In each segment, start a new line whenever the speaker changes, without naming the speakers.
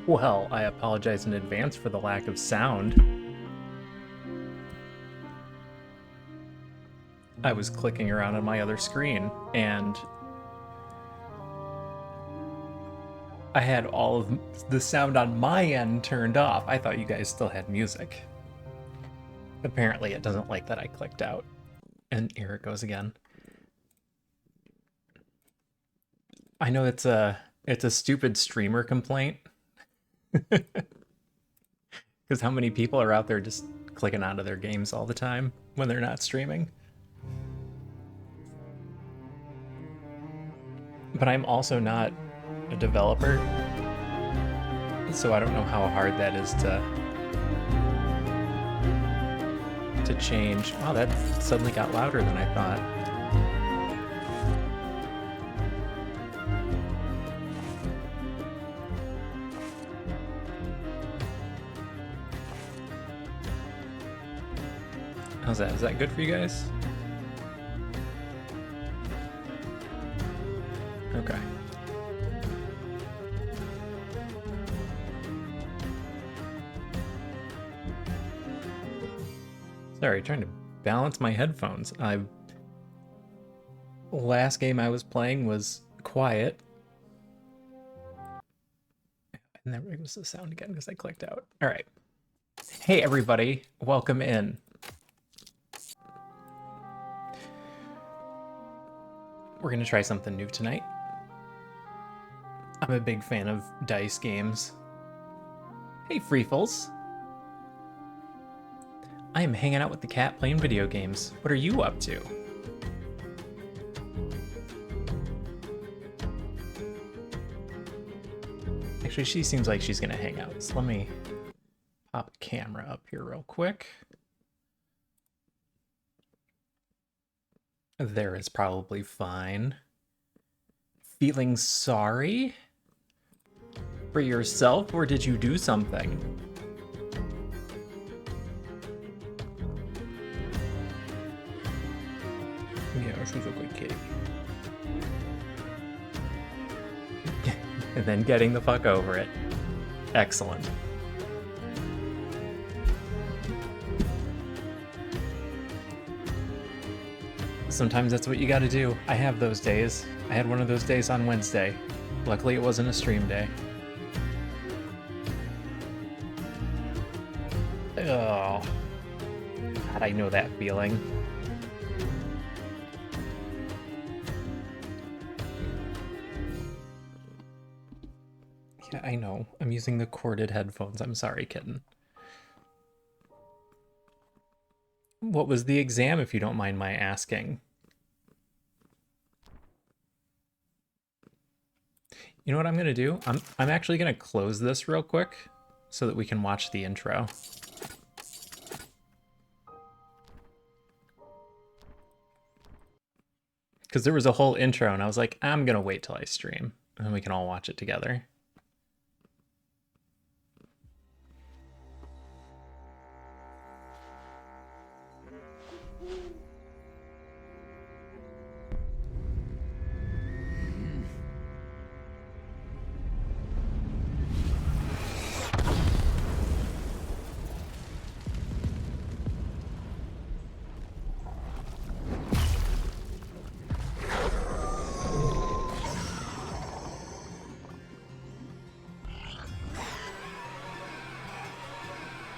Well, I apologize in advance for the lack of sound. I was clicking around on my other screen, and I had all of the sound on my end turned off. I thought you guys still had music. Apparently it doesn't like that I clicked out. And here it goes again. I know it's a stupid streamer complaint. Because how many people are out there just clicking onto their games all the time when they're not streaming? But I'm also not a developer, so I don't know how hard that is to change. Wow, that suddenly got louder than I thought. How's that? Is that good for you guys? Okay. Sorry, trying to balance my headphones. Last game I was playing was quiet. And there was the sound again because I clicked out. All right. Hey, everybody. Welcome in. We're going to try something new tonight. I'm a big fan of dice games. Hey, Freefles. I am hanging out with the cat playing video games. What are you up to? Actually, she seems like she's gonna hang out. So let me pop a camera up here real quick. There is probably fine. Feeling sorry for yourself, or did you do something? Yeah, she's a good kitty. And then getting the fuck over it. Excellent. Sometimes that's what you gotta do. I have those days. I had one of those days on Wednesday. Luckily it wasn't a stream day. Oh. God, I know that feeling. Yeah, I know. I'm using the corded headphones. I'm sorry, kitten. What was the exam, if you don't mind my asking? You know what I'm gonna do? I'm actually gonna close this real quick so that we can watch the intro. Because there was a whole intro and I was like, I'm gonna wait till I stream and we can all watch it together.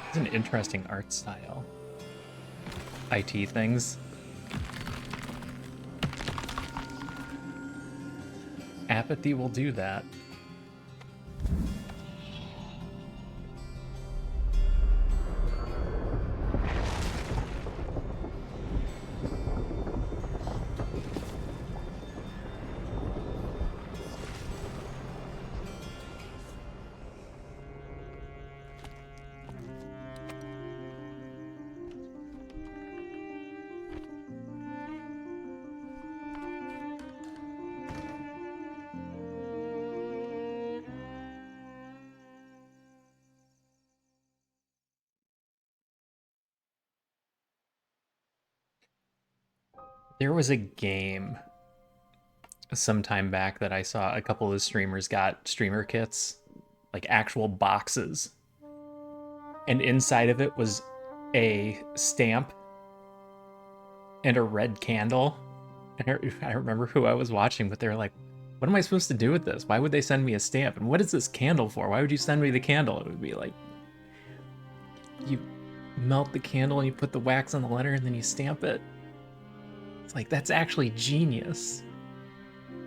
It's an interesting art style. IT things. Apathy will do that. There was a game some time back that I saw a couple of streamers got streamer kits like actual boxes. And inside of it was a stamp and a red candle. And I remember who I was watching, but they were like, what am I supposed to do with this? Why would they send me a stamp? And what is this candle for? Why would you send me the candle? It would be like, you melt the candle and you put the wax on the letter and then you stamp it. It's like, that's actually genius.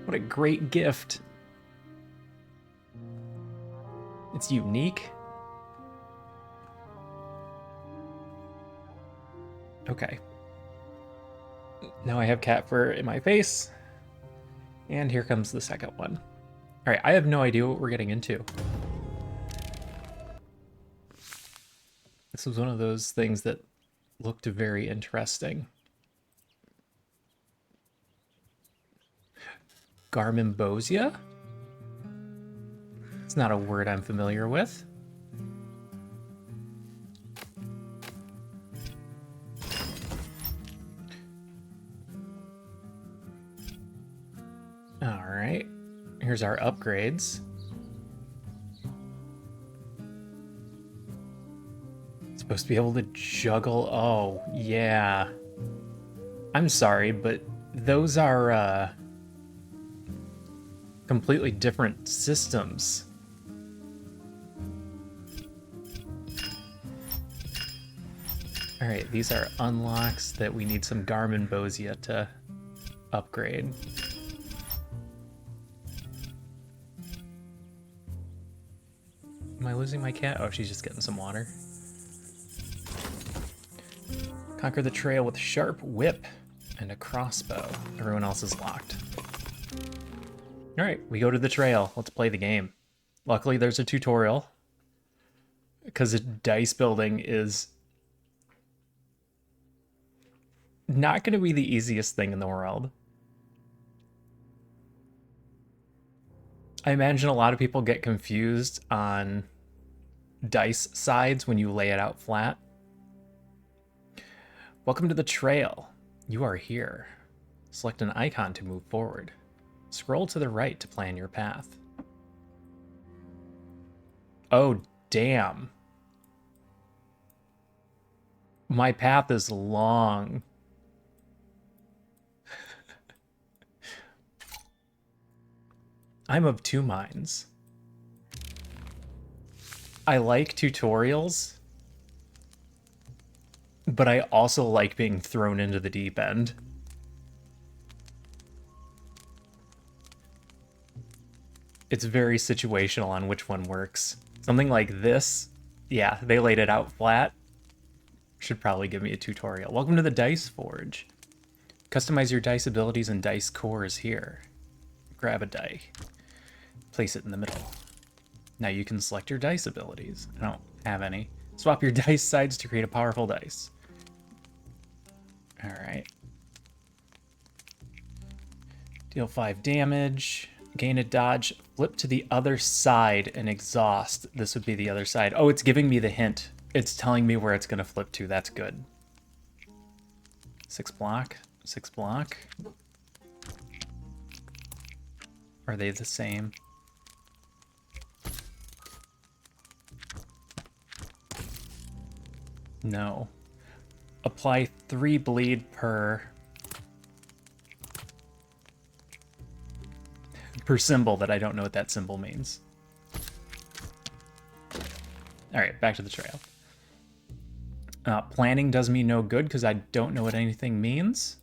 What a great gift. It's unique. Okay. Now I have cat fur in my face. And here comes the second one. All right, I have no idea what we're getting into. This was one of those things that looked very interesting. Garmimbosia? It's not a word I'm familiar with. All right, here's our upgrades. Supposed to be able to juggle. Oh, yeah. I'm sorry, but those are completely different systems. All right, these are unlocks that we need some Garmimbosia to upgrade. Am I losing my cat? Oh, she's just getting some water. Conquer the trail with a sharp whip and a crossbow. Everyone else is locked. All right, we go to the trail. Let's play the game. Luckily, there's a tutorial because dice building is not going to be the easiest thing in the world. I imagine a lot of people get confused on dice sides when you lay it out flat. Welcome to the trail. You are here. Select an icon to move forward. Scroll to the right to plan your path. Oh, damn. My path is long. I'm of two minds. I like tutorials, but I also like being thrown into the deep end. It's very situational on which one works. Something like this, yeah, they laid it out flat. Should probably give me a tutorial. Welcome to the Dice Forge. Customize your dice abilities and dice cores here. Grab a die. Place it in the middle. Now you can select your dice abilities. I don't have any. Swap your dice sides to create a powerful dice. All right. Deal 5 damage. Gain a dodge. Flip to the other side and exhaust. This would be the other side. Oh, it's giving me the hint. It's telling me where it's going to flip to. That's good. 6 block. 6 block. Are they the same? No. Apply 3 bleed per symbol that I don't know what that symbol means. All right, back to the trail. Planning does me no good because I don't know what anything means.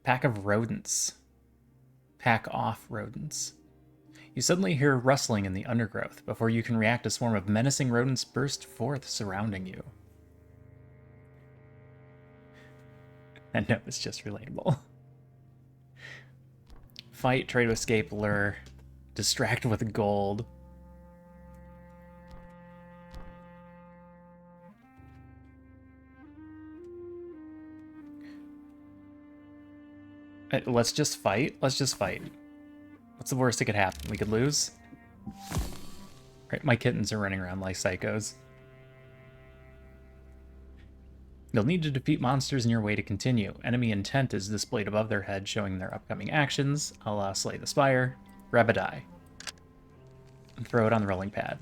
Pack of rodents. Pack off rodents. You suddenly hear rustling in the undergrowth. Before you can react, a swarm of menacing rodents burst forth, surrounding you. And no, it's just relatable. Fight, try to escape, lure, distract with gold. Let's just fight. Let's just fight. What's the worst that could happen? We could lose? Right, my kittens are running around like psychos. You'll need to defeat monsters in your way to continue. Enemy intent is displayed above their head, showing their upcoming actions, a la Slay the Spire. Grab a die. and throw it on the rolling pad.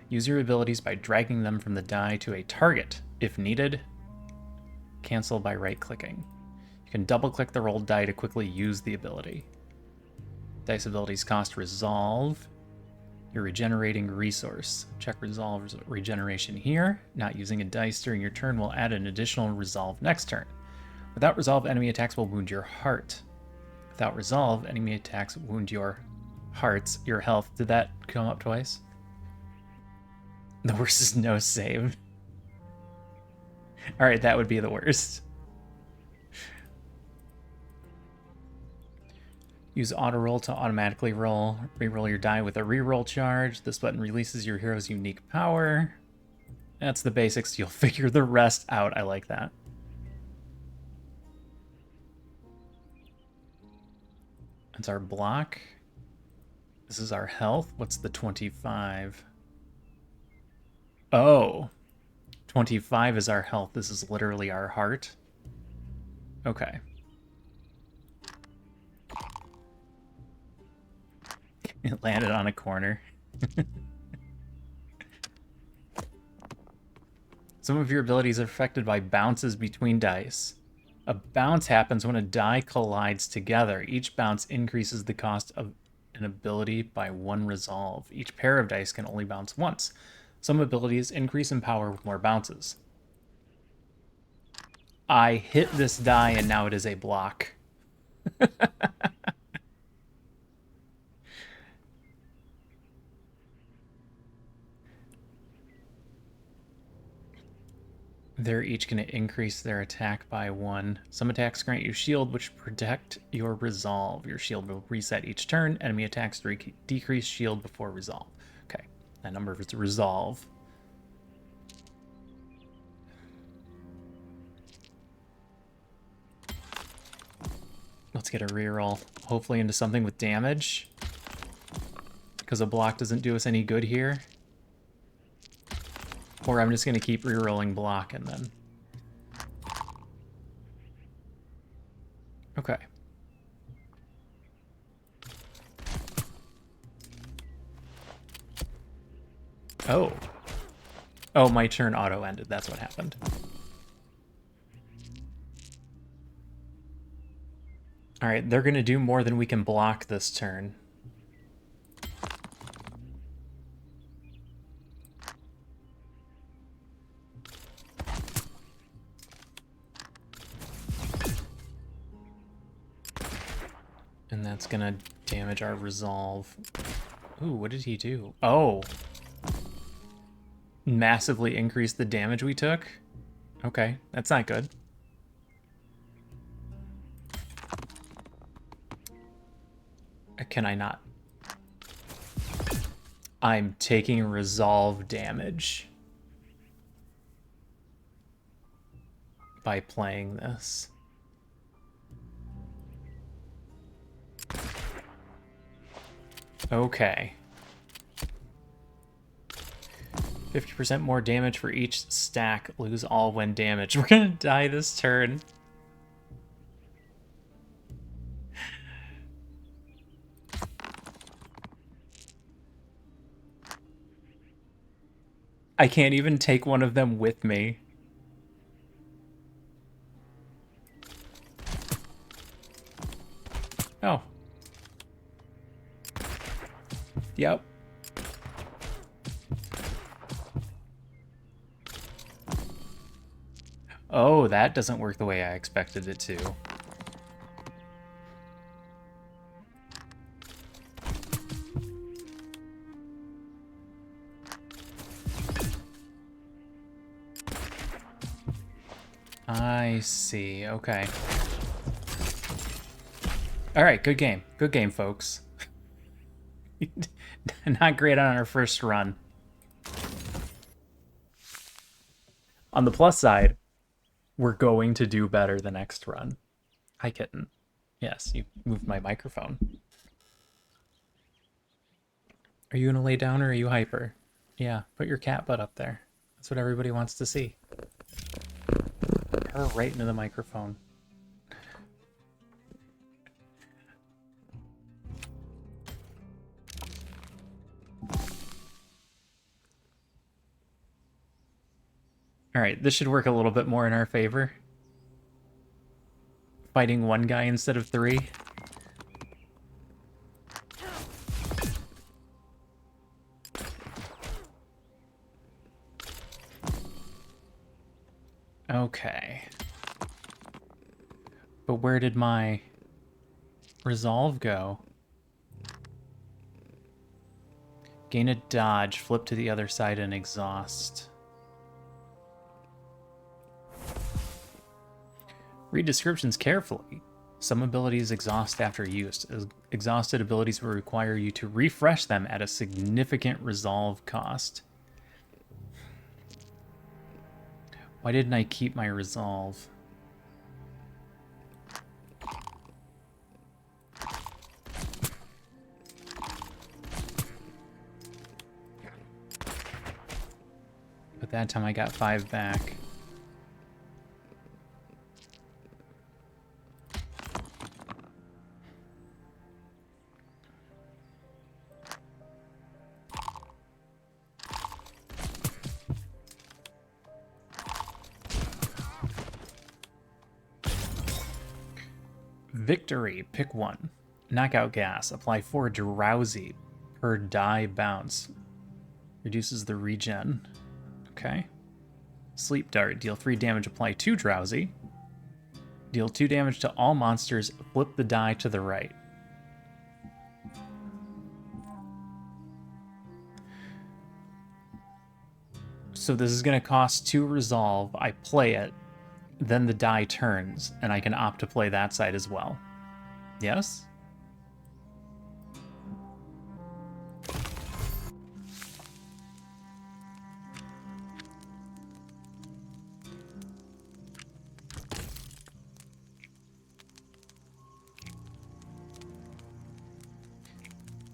Use your abilities by dragging them from the die to a target. If needed, cancel by right-clicking. You can double-click the rolled die to quickly use the ability. Dice abilities cost resolve. You're regenerating resource. Check resolve regeneration here. Not using a dice during your turn will add an additional resolve next turn. Without resolve, enemy attacks will wound your heart. Without resolve, enemy attacks wound your hearts, your health. Did that come up twice? The worst is no save. Alright, that would be the worst. Use auto roll to automatically roll. Reroll your die with a reroll charge. This button releases your hero's unique power. That's the basics. You'll figure the rest out. I like that. That's our block. This is our health. What's the 25? Oh. 25 is our health. This is literally our heart. Okay. It landed on a corner. Some of your abilities are affected by bounces between dice. A bounce happens when a die collides together. Each bounce increases the cost of an ability by 1 resolve. Each pair of dice can only bounce once. Some abilities increase in power with more bounces. I hit this die and now it is a block. They're each going to increase their attack by 1. Some attacks grant you shield, which protect your resolve. Your shield will reset each turn. Enemy attacks decrease shield before resolve. Okay, that number is resolve. Let's get a reroll, hopefully into something with damage, because a block doesn't do us any good here. Or I'm just going to keep rerolling block and then... Okay. Oh. Oh, my turn auto-ended. That's what happened. Alright, they're going to do more than we can block this turn. And that's gonna damage our resolve. Ooh, what did he do? Oh! Massively increase the damage we took? Okay, that's not good. Can I not? I'm taking resolve damage by playing this. Okay. 50% more damage for each stack. Lose all when damaged. We're gonna die this turn. I can't even take one of them with me. Oh. Yep. Oh, that doesn't work the way I expected it to. I see. Okay. All right, good game. Good game, folks. Not great on our first run. On the plus side, we're going to do better the next run. Hi, kitten. Yes, you moved my microphone. Are you going to lay down or are you hyper? Yeah, put your cat butt up there. That's what everybody wants to see. Her right into the microphone. Alright, this should work a little bit more in our favor. Fighting one guy instead of three. Okay. But where did my resolve go? Gain a dodge, flip to the other side, and exhaust. Read descriptions carefully. Some abilities exhaust after use. Exhausted abilities will require you to refresh them at a significant resolve cost. Why didn't I keep my resolve? But that time I got 5 back. Victory, pick one. Knockout gas, apply 4 drowsy per die bounce. Reduces the regen. Okay. Sleep dart, deal 3 damage, apply 2 drowsy. Deal 2 damage to all monsters, flip the die to the right. So this is going to cost 2 resolve. I play it, then the die turns, and I can opt to play that side as well. Yes?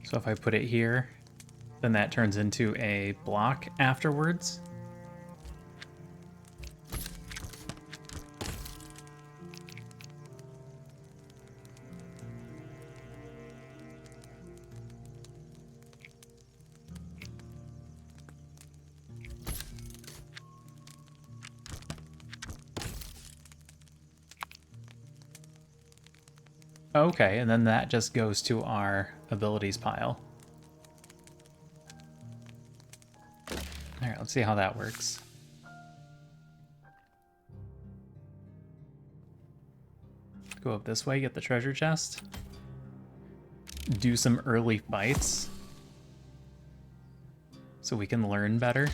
So if I put it here, then that turns into a block afterwards. Okay, and then that just goes to our abilities pile. Alright, let's see how that works. Go up this way, get the treasure chest. Do some early fights so we can learn better.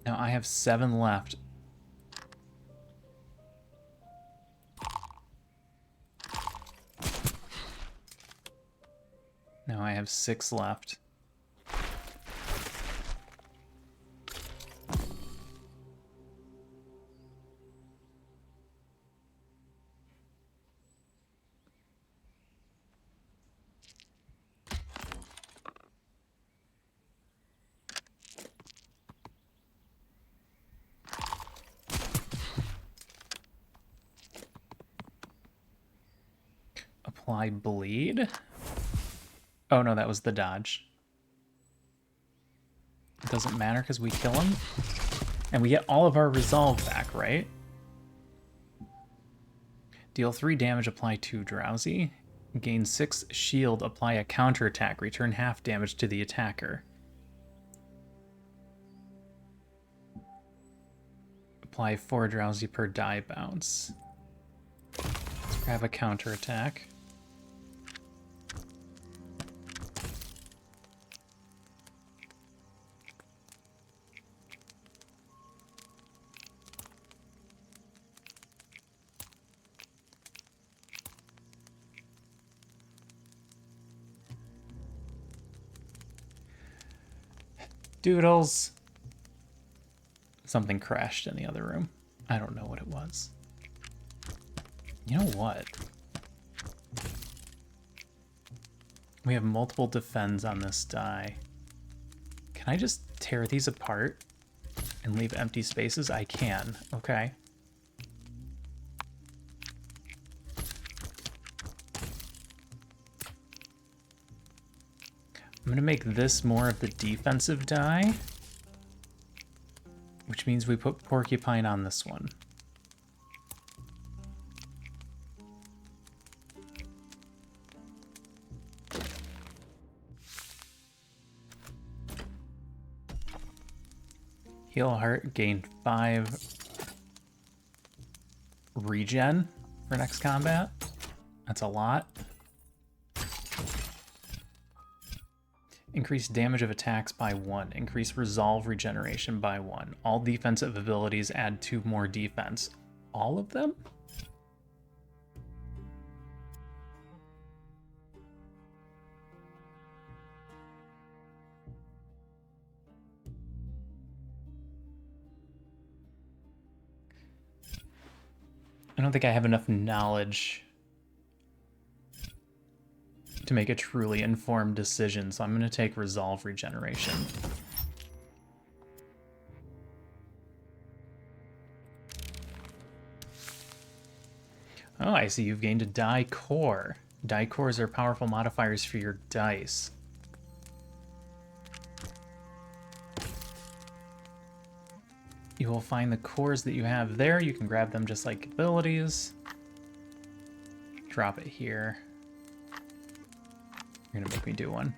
Now I have 7 left. Now I have 6 left. Apply bleed. Oh no, that was the dodge. It doesn't matter because we kill him. And we get all of our resolve back, right? Deal 3 damage, apply 2 drowsy. Gain 6 shield, apply a counterattack. Return half damage to the attacker. Apply 4 drowsy per die bounce. Let's grab a counterattack. Doodles. Something crashed in the other room. I don't know what it was. You know what? We have multiple defends on this die. Can I just tear these apart and leave empty spaces? I can. Okay. I'm going to make this more of the defensive die, which means we put Porcupine on this one. Heal Heart, gain 5 regen for next combat. That's a lot. Increase damage of attacks by 1. Increase resolve regeneration by 1. All defensive abilities add 2 more defense. All of them? I don't think I have enough knowledge to make a truly informed decision, so I'm going to take resolve regeneration. Oh, I see you've gained a die core. Die cores are powerful modifiers for your dice. You will find the cores that you have there. You can grab them just like abilities. Drop it here. You're gonna make me do one.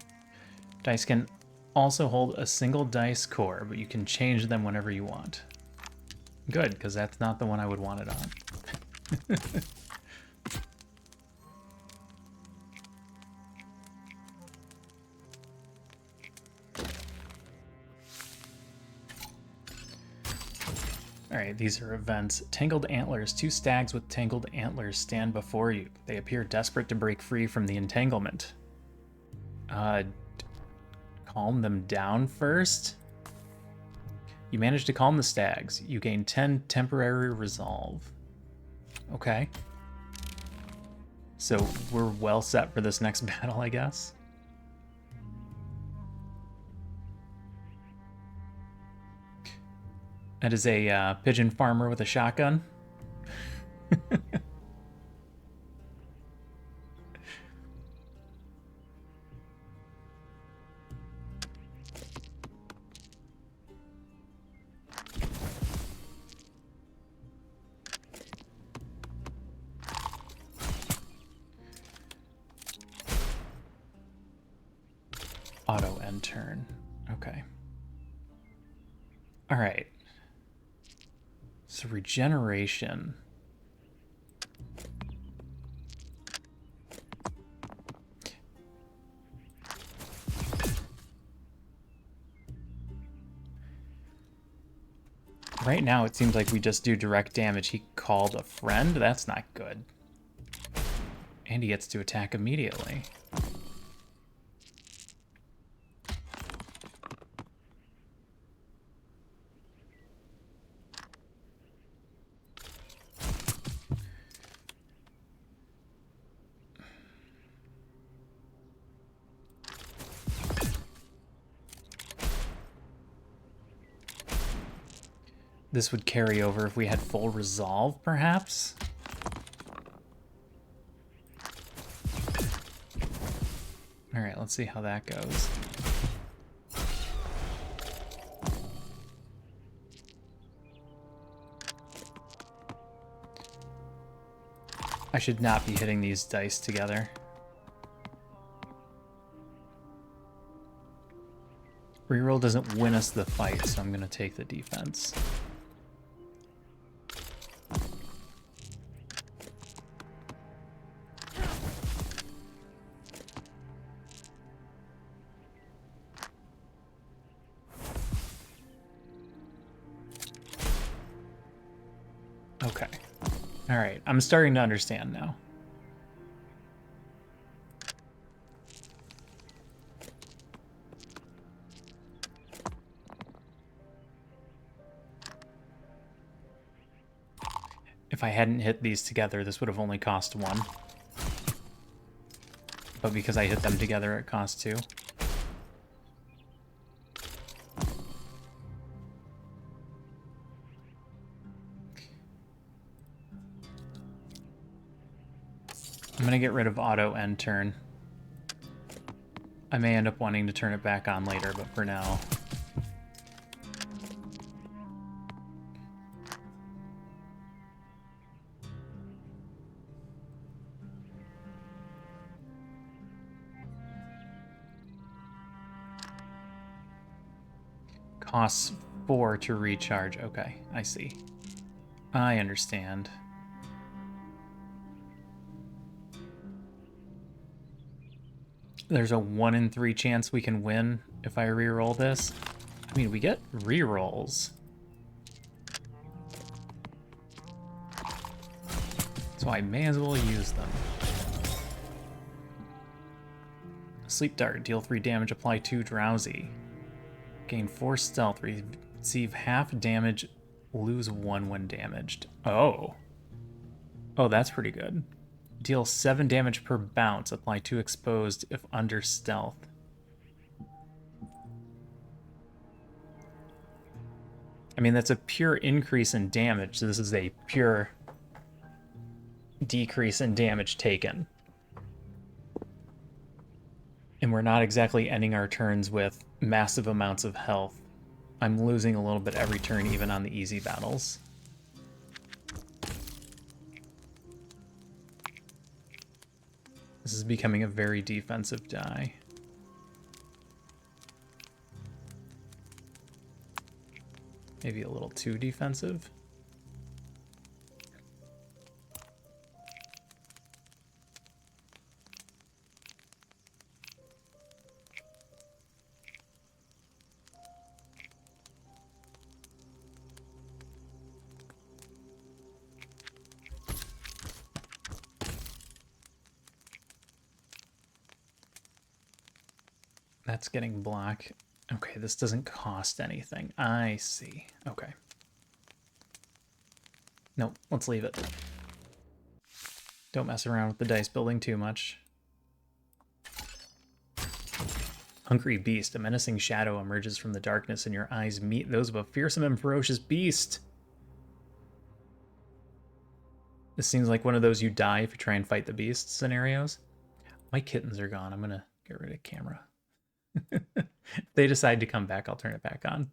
Dice can also hold a single dice core, but you can change them whenever you want. Good, because that's not the one I would want it on. Alright, these are events. Tangled Antlers. 2 stags with tangled antlers stand before you. They appear desperate to break free from the entanglement. Calm them down first. You manage to calm the stags. You gain 10 temporary resolve. Okay. So we're well set for this next battle, I guess. That is a pigeon farmer with a shotgun. Auto end turn. Okay. All right. So regeneration. Right now it seems like we just do direct damage. He called a friend? That's not good. And he gets to attack immediately. This would carry over if we had full resolve, perhaps? Alright, let's see how that goes. I should not be hitting these dice together. Reroll doesn't win us the fight, so I'm going to take the defense. Okay. All right, I'm starting to understand now. If I hadn't hit these together, this would have only cost 1. But because I hit them together, it costs 2. I'm gonna get rid of auto end turn. I may end up wanting to turn it back on later, but for now... Costs 4 to recharge. Okay, I see. I understand. There's a 1 in 3 chance we can win if I reroll this. I mean, we get rerolls. So I may as well use them. Sleep Dart, deal 3 damage, apply 2 drowsy. Gain 4 stealth, receive half damage, lose 1 when damaged. Oh. Oh, that's pretty good. Deal 7 damage per bounce, apply 2 exposed if under stealth. I mean, that's a pure increase in damage, so this is a pure decrease in damage taken. And we're not exactly ending our turns with massive amounts of health. I'm losing a little bit every turn, even on the easy battles. This is becoming a very defensive die. Maybe a little too defensive. That's getting block. Okay, this doesn't cost anything. I see. Okay. Nope, let's leave it. Don't mess around with the dice building too much. Hungry Beast. A menacing shadow emerges from the darkness and your eyes meet those of a fearsome and ferocious beast. This seems like one of those you die if you try and fight the beast scenarios. My kittens are gone. I'm going to get rid of camera. If they decide to come back, I'll turn it back on.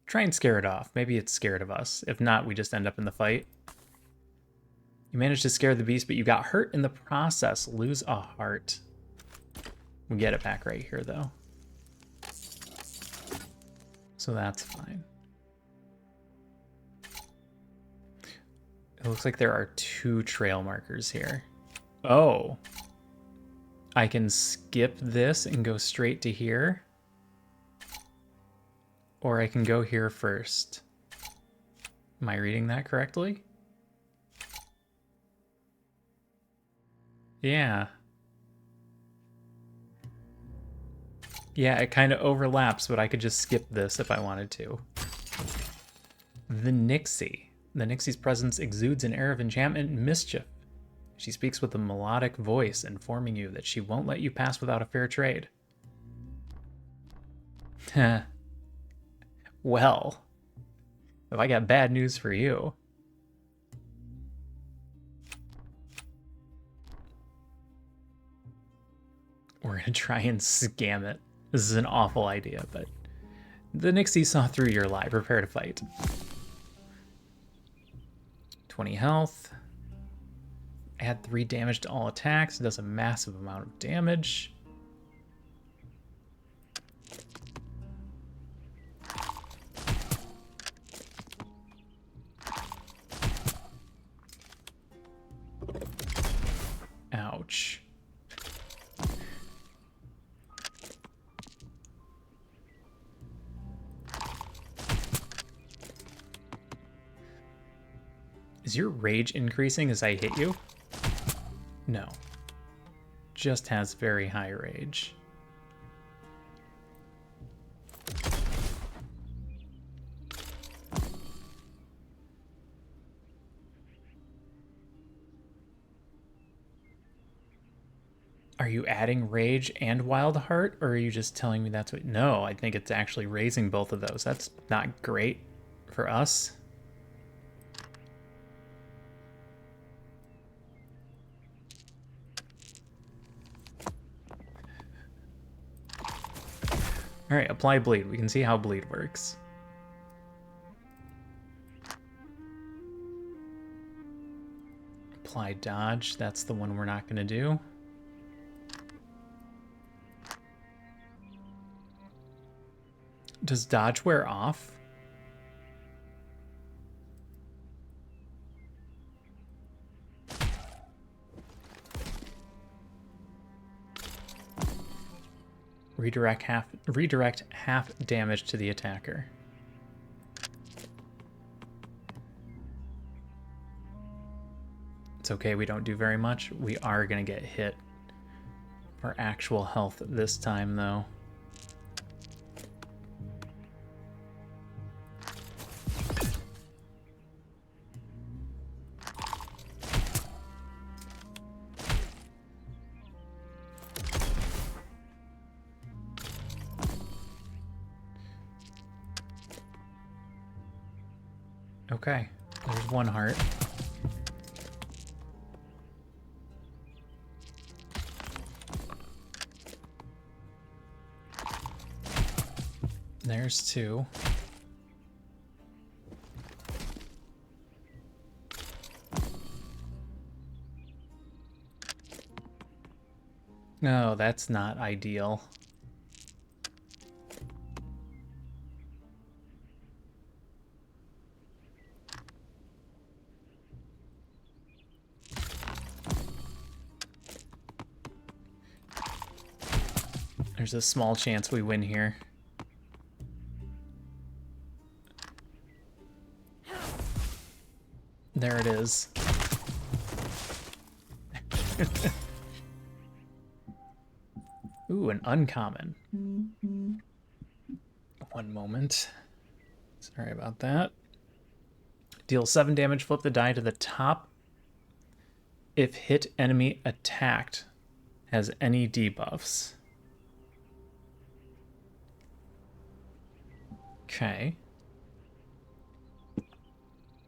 Try and scare it off. Maybe it's scared of us. If not, we just end up in the fight. You managed to scare the beast, but you got hurt in the process. Lose a heart. We get it back right here, though. So that's fine. It looks like there are 2 trail markers here. Oh. I can skip this and go straight to here. Or I can go here first. Am I reading that correctly? Yeah. Yeah, it kind of overlaps, but I could just skip this if I wanted to. The Nixie. The Nixie's presence exudes an air of enchantment and mischief. She speaks with a melodic voice, informing you that she won't let you pass without a fair trade. Well, if I got bad news for you. We're gonna try and scam it. This is an awful idea, but the Nixie saw through your lie. Prepare to fight. 20 health. Add 3 damage to all attacks. It does a massive amount of damage. Ouch. Is your rage increasing as I hit you? No. Just has very high rage. Are you adding rage and wild heart, or are you just telling me that's what... No, I think it's actually raising both of those. That's not great for us. All right, apply bleed. We can see how bleed works. Apply dodge. That's the one we're not going to do. Does dodge wear off? Redirect half damage to the attacker. It's okay, we don't do very much. We are gonna get hit for actual health this time, though. Okay, there's one heart. There's two. No, that's not ideal. There's a small chance we win here. There it is. Ooh, an uncommon. One moment. Sorry about that. Deal 7 damage, flip the die to the top. If hit enemy attacked has any debuffs. Okay.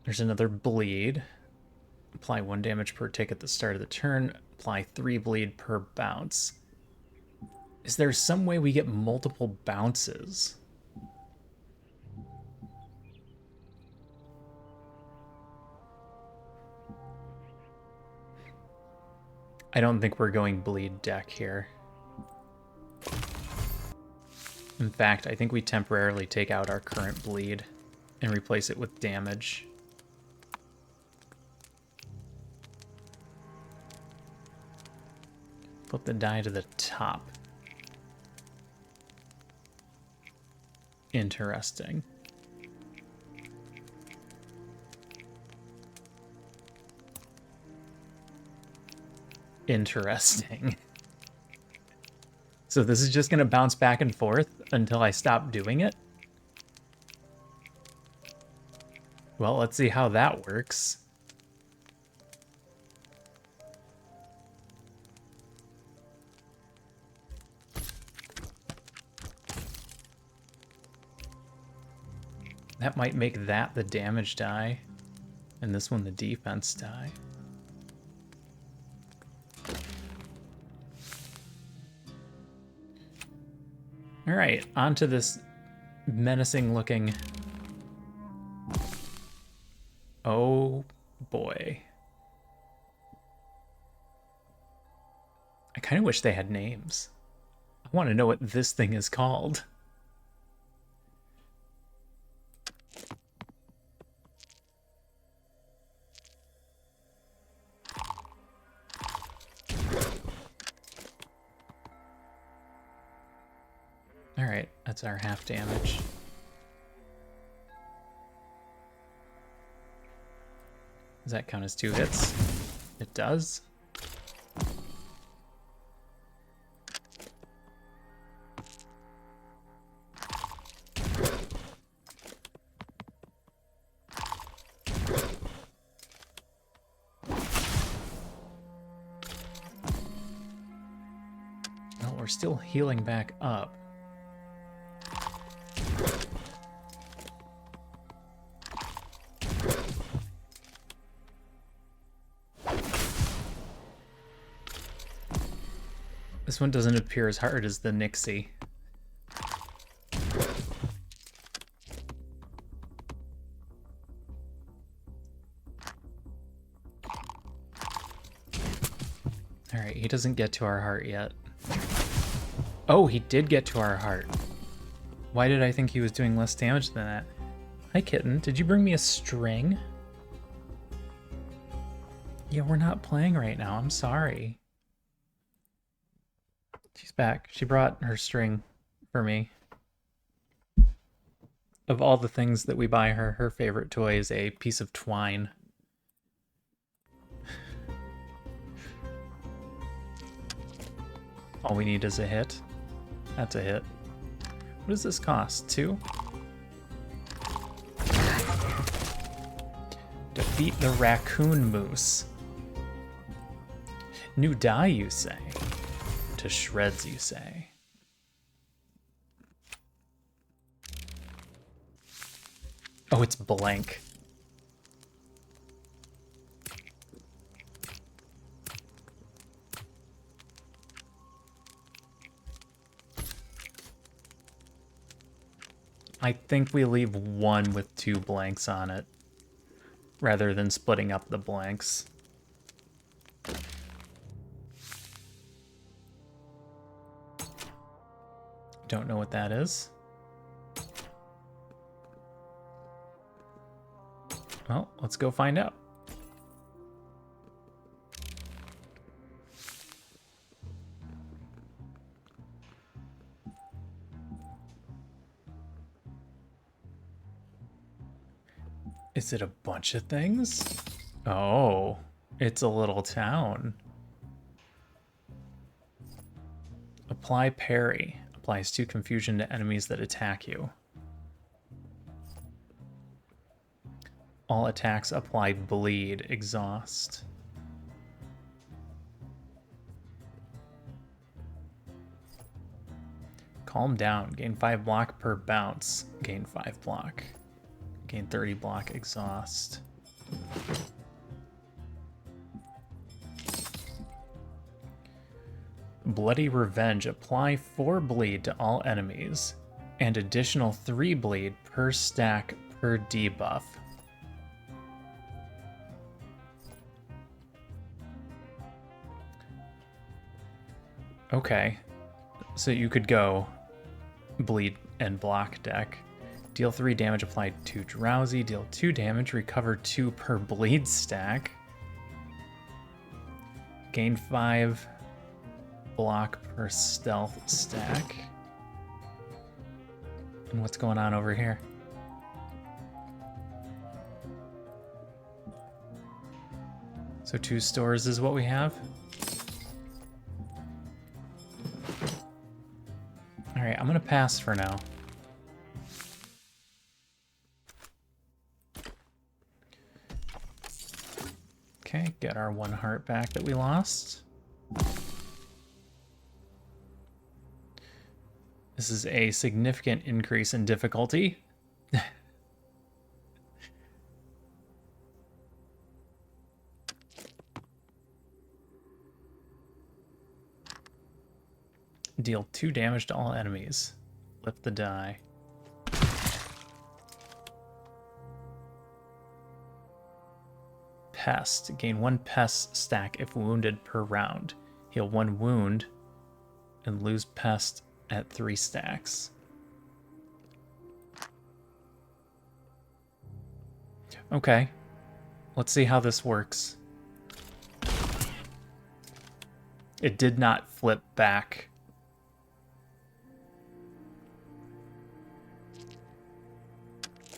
There's another bleed. Apply 1 damage per tick at the start of the turn. Apply 3 bleed per bounce. Is there some way we get multiple bounces? I don't think we're going bleed deck here. In fact, I think we temporarily take out our current bleed and replace it with damage. Flip the die to the top. Interesting. Interesting. So this is just going to bounce back and forth until I stop doing it? Well, let's see how that works. That might make that the damage die, and this one the defense die. All right, onto this menacing looking. Oh boy. I kind of wish they had names. I want to know what this thing is called. Alright, that's our half damage. Does that count as 2 hits? It does. Well, we're still healing back up. This one doesn't appear as hard as the Nixie. Alright, he doesn't get to our heart yet. Oh, he did get to our heart. Why did I think he was doing less damage than that? Hi, kitten. Did you bring me a string? Yeah, we're not playing right now. I'm sorry. She's back. She brought her string for me. Of all the things that we buy her, her favorite toy is a piece of twine. All we need is a hit. That's a hit. What does this cost? 2? Defeat the raccoon moose. New die, you say? To shreds, you say? Oh, it's blank. I think we leave one with 2 blanks on it, rather than splitting up the blanks. Don't know what that is. Well, let's go find out. Is it a bunch of things? Oh, it's a little town. Apply parry. Applies 2 confusion to enemies that attack you. All attacks apply bleed. Exhaust. Calm down. Gain 5 block per bounce. Gain 5 block. Gain 30 block. Exhaust. Bloody Revenge. Apply 4 bleed to all enemies and additional 3 bleed per stack per debuff. Okay, so you could go bleed and block deck. Deal 3 damage, apply 2 drowsy, deal 2 damage, recover 2 per bleed stack. Gain 5 block per stealth stack. And what's going on over here? So 2 stores is what we have. All right, I'm gonna pass for now. Okay, get our 1 heart back that we lost. This is a significant increase in difficulty. Deal 2 damage to all enemies. Lift the die. Pest. Gain 1 pest stack if wounded per round. Heal 1 wound and lose pest at 3 stacks. Okay. Let's see how this works. It did not flip back.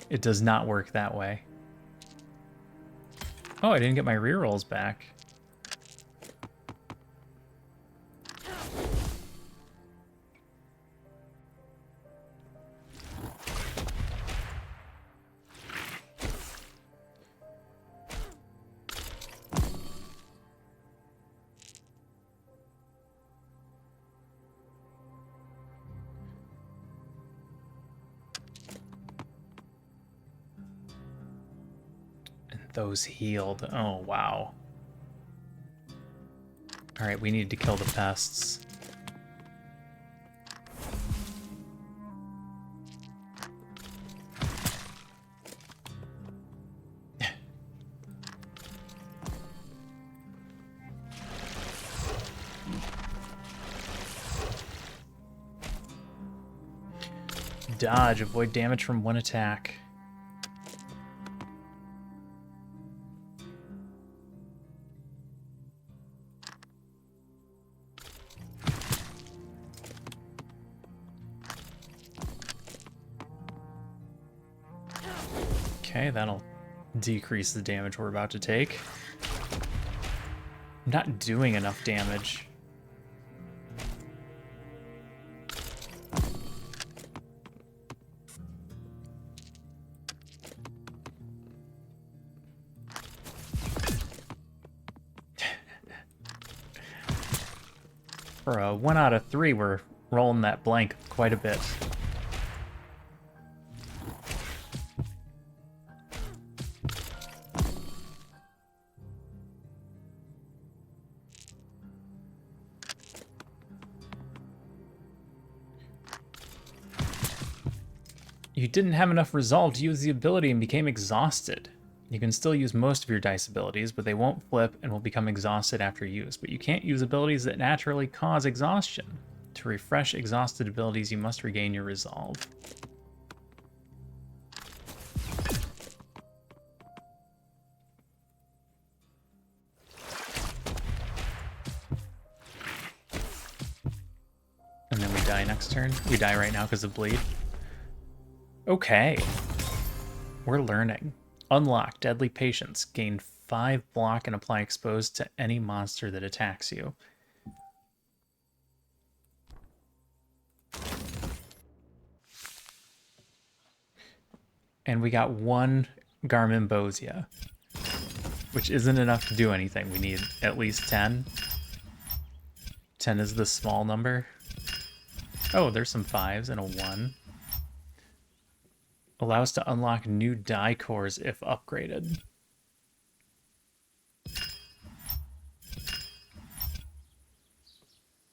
It does not work that way. Oh, I didn't get my rerolls back. Those healed. Oh, wow. Alright, we need to kill the pests. dodge. Avoid damage from one attack. Okay, that'll decrease the damage we're about to take. I'm not doing enough damage. For a 1 out of 3, we're rolling that blank quite a bit. You didn't have enough resolve to use the ability and became exhausted. You can still use most of your dice abilities, but they won't flip and will become exhausted after use. But you can't use abilities that naturally cause exhaustion. To refresh exhausted abilities, you must regain your resolve. And then we die next turn. We die right now because of bleed. Okay. We're learning. Unlock Deadly Patience. Gain 5 block and apply exposed to any monster that attacks you. And we got 1 Garmimbosia, which isn't enough to do anything. We need at least 10. 10 is the small number. Oh, there's some 5s and a 1. Allows to unlock new die cores if upgraded.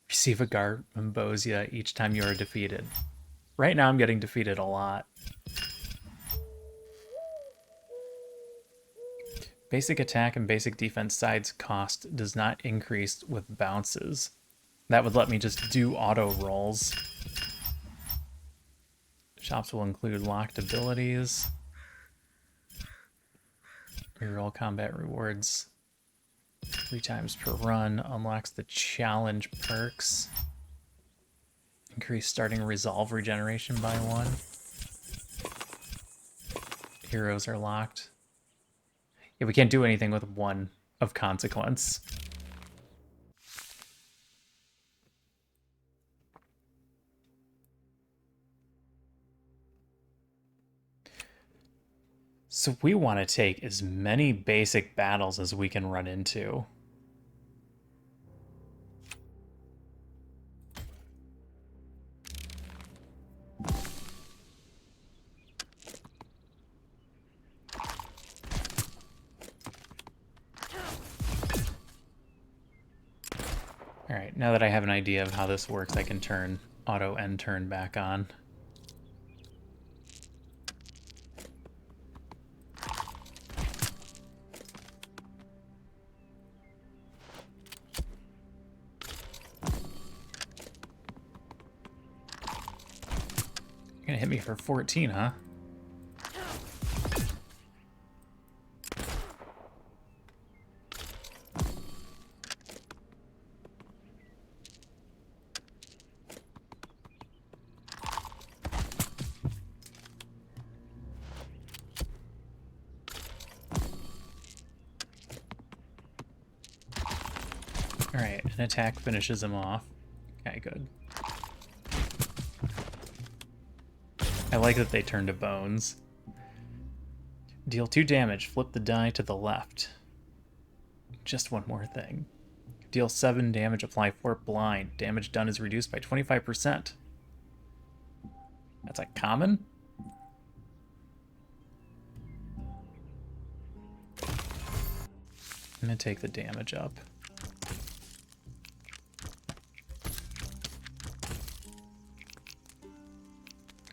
Receive a Garmimbosia each time you are defeated. Right now I'm getting defeated a lot. Basic attack and basic defense sides cost does not increase with bounces. That would let me just do auto rolls. Shops will include locked abilities. Reroll combat rewards 3 times per run. Unlocks the challenge perks. Increase starting resolve regeneration by 1. Heroes are locked. Yeah, we can't do anything with 1 of consequence. So we want to take as many basic battles as we can run into. Alright, now that I have an idea of how this works, I can turn auto end turn back on. You're gonna hit me for 14, huh? Alright, an attack finishes him off. Okay, good. I like that they turn to bones. Deal 2 damage, flip the die to the left. Just one more thing. Deal 7 damage, apply 4 blind. Damage done is reduced by 25%. That's a common? I'm gonna take the damage up.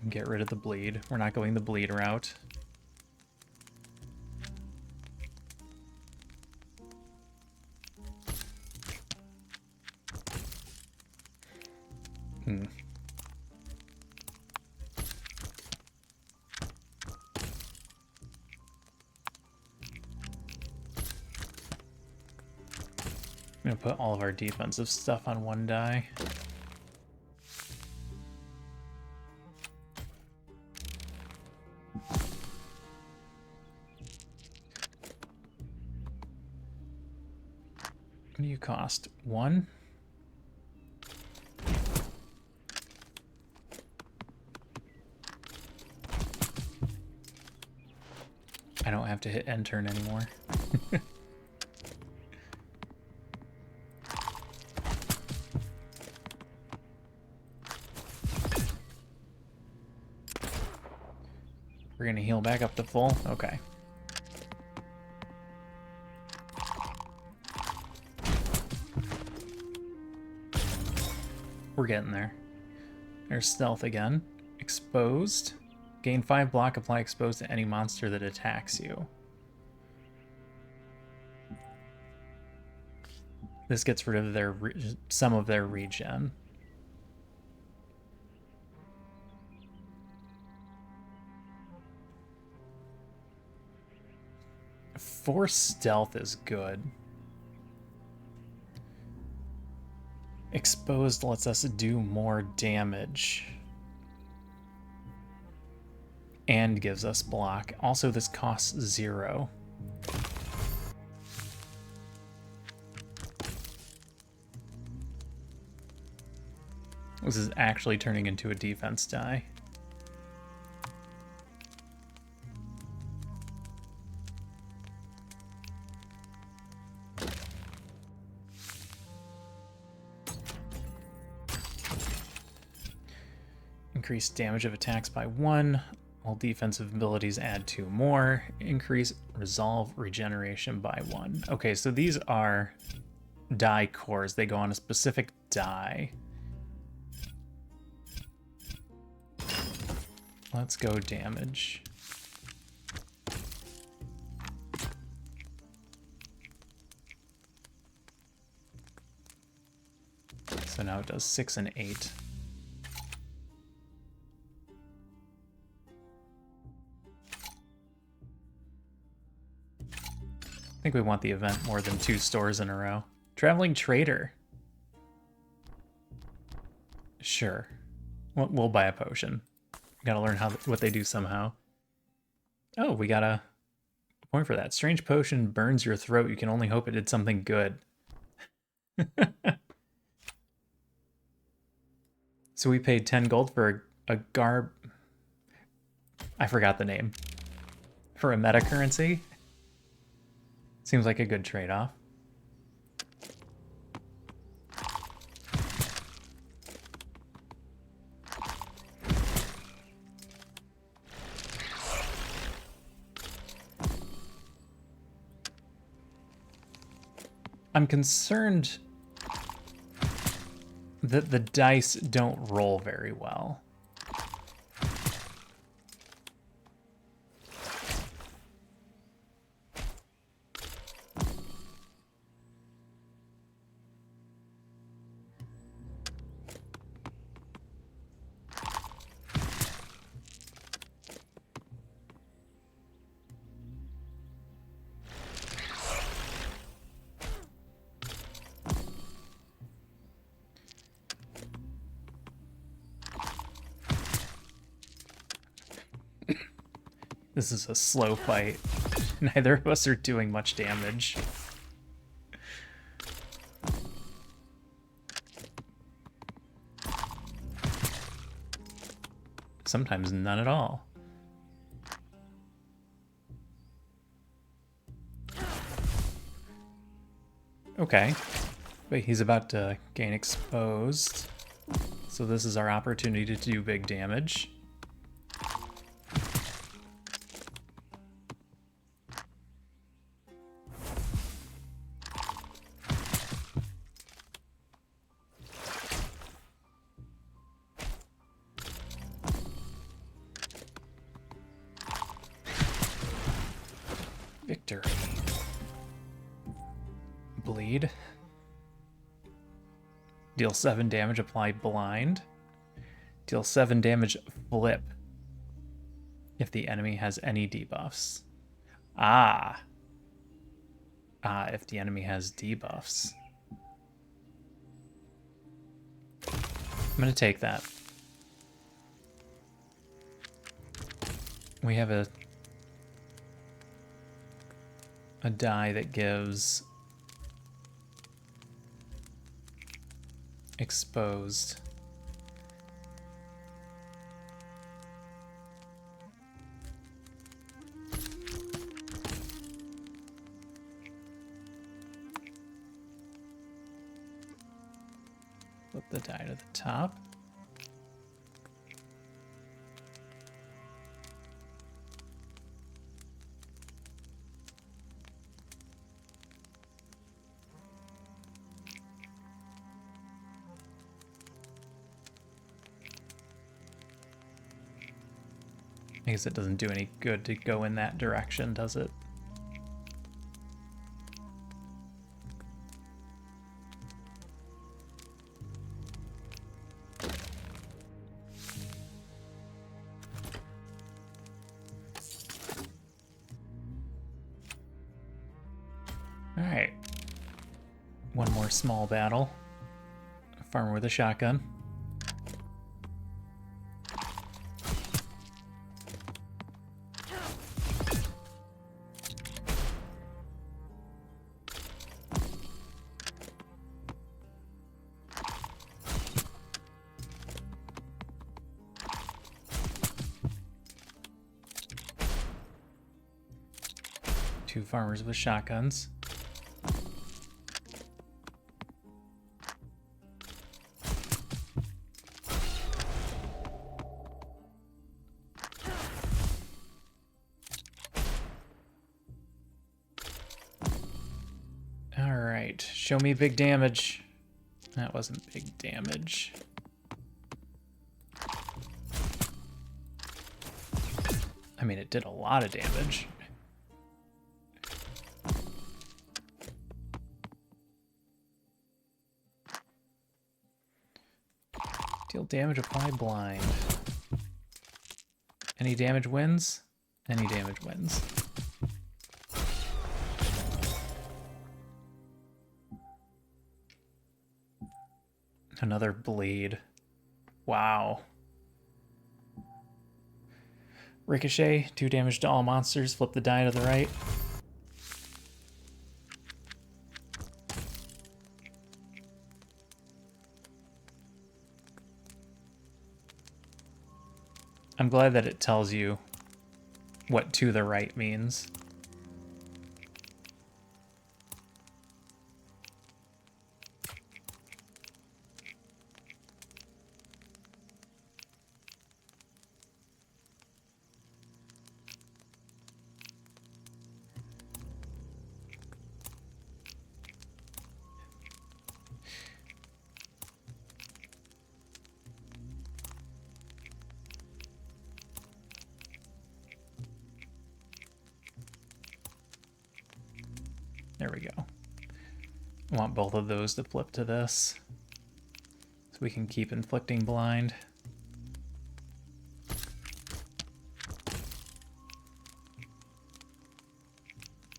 Get rid of the bleed. We're not going the bleed route. I'm gonna put all of our defensive stuff on one die. What do you cost? 1? I don't have to hit end turn anymore. We're gonna heal back up to full? Okay. We're getting there. There's stealth again. Exposed. Gain 5 block, apply exposed to any monster that attacks you. This gets rid of their some of their regen. Force stealth is good. Exposed lets us do more damage. And gives us block. Also, this costs 0. This is actually turning into a defense die. Increase damage of attacks by 1. All defensive abilities add 2 more. Increase resolve regeneration by 1. Okay, so these are die cores. They go on a specific die. Let's go damage. So now it does 6 and 8. I think we want the event more than 2 stores in a row. Traveling Trader. Sure. We'll buy a potion. Gotta learn what they do somehow. Oh, we got a point for that. Strange potion burns your throat. You can only hope it did something good. So we paid 10 gold for a garb. I forgot the name. For a meta currency. Seems like a good trade-off. I'm concerned that the dice don't roll very well. This is a slow fight. Neither of us are doing much damage. Sometimes none at all. Okay. But he's about to gain exposed. So this is our opportunity to do big damage. Victory. Bleed. Deal 7 damage, apply blind. Deal 7 damage, flip. If the enemy has any debuffs. Ah, if the enemy has debuffs. I'm gonna take that. We have a die that gives exposed. Flip the die to the top. I guess it doesn't do any good to go in that direction, does it? All right. One more small battle. A farmer with a shotgun. Two farmers with shotguns. All right, show me big damage. That wasn't big damage. I mean, it did a lot of damage. Deal damage, apply blind. Any damage wins? Any damage wins. Another bleed. Wow. Ricochet, 2 damage to all monsters. Flip the die to the right. I'm glad that it tells you what to the right means. There we go. I want both of those to flip to this, so we can keep inflicting blind.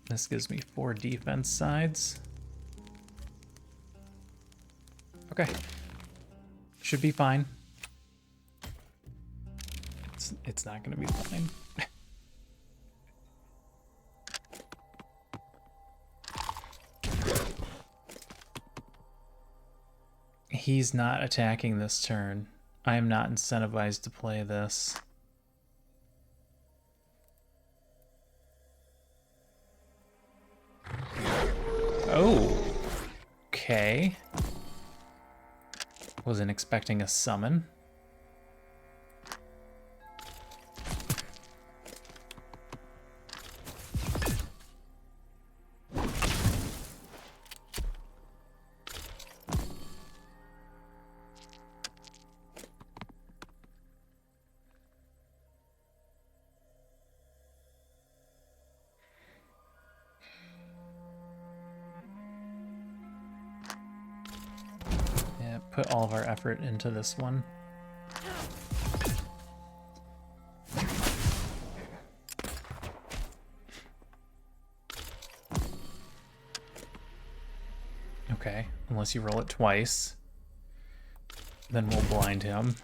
This gives me 4 defense sides. Okay. Should be fine. It's not gonna be fine. He's not attacking this turn. I am not incentivized to play this. Oh. Okay. Wasn't expecting a summon. Put all of our effort into this one. Okay, unless you roll it twice. Then we'll blind him.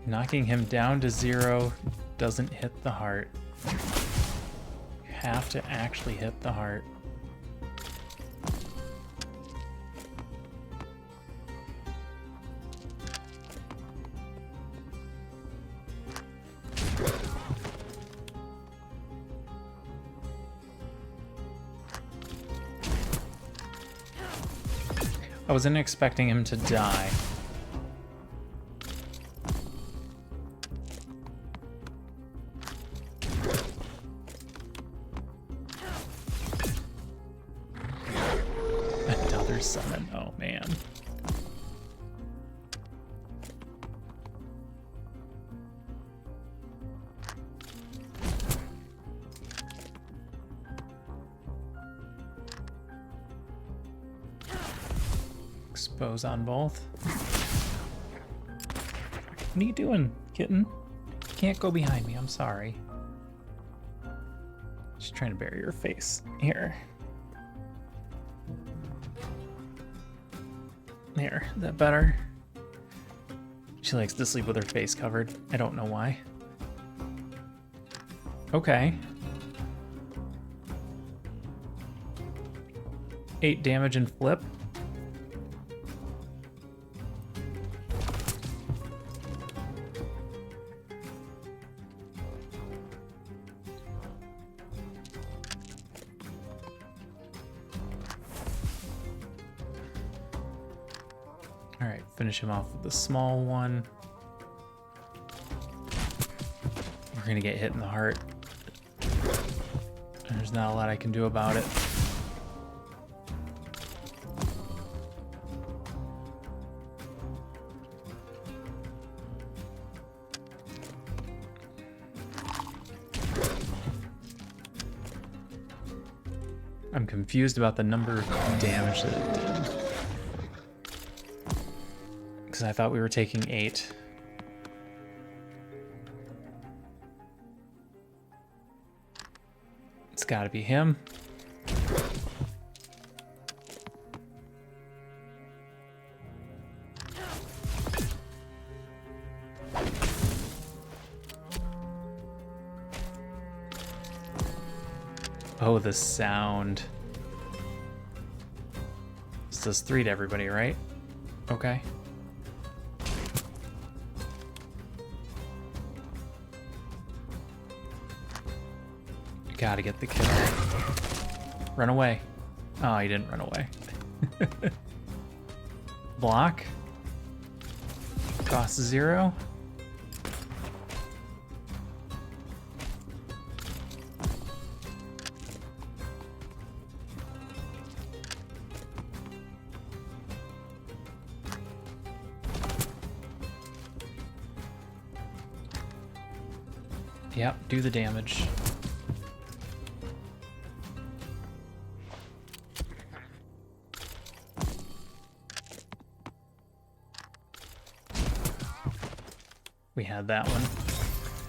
Knocking him down to 0 doesn't hit the heart. You have to actually hit the heart. I wasn't expecting him to die. Another summon. Oh man. Expose on both. What are you doing, kitten? You can't go behind me, I'm sorry. Just trying to bury your face. Here. There, is that better? She likes to sleep with her face covered. I don't know why. Okay. 8 damage and flip. Alright, finish him off with the small one. We're gonna get hit in the heart. There's not a lot I can do about it. I'm confused about the number of damage that it did. Because I thought we were taking 8. It's gotta be him. Oh, the sound. This does 3 to everybody, right? Okay. Gotta get the kill. Run away. Oh, he didn't run away. Block. Cost 0. Yep, do the damage. We had that one.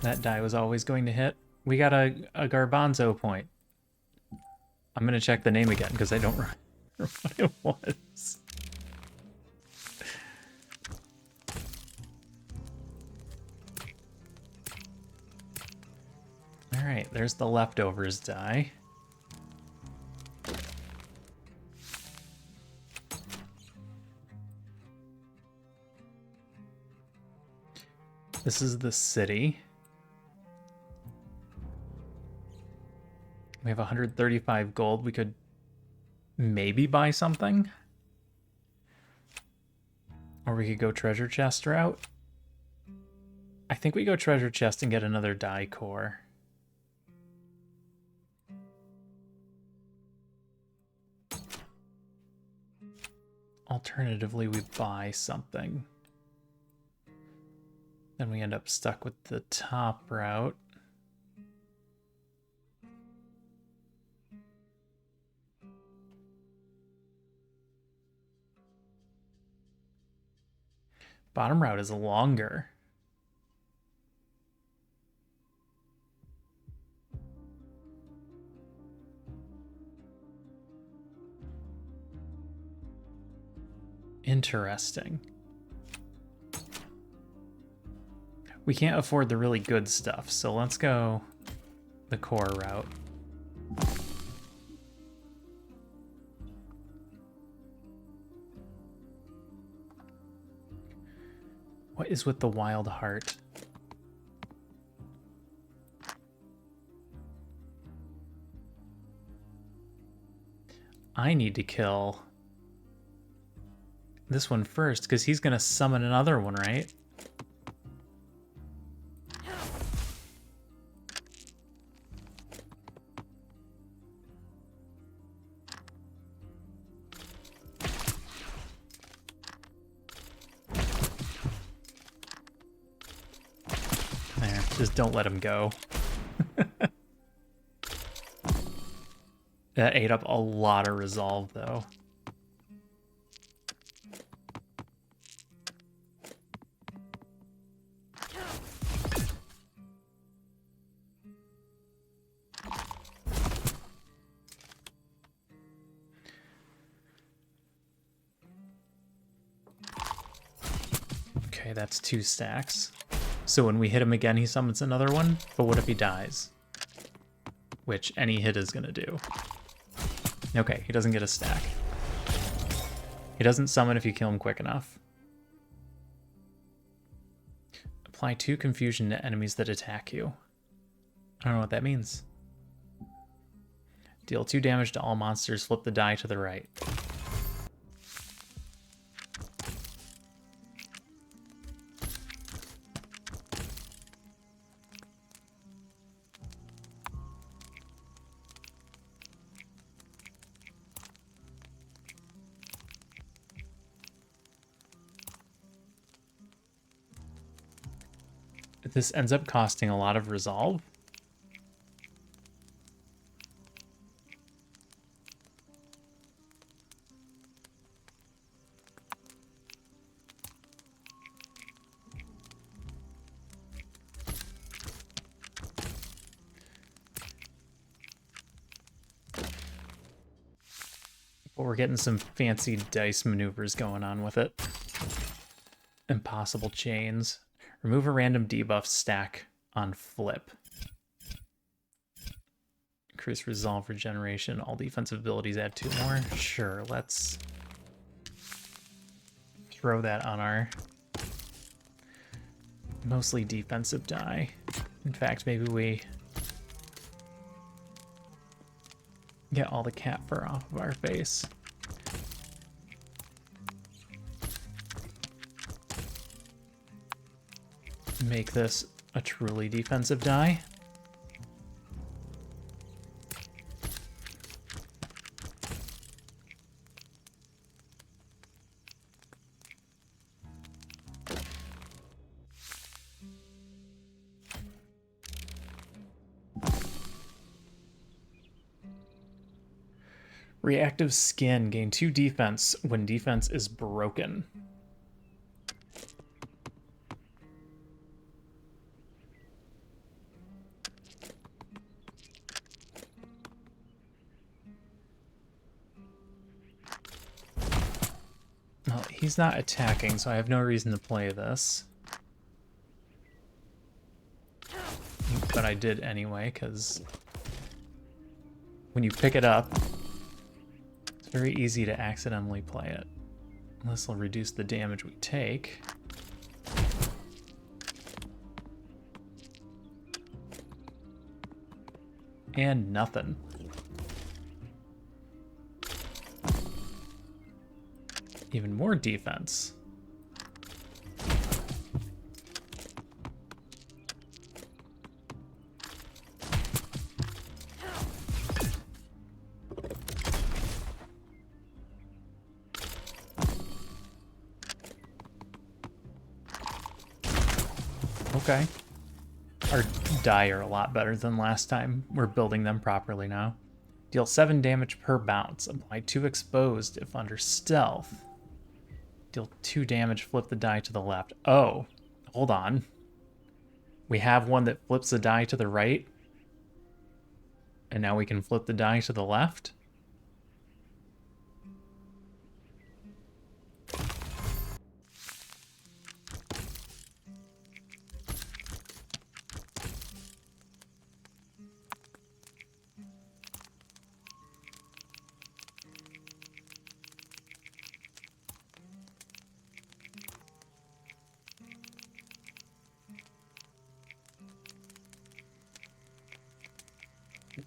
That die was always going to hit. We got a Garbanzo point. I'm gonna check the name again because I don't remember what it was. Alright, there's the leftovers die. This is the city. We have 135 gold. We could maybe buy something. Or we could go treasure chest route. I think we go treasure chest and get another die core. Alternatively, we buy something. Then we end up stuck with the top route. Bottom route is longer. Interesting. We can't afford the really good stuff, so let's go the core route. What is with the wild heart? I need to kill this one first, because he's going to summon another one, right? There, just don't let him go. That ate up a lot of resolve, though. Okay, that's 2 stacks. So when we hit him again, he summons another one. But what if he dies? Which any hit is gonna do. Okay, he doesn't get a stack. He doesn't summon if you kill him quick enough. Apply 2 confusion to enemies that attack you. I don't know what that means. Deal 2 damage to all monsters, flip the die to the right. This ends up costing a lot of resolve. But we're getting some fancy dice maneuvers going on with it. Impossible chains. Remove a random debuff stack on flip. Increase resolve regeneration. All defensive abilities add 2 more. Sure, let's throw that on our mostly defensive die. In fact, maybe we get all the cat fur off of our face. Make this a truly defensive die. Reactive skin. Gain 2 defense when defense is broken. Well, he's not attacking, so I have no reason to play this. But I did anyway, because when you pick it up, it's very easy to accidentally play it. This will reduce the damage we take. And nothing. Even more defense. Okay. Our die are a lot better than last time. We're building them properly now. Deal 7 damage per bounce. Apply 2 exposed if under stealth. Deal 2 damage, flip the die to the left. Oh, hold on. We have one that flips the die to the right. And now we can flip the die to the left.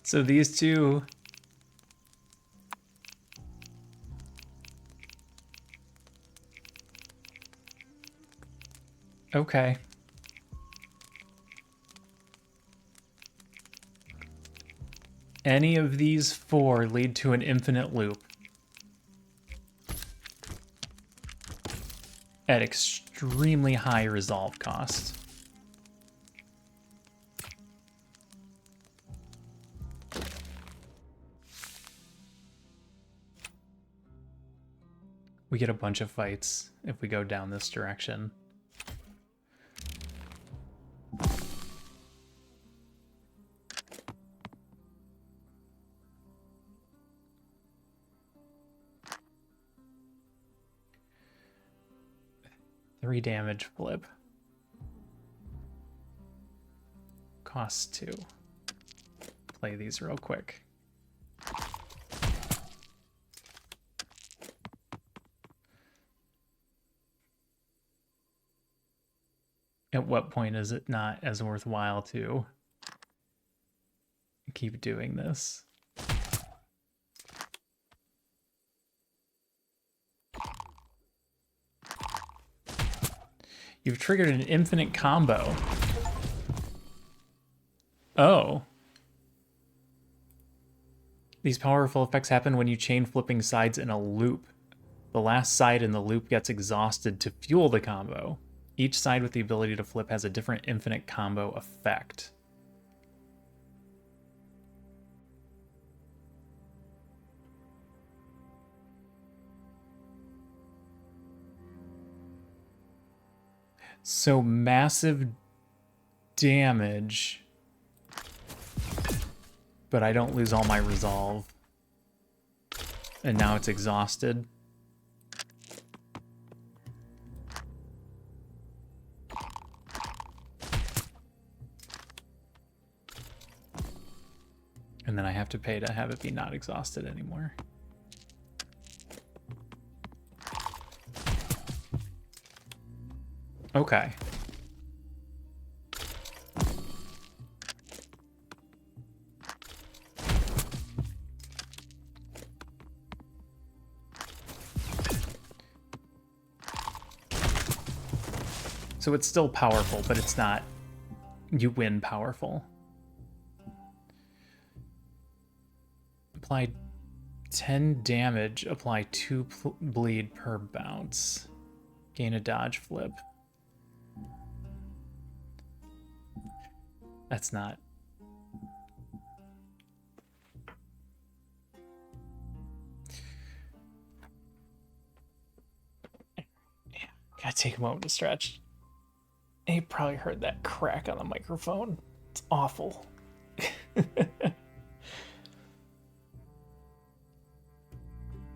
So these two... Okay. Any of these 4 lead to an infinite loop at extremely high resolve cost. We get a bunch of fights if we go down this direction. Three damage flip. Costs 2. Play these real quick. At what point is it not as worthwhile to keep doing this? You've triggered an infinite combo. Oh. These powerful effects happen when you chain flipping sides in a loop. The last side in the loop gets exhausted to fuel the combo. Each side with the ability to flip has a different infinite combo effect. So massive damage, but I don't lose all my resolve. And now it's exhausted. And then I have to pay to have it be not exhausted anymore. Okay. So it's still powerful, but it's not you win powerful. Apply 10 damage, apply 2 bleed per bounce. Gain a dodge flip. That's not... Yeah, gotta take a moment to stretch. You probably heard that crack on the microphone. It's awful.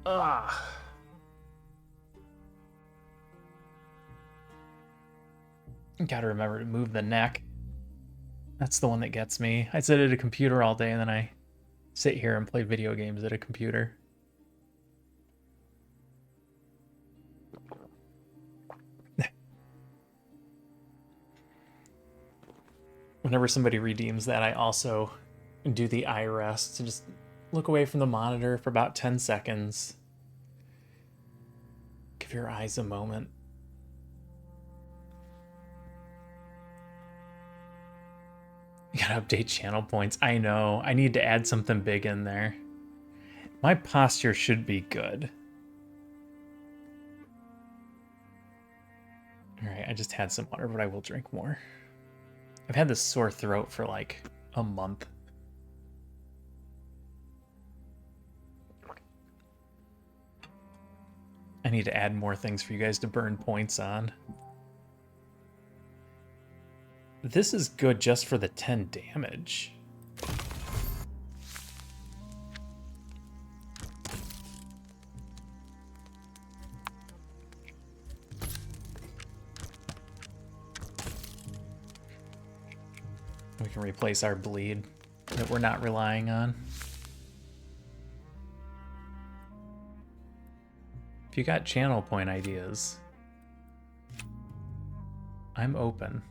Ah. Gotta remember to move the neck. That's the one that gets me. I sit at a computer all day and then I sit here and play video games at a computer. Whenever somebody redeems that, I also do the eye rest to just look away from the monitor for about 10 seconds. Give your eyes a moment. You gotta update channel points. I know. I need to add something big in there. My posture should be good. Alright, I just had some water, but I will drink more. I've had this sore throat for like a month. I need to add more things for you guys to burn points on. This is good just for the 10 damage. We can replace our bleed that we're not relying on. If you got channel point ideas, I'm open.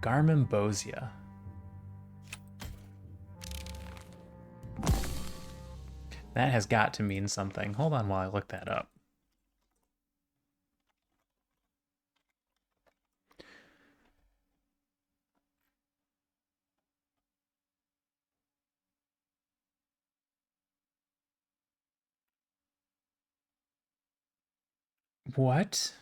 Garmonbosia. That has got to mean something. Hold on while I look that up. What?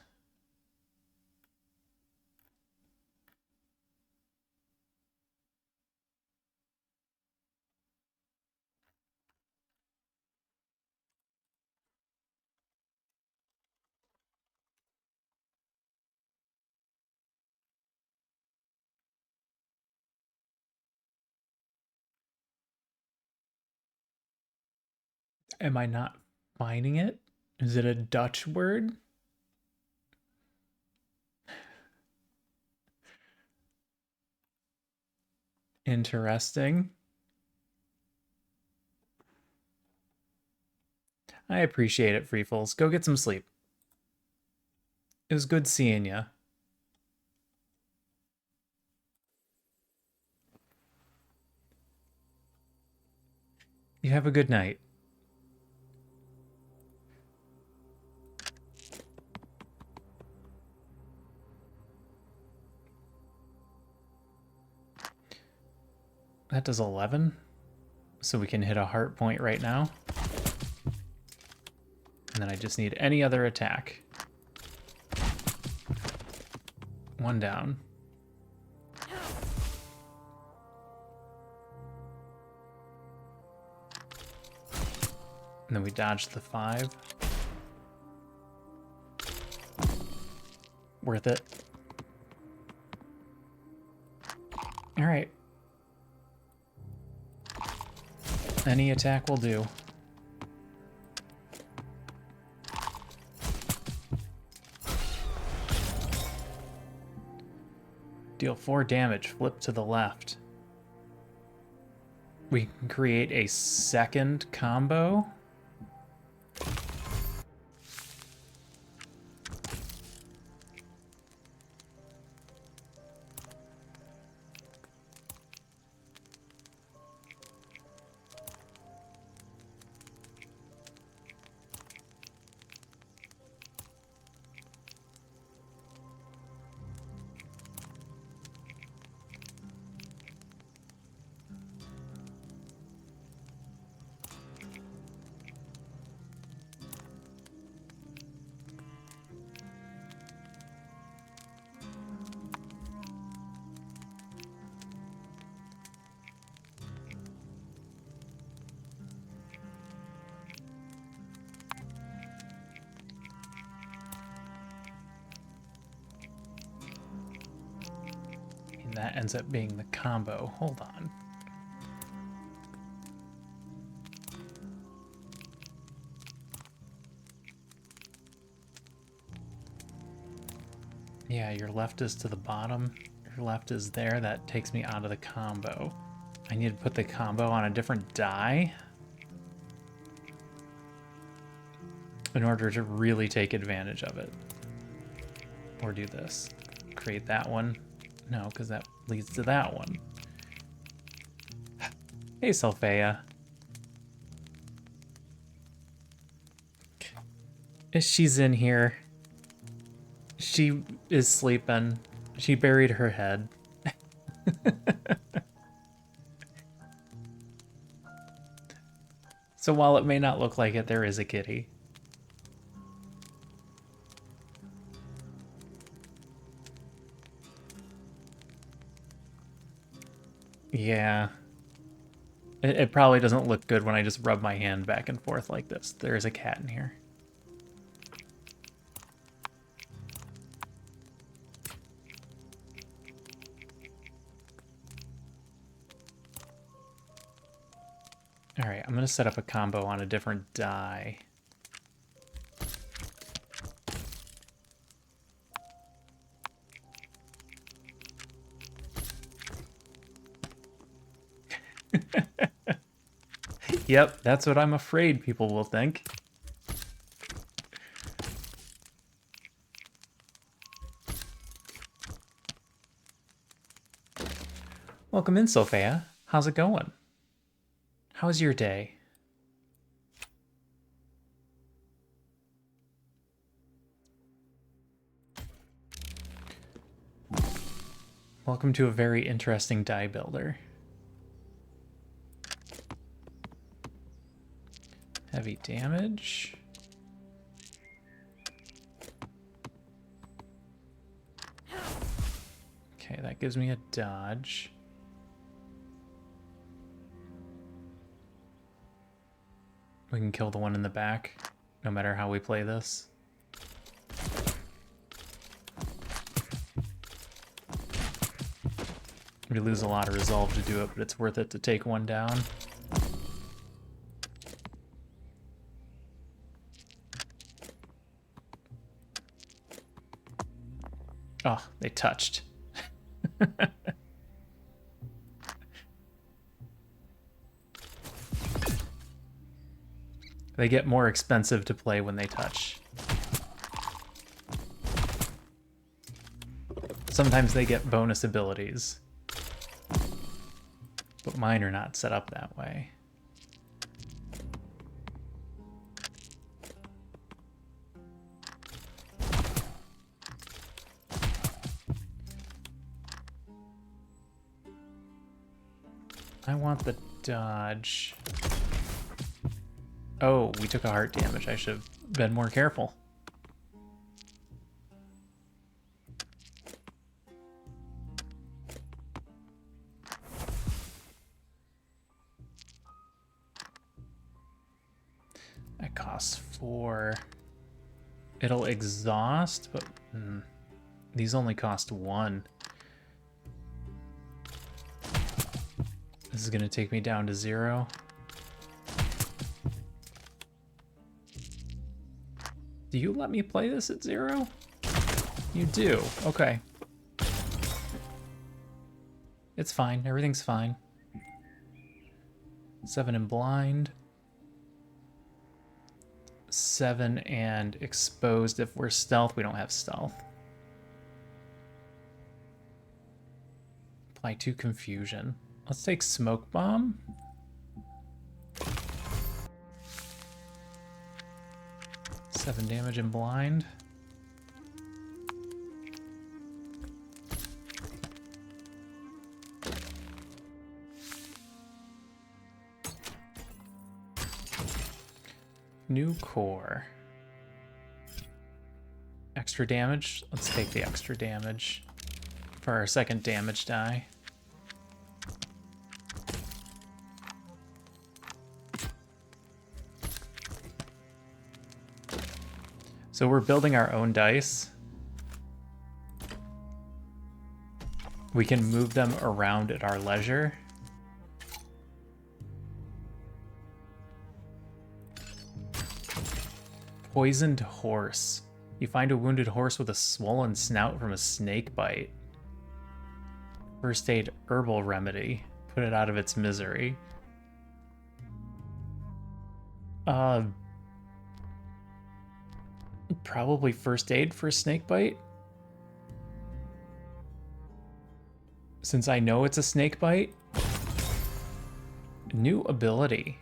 Am I not finding it? Is it a Dutch word? Interesting. I appreciate it, Freefuls. Go get some sleep. It was good seeing you. You have a good night. That does 11. So we can hit a heart point right now. And then I just need any other attack. One down. And then we dodged the 5. Worth it. All right. Any attack will do. Deal 4 damage, flip to the left. We can create a second combo. That ends up being the combo. Hold on. Yeah, your left is to the bottom. Your left is there. That takes me out of the combo. I need to put the combo on a different die in order to really take advantage of it. Or do this. Create that one. No, because that leads to that one. Hey, Sulfea. She's in here. She is sleeping. She buried her head. So while it may not look like it, there is a kitty. Yeah. It probably doesn't look good when I just rub my hand back and forth like this. There is a cat in here. All right, I'm gonna set up a combo on a different die. Yep, that's what I'm afraid people will think. Welcome in, Sophia. How's it going? How's your day? Welcome to a very interesting die builder. Heavy damage. Okay, that gives me a dodge. We can kill the one in the back, no matter how we play this. We lose a lot of resolve to do it, but it's worth it to take one down. Oh, they touched. They get more expensive to play when they touch. Sometimes they get bonus abilities, but mine are not set up that way. I want the dodge. Oh, we took a heart damage. I should have been more careful. That costs 4. It'll exhaust, but these only cost 1. This is gonna take me down to 0. Do you let me play this at 0? You do. Okay. It's fine. Everything's fine. 7 in blind. 7 and exposed if we're stealth. We don't have stealth. Apply 2 confusion. Let's take smoke bomb. Seven damage in blind. New core. Extra damage. Let's take the extra damage for our second damage die. So we're building our own dice. We can move them around at our leisure. Poisoned horse. You find a wounded horse with a swollen snout from a snake bite. First aid herbal remedy. Put it out of its misery. Probably first aid for a snake bite. Since I know it's a snake bite. New ability.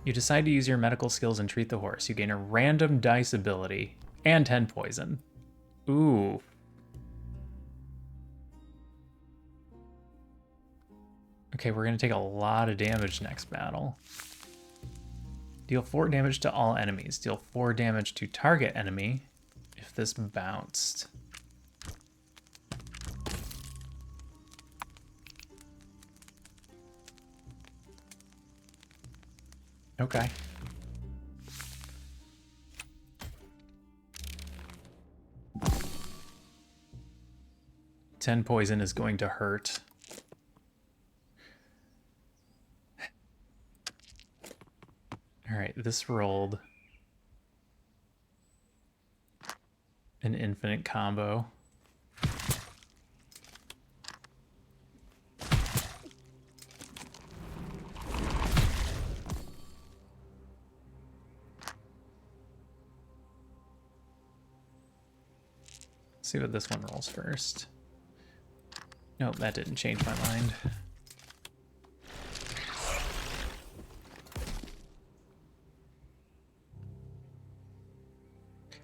You decide to use your medical skills and treat the horse. You gain a random dice ability and 10 poison. Ooh. Okay, we're going to take a lot of damage next battle. Deal 4 damage to all enemies. Deal 4 damage to target enemy if this bounced. Okay. Ten poison is going to hurt. this rolled an infinite combo. See what this one rolls first. Nope, that didn't change my mind.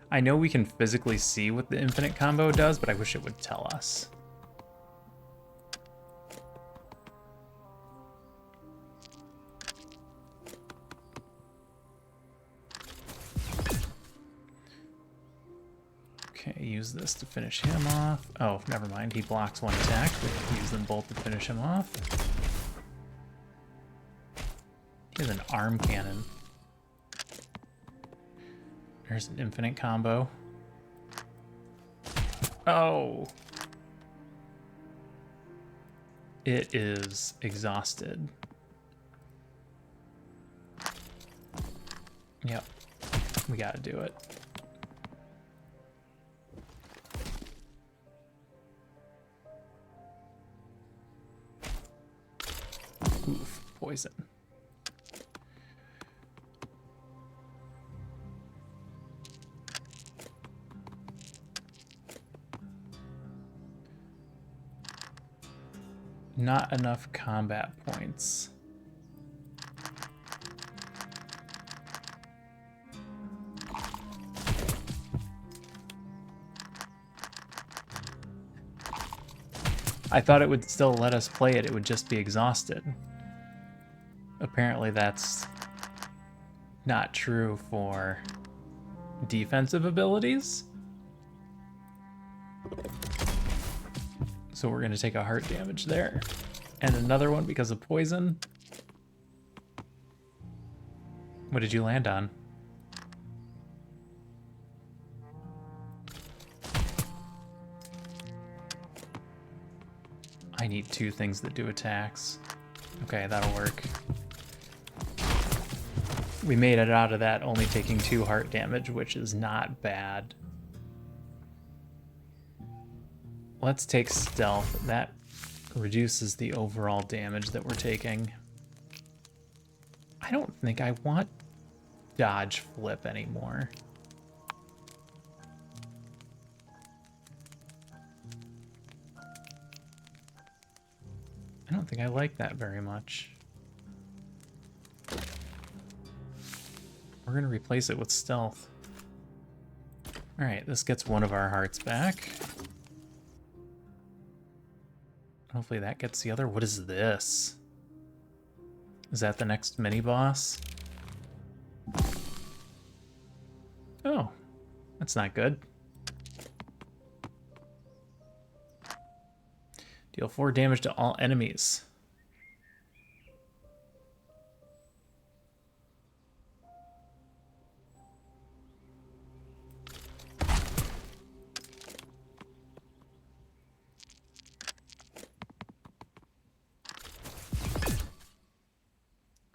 I know we can physically see what the infinite combo does, but I wish it would tell us. Okay, use this to finish him off. Oh, never mind. He blocks one attack. We can use them both to finish him off. He has an arm cannon. There's an infinite combo. Oh! It is exhausted. Yep. We gotta do it. Oof, poison. Not enough combat points. I thought it would still let us play it, it would just be exhausted. Apparently that's not true for defensive abilities. So we're gonna take a heart damage there. And another one because of poison. What did you land on? I need 2 things that do attacks. Okay, that'll work. We made it out of that only taking 2 heart damage, which is not bad. Let's take stealth. That reduces the overall damage that we're taking. I don't think I want dodge flip anymore. I don't think I like that very much. We're gonna replace it with stealth. All right, this gets one of our hearts back. Hopefully that gets the other. What is this? Is that the next mini boss? Oh, that's not good. Deal 4 damage to all enemies.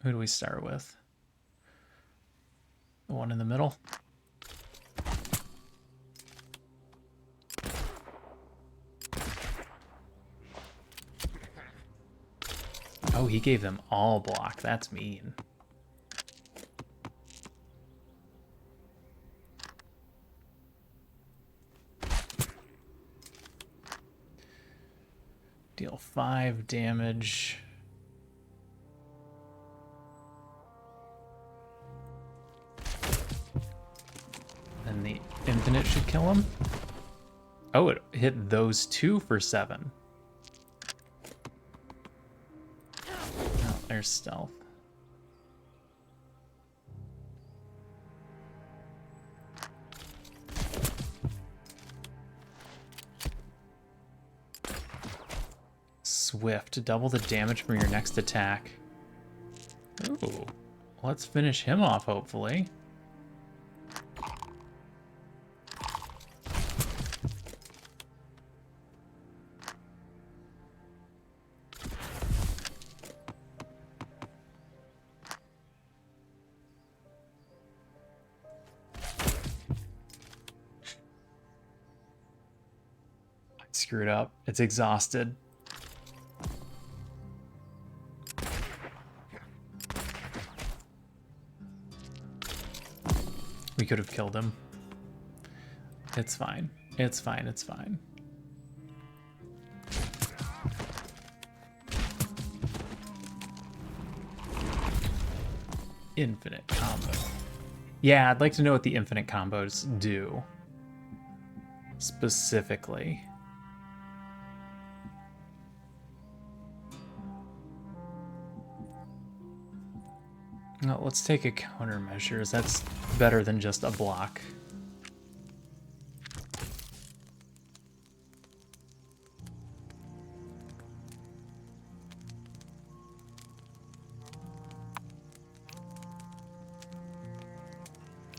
Who do we start with? The one in the middle? Oh, he gave them all block. That's mean. Deal 5 damage. And the infinite should kill him. Oh, it hit those 2 for 7. Oh, there's stealth. Swift, double the damage from your next attack. Ooh, let's finish him off, hopefully. screwed up. It's exhausted. We could have killed him. It's fine. It's fine. It's fine. Infinite combo. Yeah, I'd like to know what the infinite combos do. Specifically. No, let's take a countermeasures. That's better than just a block.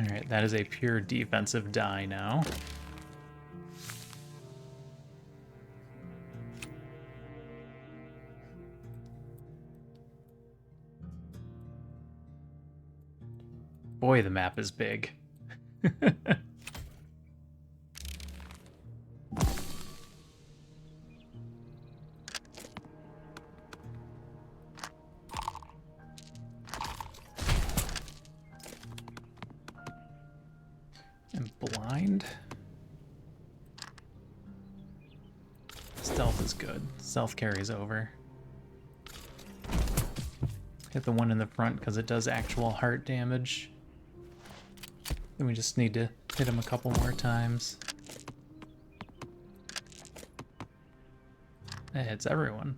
Alright, that is a pure defensive die now. Boy, the map is big. And blind. Stealth is good. Stealth carries over. Hit the one in the front because it does actual heart damage. Then we just need to hit him a couple more times. It hits everyone.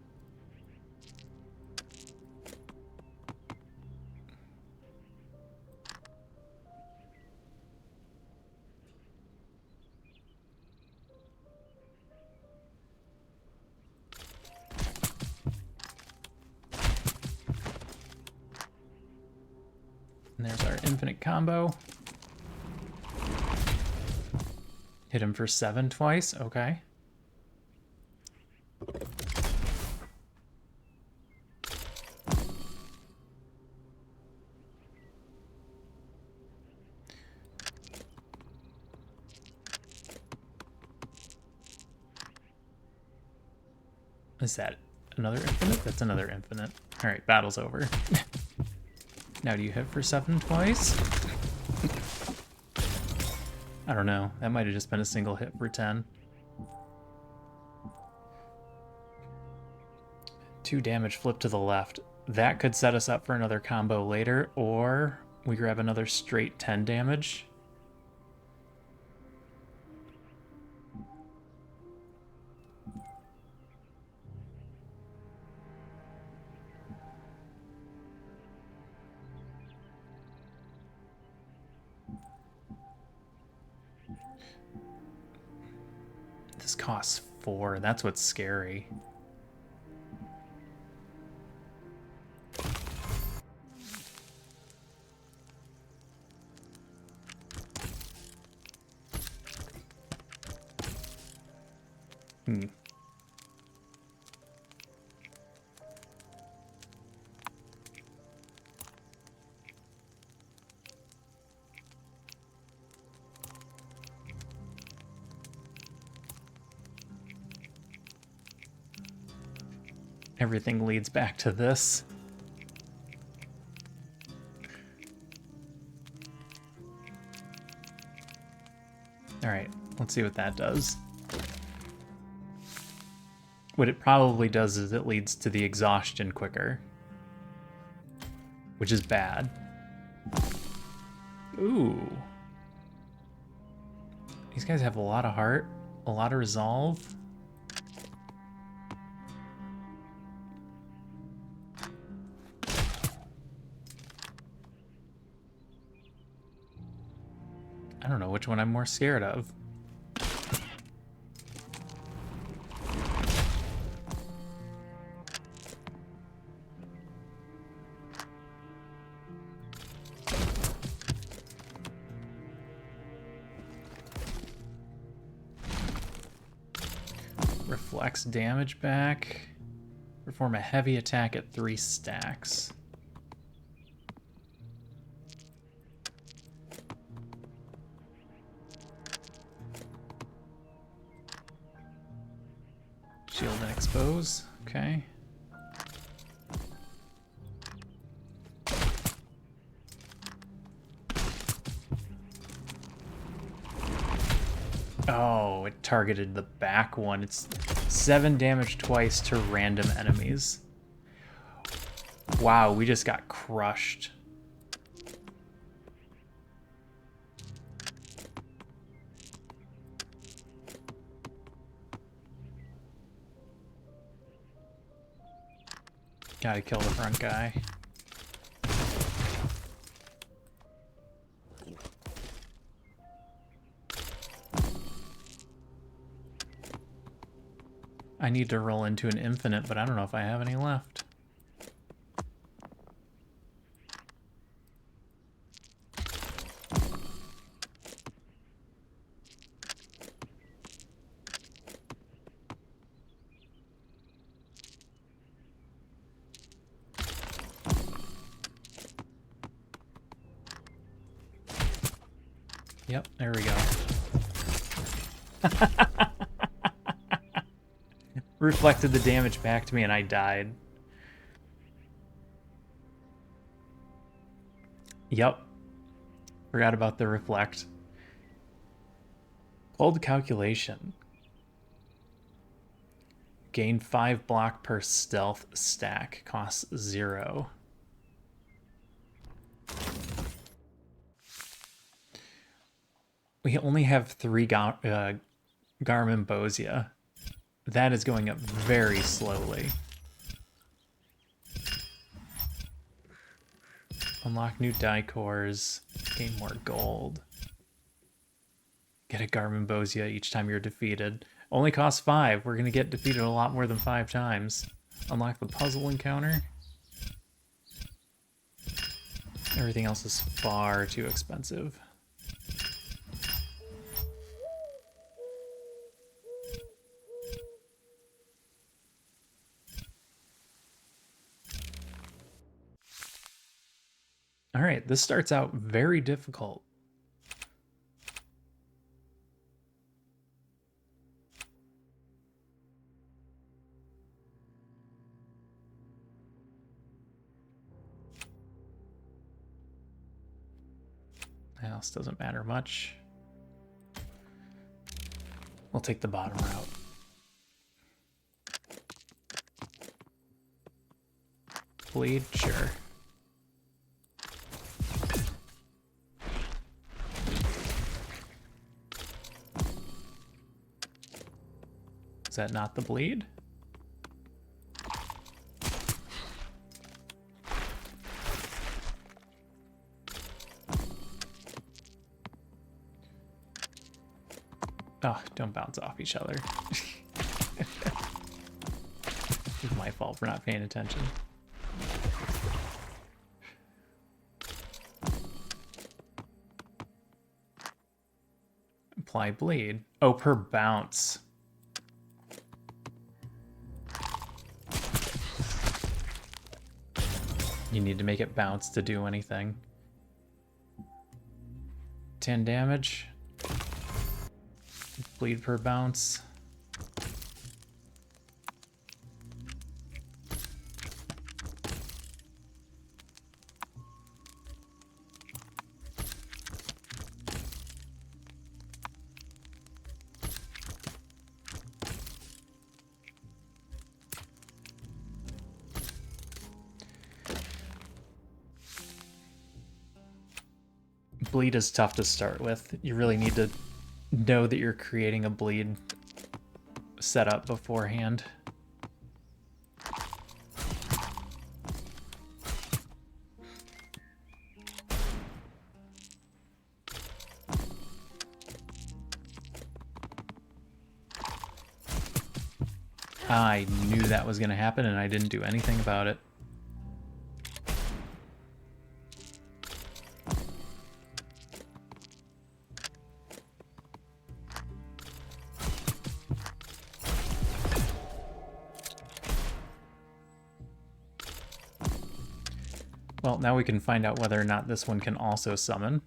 And there's our infinite combo. Hit him for 7 twice, okay. Is that another infinite? That's another infinite. All right, battle's over. Now do you hit for 7 twice? I don't know. That might have just been a single hit for 10. 2 damage flip to the left. That could set us up for another combo later, or we grab another straight 10 damage. This costs 4. That's what's scary. Everything leads back to this. All right, let's see what that does. What it probably does is it leads to the exhaustion quicker, which is bad. Ooh. These guys have a lot of heart, a lot of resolve. I don't know which one I'm more scared of. Reflects damage back. Perform a heavy attack at 3 stacks. Shield and expose. Okay. Oh, it targeted the back one. It's 7 damage twice to random enemies. Wow, we just got crushed. Gotta kill the front guy. I need to roll into an infinite, but I don't know if I have any left. Yep, there we go. Reflected the damage back to me and I died. Yep. Forgot about the reflect. Cold calculation. Gain 5 block per stealth stack. Costs 0. We only have 3 Garmin Bosia. That is going up very slowly. Unlock new die cores. Gain more gold. Get a Garmin Bosia each time you're defeated. Only costs 5. We're going to get defeated a lot more than 5 times. Unlock the puzzle encounter. Everything else is far too expensive. All right, this starts out very difficult. That else doesn't matter much. We'll take the bottom route. Bleed, sure. Is that not the bleed? Oh, don't bounce off each other. It's my fault for not paying attention. Apply bleed. Oh, per bounce. You need to make it bounce to do anything. 10 damage. Bleed per bounce. Bleed is tough to start with. You really need to know that you're creating a bleed setup beforehand. I knew that was going to happen and I didn't do anything about it. Well, now we can find out whether or not this one can also summon.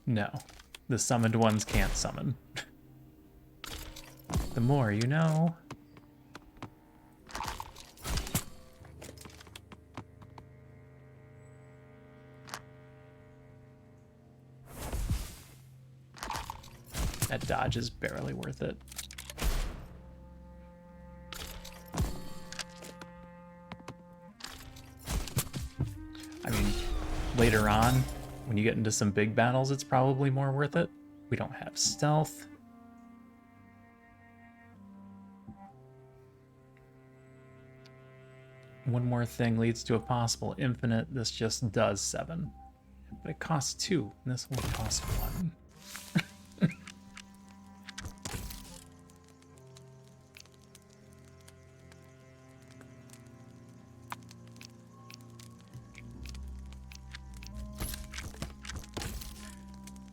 No, the summoned ones can't summon. The more you know. That dodge is barely worth it. I mean, later on, when you get into some big battles, it's probably more worth it. We don't have stealth. One more thing leads to a possible infinite. This just does 7. But it costs 2, and this will cost 1.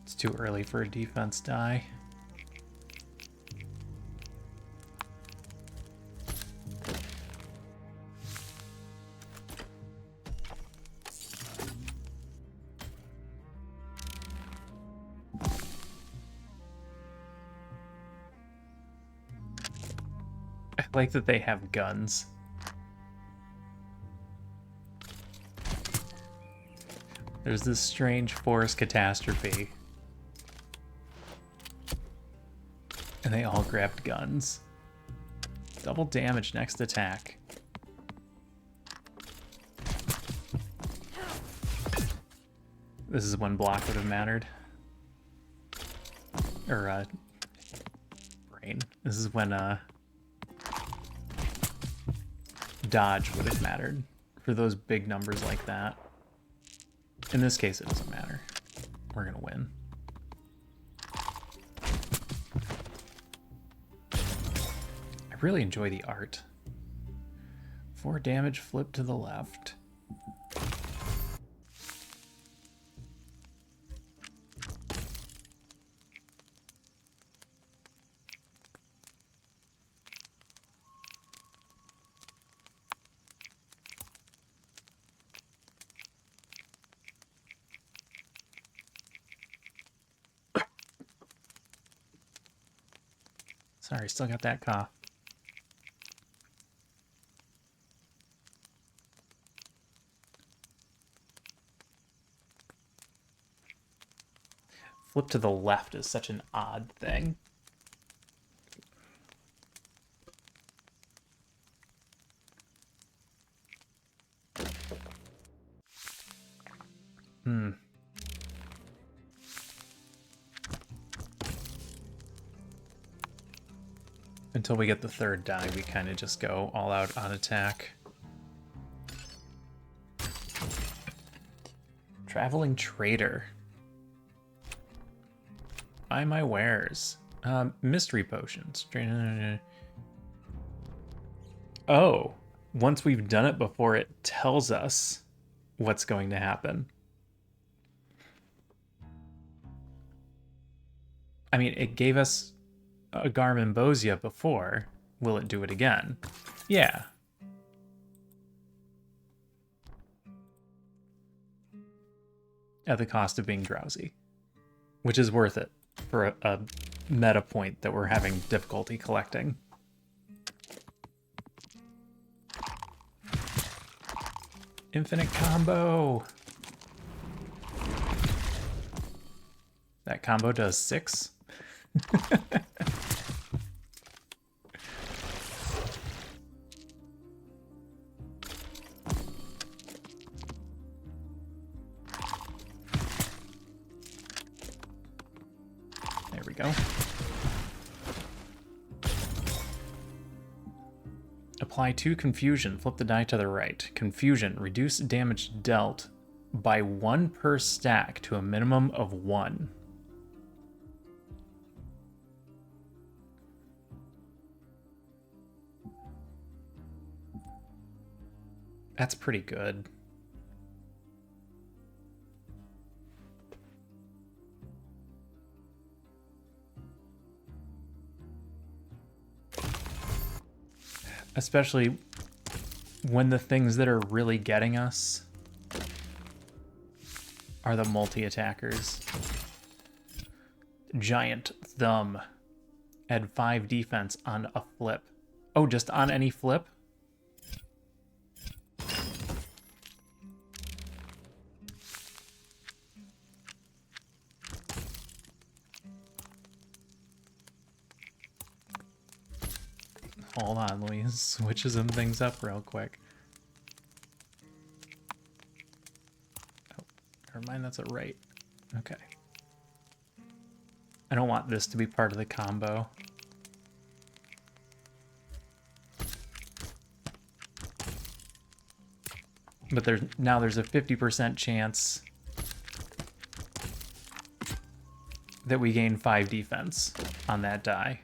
It's too early for a defense die. I like that they have guns. There's this strange forest catastrophe. And they all grabbed guns. Double damage next attack. This is when block would have mattered. Or, brain. This is when, dodge would have mattered for those big numbers like that. In this case, it doesn't matter. We're gonna win. I really enjoy the art. 4 damage, flip to the left. Sorry, still got that cough. Flip to the left is such an odd thing. Until we get the third die, we kind of just go all out on attack. Traveling Trader. Buy my wares. Mystery potions. Oh, once we've done it before, it tells us what's going to happen. I mean, it gave us a Garmonbosia before. Will it do it again? Yeah. At the cost of being drowsy. Which is worth it for a meta point that we're having difficulty collecting. Infinite combo! That combo does 6. There we go. Apply 2 confusion. Flip the die to the right. Confusion. Reduce damage dealt by 1 per stack to a minimum of 1. That's pretty good. Especially when the things that are really getting us are the multi-attackers. Giant Thumb. Add 5 defense on a flip. Oh, just on any flip? Hold on, let me switch some things up real quick. Oh, never mind, that's a right. Okay. I don't want this to be part of the combo. But there's a 50% chance that we gain 5 defense on that die.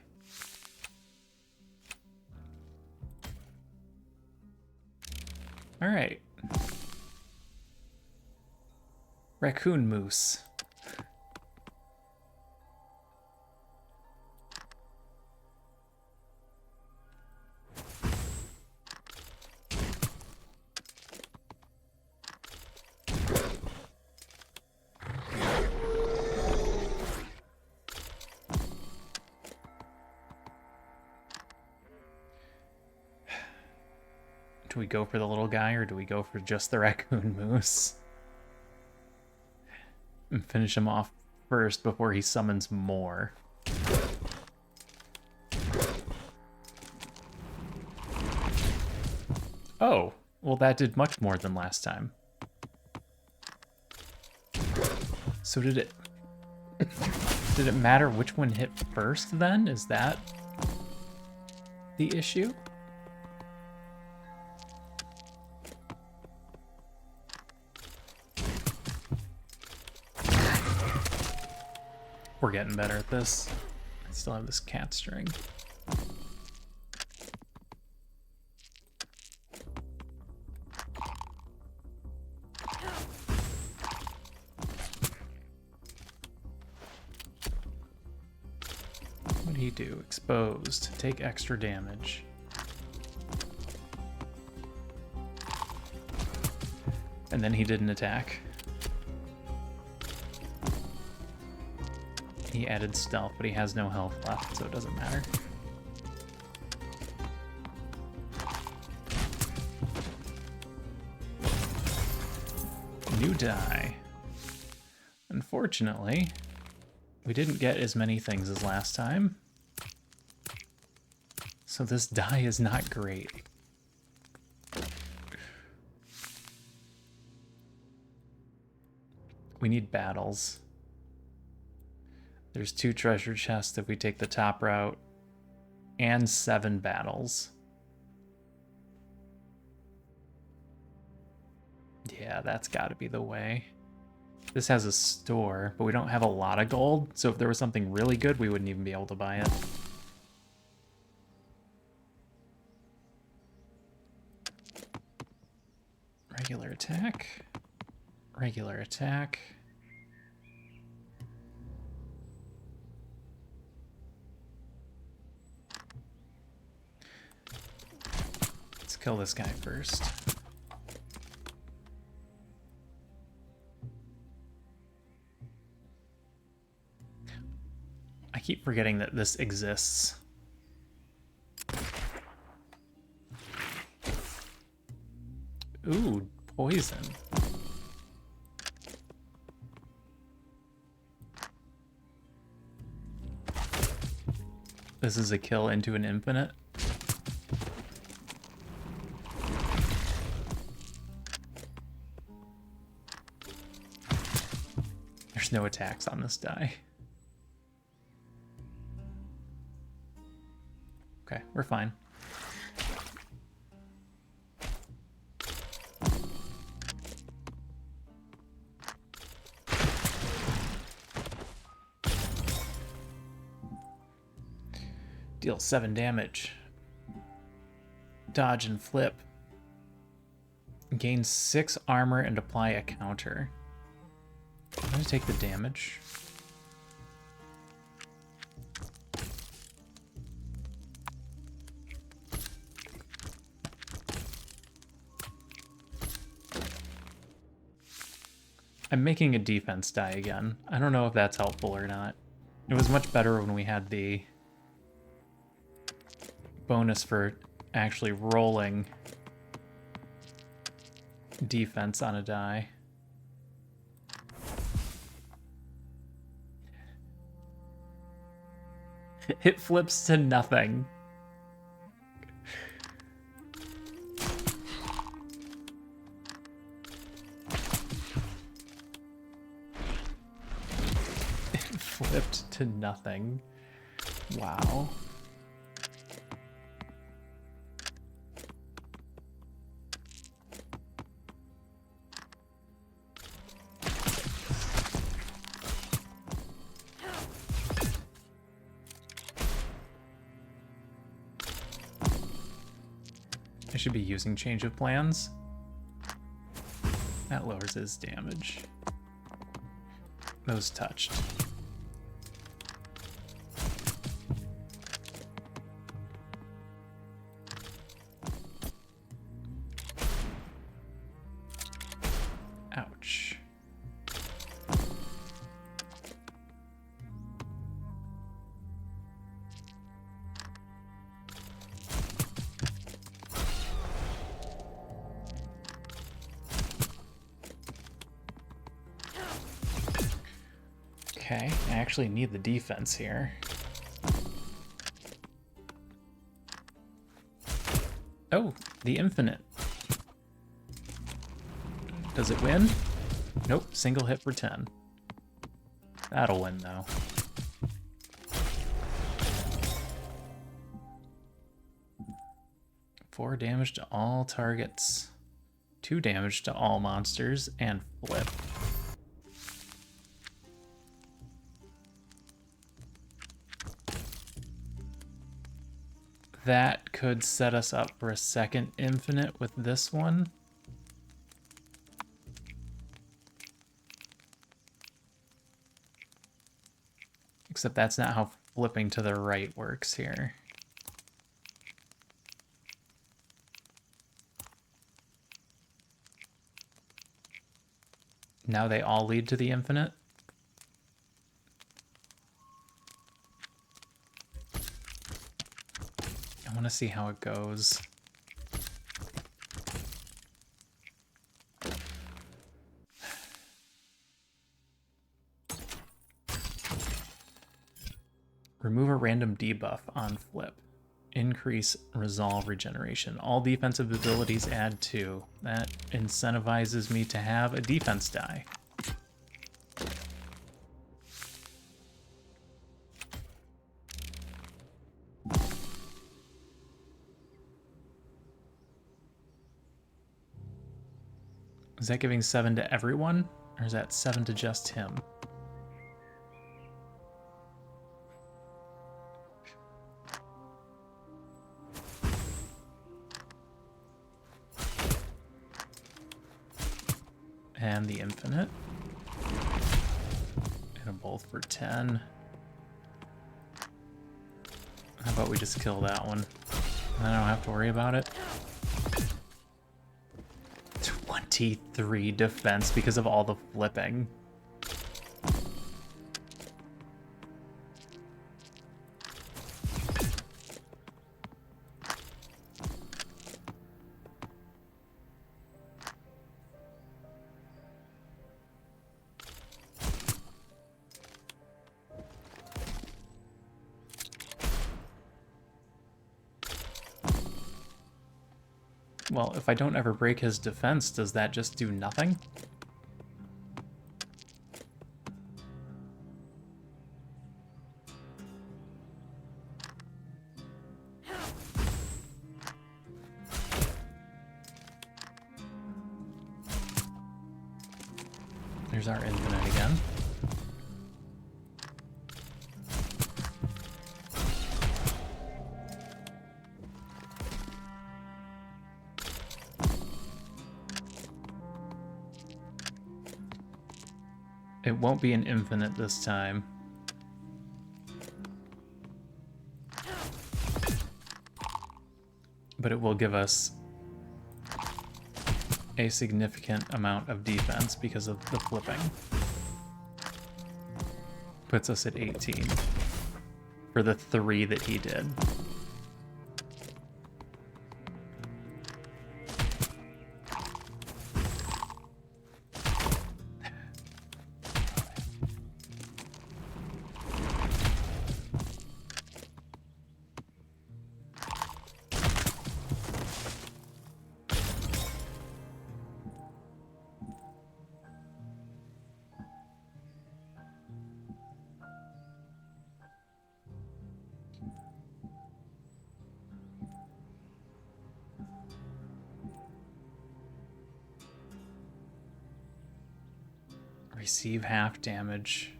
All right. Raccoon moose. Do we go for the little guy or do we go for just the raccoon moose? And finish him off first before he summons more. Oh, well that did much more than last time. So did it matter which one hit first then? Is that the issue? We're getting better at this. I still have this cat string. What did he do? Exposed. Take extra damage. And then he didn't attack. He added stealth, but he has no health left, so it doesn't matter. New die. Unfortunately, we didn't get as many things as last time. So this die is not great. We need battles. There's 2 treasure chests if we take the top route, and 7 battles. Yeah, that's gotta be the way. This has a store, but we don't have a lot of gold, so if there was something really good, we wouldn't even be able to buy it. Regular attack. Regular attack. Let's kill this guy first. I keep forgetting that this exists. Ooh, poison. This is a kill into an infinite. There's no attacks on this die. Okay, we're fine. Deal 7 damage. Dodge and flip. Gain 6 armor and apply a counter. I'm gonna take the damage. I'm making a defense die again. I don't know if that's helpful or not. It was much better when we had the bonus for actually rolling defense on a die. It flips to nothing. It flipped to nothing. Wow. I should be using change of plans. That lowers his damage. Those touched. Ouch. Okay, I actually need the defense here. Oh, the infinite. Does it win? Nope, single hit for 10. That'll win, though. Four damage to all targets. 2 damage to all monsters, and flip. That could set us up for a second infinite with this one. Except that's not how flipping to the right works here. Now they all lead to the infinite. I want to see how it goes. Remove a random debuff on flip. Increase resolve regeneration. All defensive abilities add 2. That incentivizes me to have a defense die. Is that giving 7 to everyone? Or is that 7 to just him? And the infinite. And a bolt for 10. How about we just kill that one? I don't have to worry about it. 23 defense because of all the flipping. Well, if I don't ever break his defense, does that just do nothing? There's our infinite again. It won't be an infinite this time. But it will give us a significant amount of defense because of the flipping. Puts us at 18 for the 3 that he did. Receive half damage.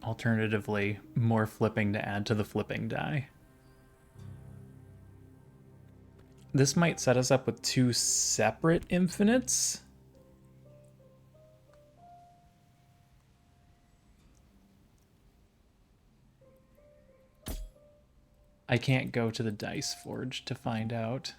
Alternatively, more flipping to add to the flipping die. This might set us up with 2 separate infinites. I can't go to the Dice Forge to find out.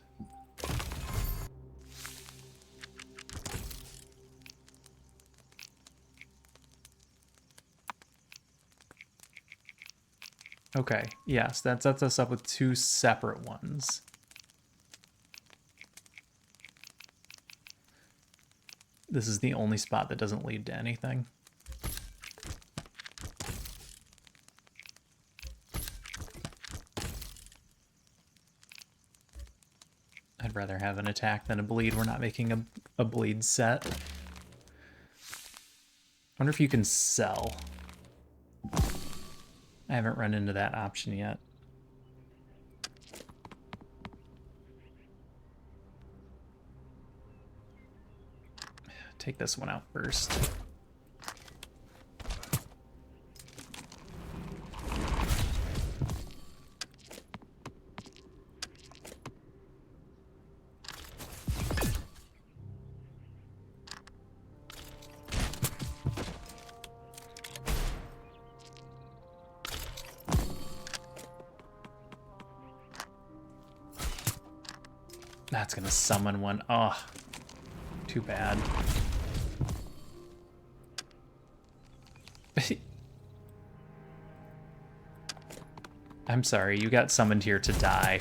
Okay, yes, that sets us up with 2 separate ones. This is the only spot that doesn't lead to anything. I'd rather have an attack than a bleed. We're not making a bleed set. I wonder if you can sell. I haven't run into that option yet. Take this one out first. That's gonna summon one. Oh, too bad. I'm sorry, you got summoned here to die.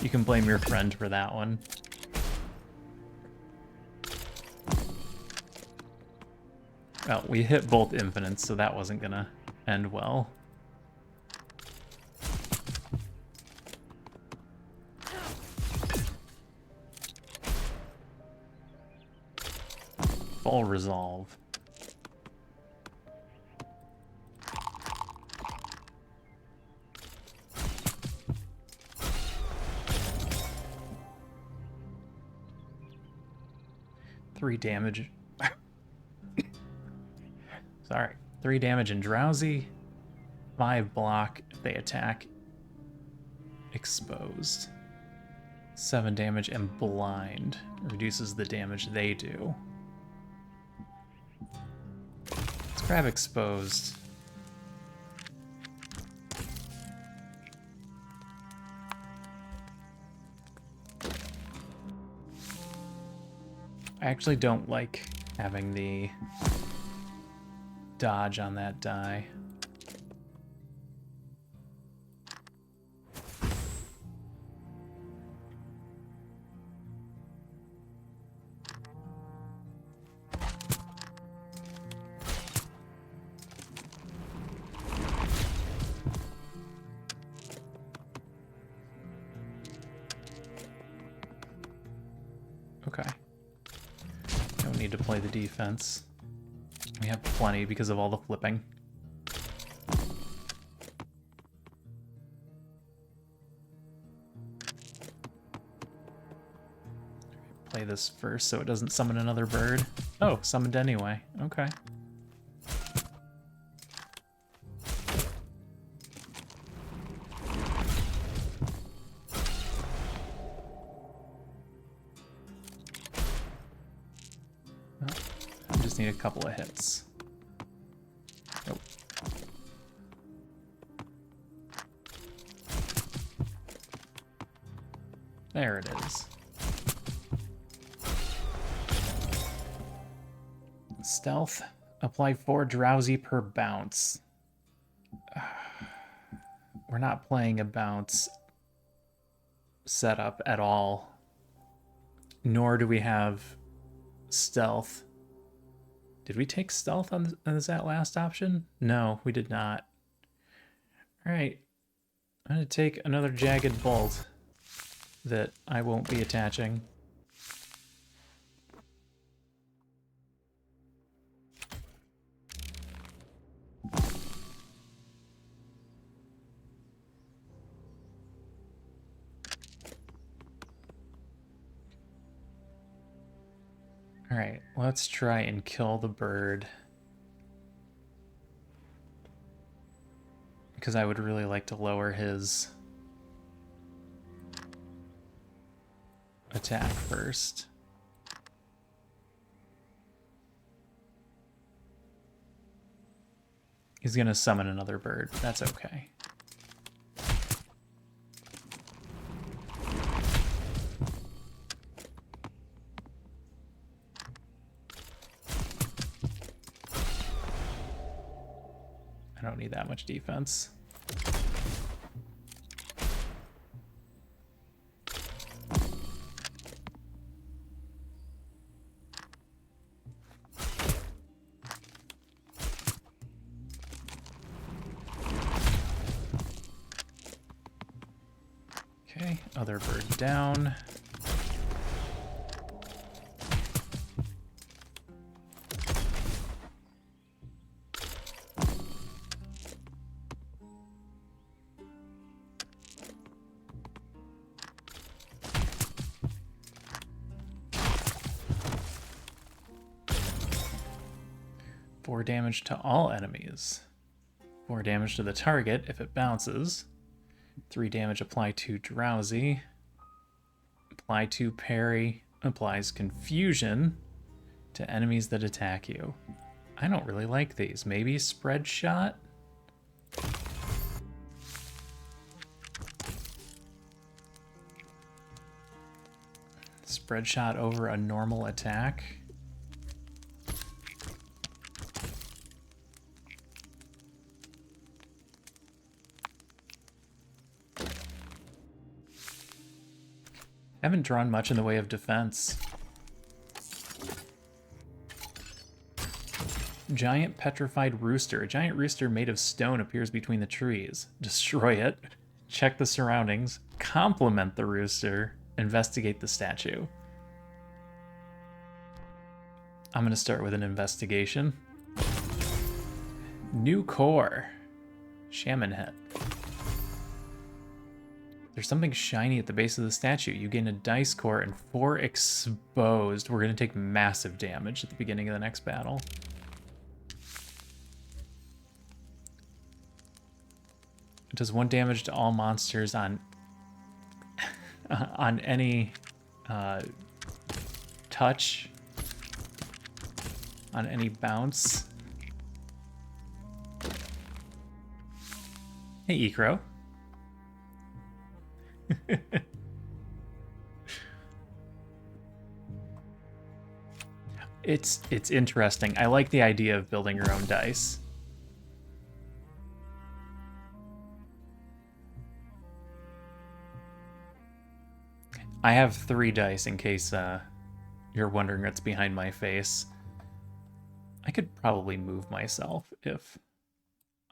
You can blame your friend for that one. Well, we hit both infinites, so that wasn't gonna end well. Full resolve. Three damage. Sorry. 3 damage and drowsy. 5 block if they attack. Exposed. 7 damage and blind. Reduces the damage they do. Let's grab exposed. I actually don't like having the dodge on that die. Okay. Don't need to play the defense. We have plenty because of all the flipping. Play this first so it doesn't summon another bird. Oh, summoned anyway. Okay. Just need a couple of hits. Nope. There it is. Stealth. Apply 4 drowsy per bounce. We're not playing a bounce setup at all. Nor do we have stealth. Did we take stealth on that last option? No, we did not. Alright. I'm going to take another jagged bolt that I won't be attaching. Alright, let's try and kill the bird. Because I would really like to lower his attack first. He's gonna summon another bird. That's okay. I don't need that much defense. Okay, other bird down. Four damage to all enemies. 4 damage to the target if it bounces. 3 damage applied to Drowsy. Apply to parry. Applies confusion to enemies that attack you. I don't really like these. Maybe spread shot? Spread shot over a normal attack. I haven't drawn much in the way of defense. Giant petrified rooster. A giant rooster made of stone appears between the trees. Destroy it. Check the surroundings. Compliment the rooster. Investigate the statue. I'm going to start with an investigation. New core. Shaman head. There's something shiny at the base of the statue. You gain a dice core and 4 exposed. We're going to take massive damage at the beginning of the next battle. It does 1 damage to all monsters on on any touch, on any bounce. Hey, Ikro. It's interesting. I like the idea of building your own dice. I have 3 dice in case you're wondering what's behind my face. I could probably move myself if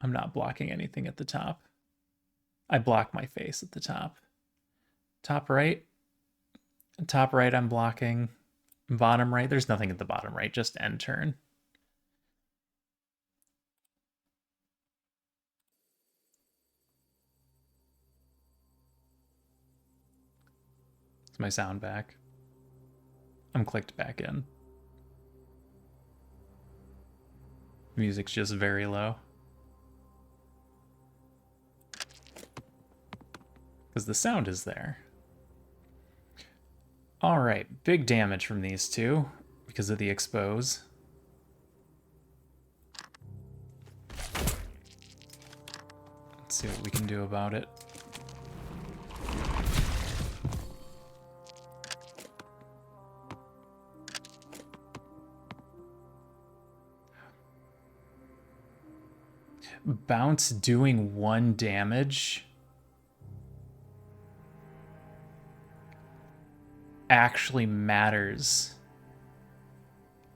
I'm not blocking anything at the top. I block my face at the top. Top right. Top right I'm blocking. Bottom right, there's nothing at the bottom right, just end turn. Is my sound back? I'm clicked back in. Music's just very low. Because the sound is there. Alright, big damage from these two because of the expose. Let's see what we can do about it. Bounce doing 1 damage actually matters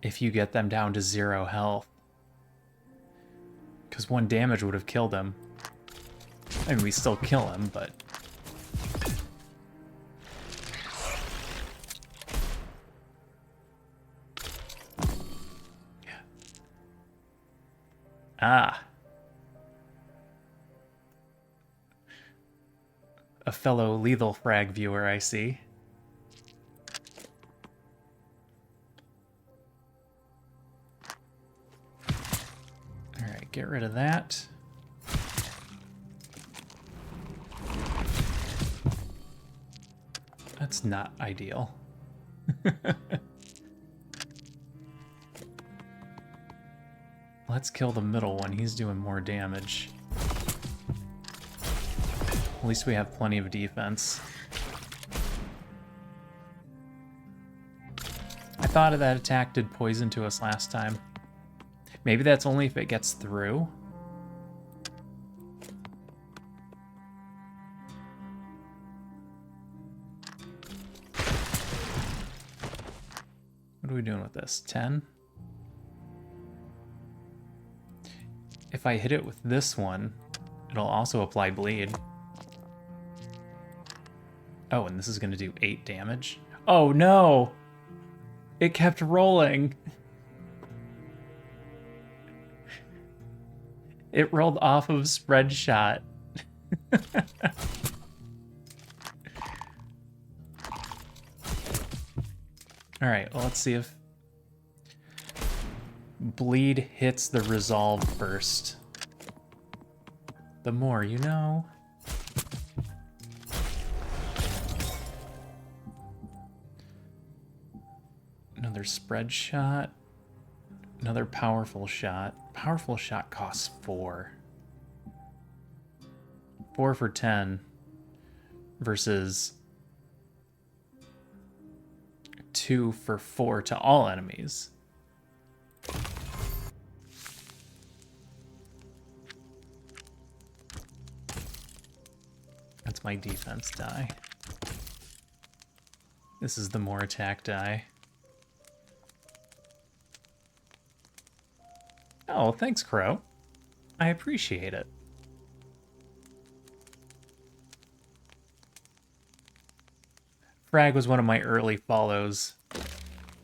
if you get them down to 0 health. Because 1 damage would have killed him. I mean, we still kill him, but... Ah. A fellow lethal frag viewer, I see. Get rid of that. That's not ideal. Let's kill the middle one. He's doing more damage. At least we have plenty of defense. I thought that attack did poison to us last time. Maybe that's only if it gets through. What are we doing with this? 10? If I hit it with this one, it'll also apply bleed. Oh, and this is going to do 8 damage. Oh no! It kept rolling. It rolled off of spread shot. Alright, well, let's see if bleed hits the resolve first. The more you know. Another spread shot. Another powerful shot. Powerful shot costs 4. 4 for 10 versus 2 for 4 to all enemies. That's my defense die. This is the more attack die. Oh, thanks, Crow. I appreciate it. Frag was one of my early follows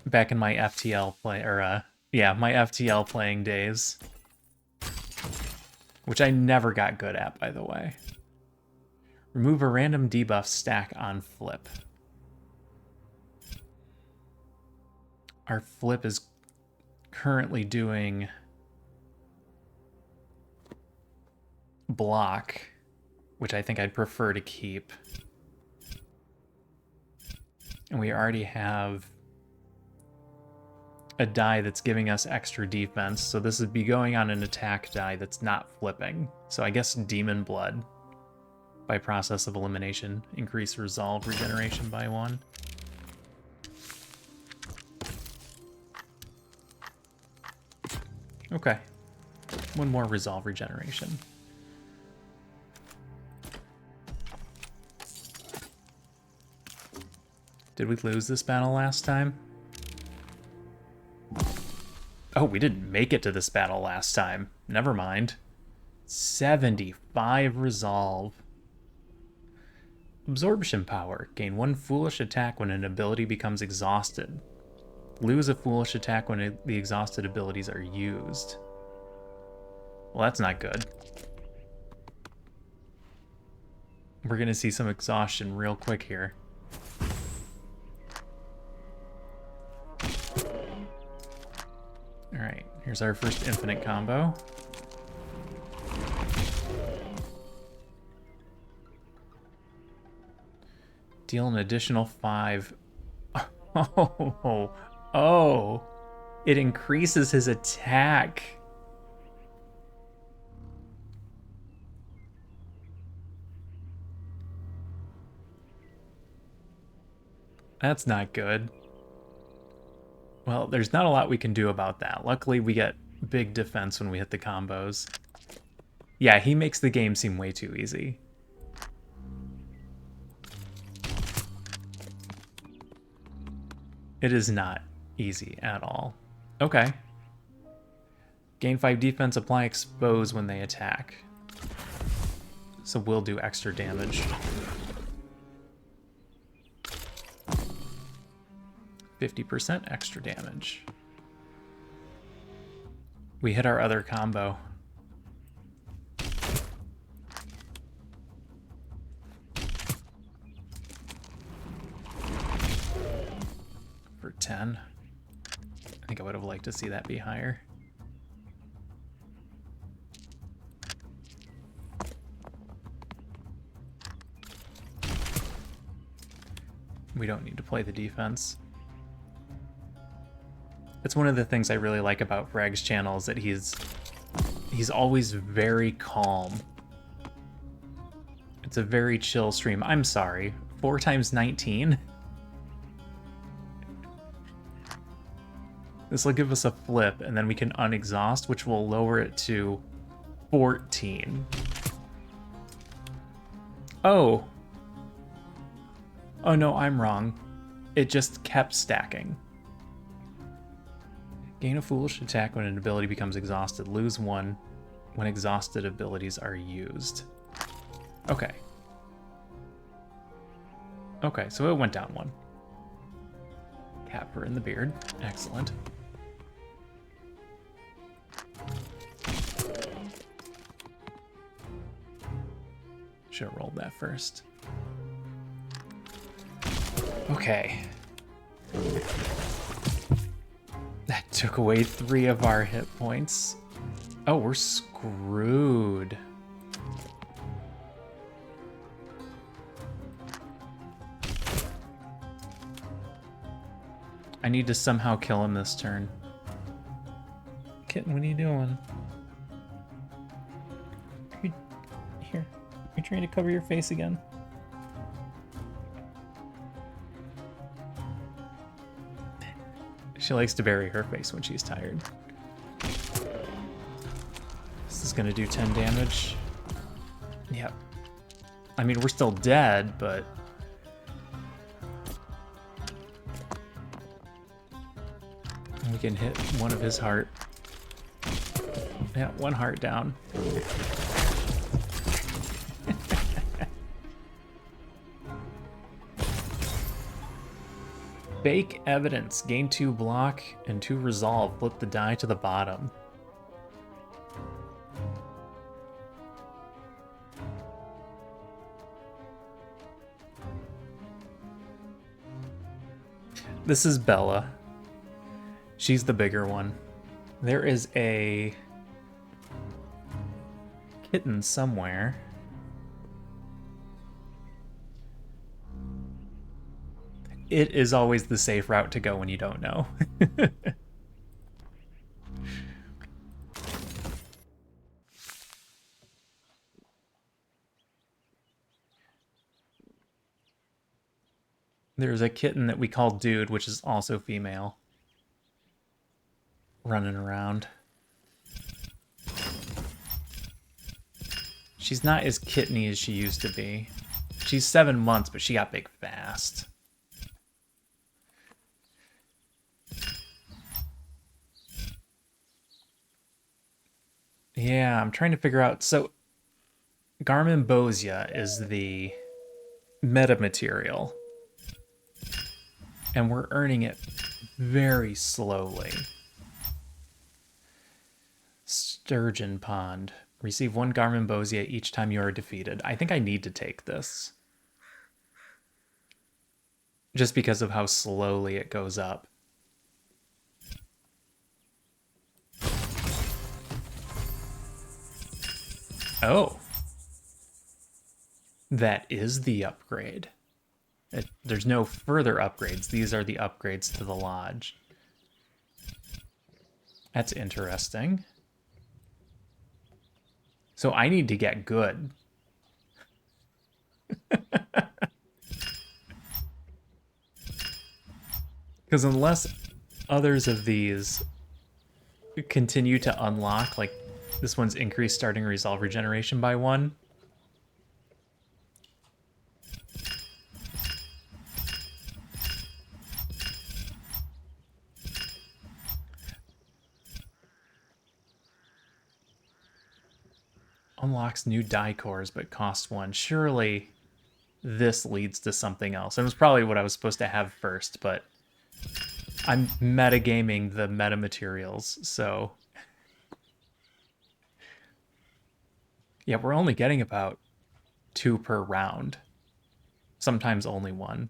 back in my FTL play, or my FTL playing days, which I never got good at, by the way. Remove a random debuff stack on flip. Our flip is currently doing block, which I think I'd prefer to keep. And we already have a die that's giving us extra defense, so this would be going on an attack die that's not flipping. So I guess Demon Blood, by process of elimination, increase resolve regeneration by 1. Okay. 1 more resolve regeneration. Did we lose this battle last time? Oh, we didn't make it to this battle last time. Never mind. 75 resolve. Absorption power. Gain 1 foolish attack when an ability becomes exhausted. Lose a foolish attack when the exhausted abilities are used. Well, that's not good. We're gonna see some exhaustion real quick here. Alright, here's our first infinite combo. Deal an additional 5. Oh, it increases his attack. That's not good. Well, there's not a lot we can do about that. Luckily, we get big defense when we hit the combos. Yeah, he makes the game seem way too easy. It is not easy at all. Okay. Gain 5 defense, apply expose when they attack. So we'll do extra damage. 50% extra damage. We hit our other combo. For 10. I think I would have liked to see that be higher. We don't need to play the defense. It's one of the things I really like about Frag's channel is that he's always very calm. It's a very chill stream. I'm sorry. 4 times 19? This will give us a flip, and then we can unexhaust, which will lower it to 14. Oh. Oh no, I'm wrong. It just kept stacking. Gain a foolish attack when an ability becomes exhausted. Lose 1 when exhausted abilities are used. Okay. Okay, so it went down 1. Capper in the beard. Excellent. Should have rolled that first. Okay. That took away 3 of our hit points. Oh, we're screwed. I need to somehow kill him this turn. Kitten, what are you doing? Here. Are you trying to cover your face again? She likes to bury her face when she's tired. This is gonna do 10 damage. Yep. I mean, we're still dead, but... we can hit 1 of his heart. Yeah, 1 heart down. Fake evidence. Gain 2 block and 2 resolve. Flip the die to the bottom. This is Bella. She's the bigger one. There is a kitten somewhere. It is always the safe route to go when you don't know. There's a kitten that we call Dude, which is also female. Running around. She's not as kitteny as she used to be. She's 7 months, but she got big fast. Yeah, I'm trying to figure out. So, Garmonbosia is the meta material. And we're earning it very slowly. Sturgeon Pond. Receive 1 Garmonbosia each time you are defeated. I think I need to take this. Just because of how slowly it goes up. Oh. That is the upgrade. There's no further upgrades. These are the upgrades to the lodge. That's interesting. So I need to get good. Because unless others of these continue to unlock, like this one's increased starting resolve regeneration by 1. Unlocks new die cores, but costs 1. Surely this leads to something else. It was probably what I was supposed to have first, but I'm metagaming the meta materials, so... yeah, we're only getting about 2 per round. Sometimes only 1.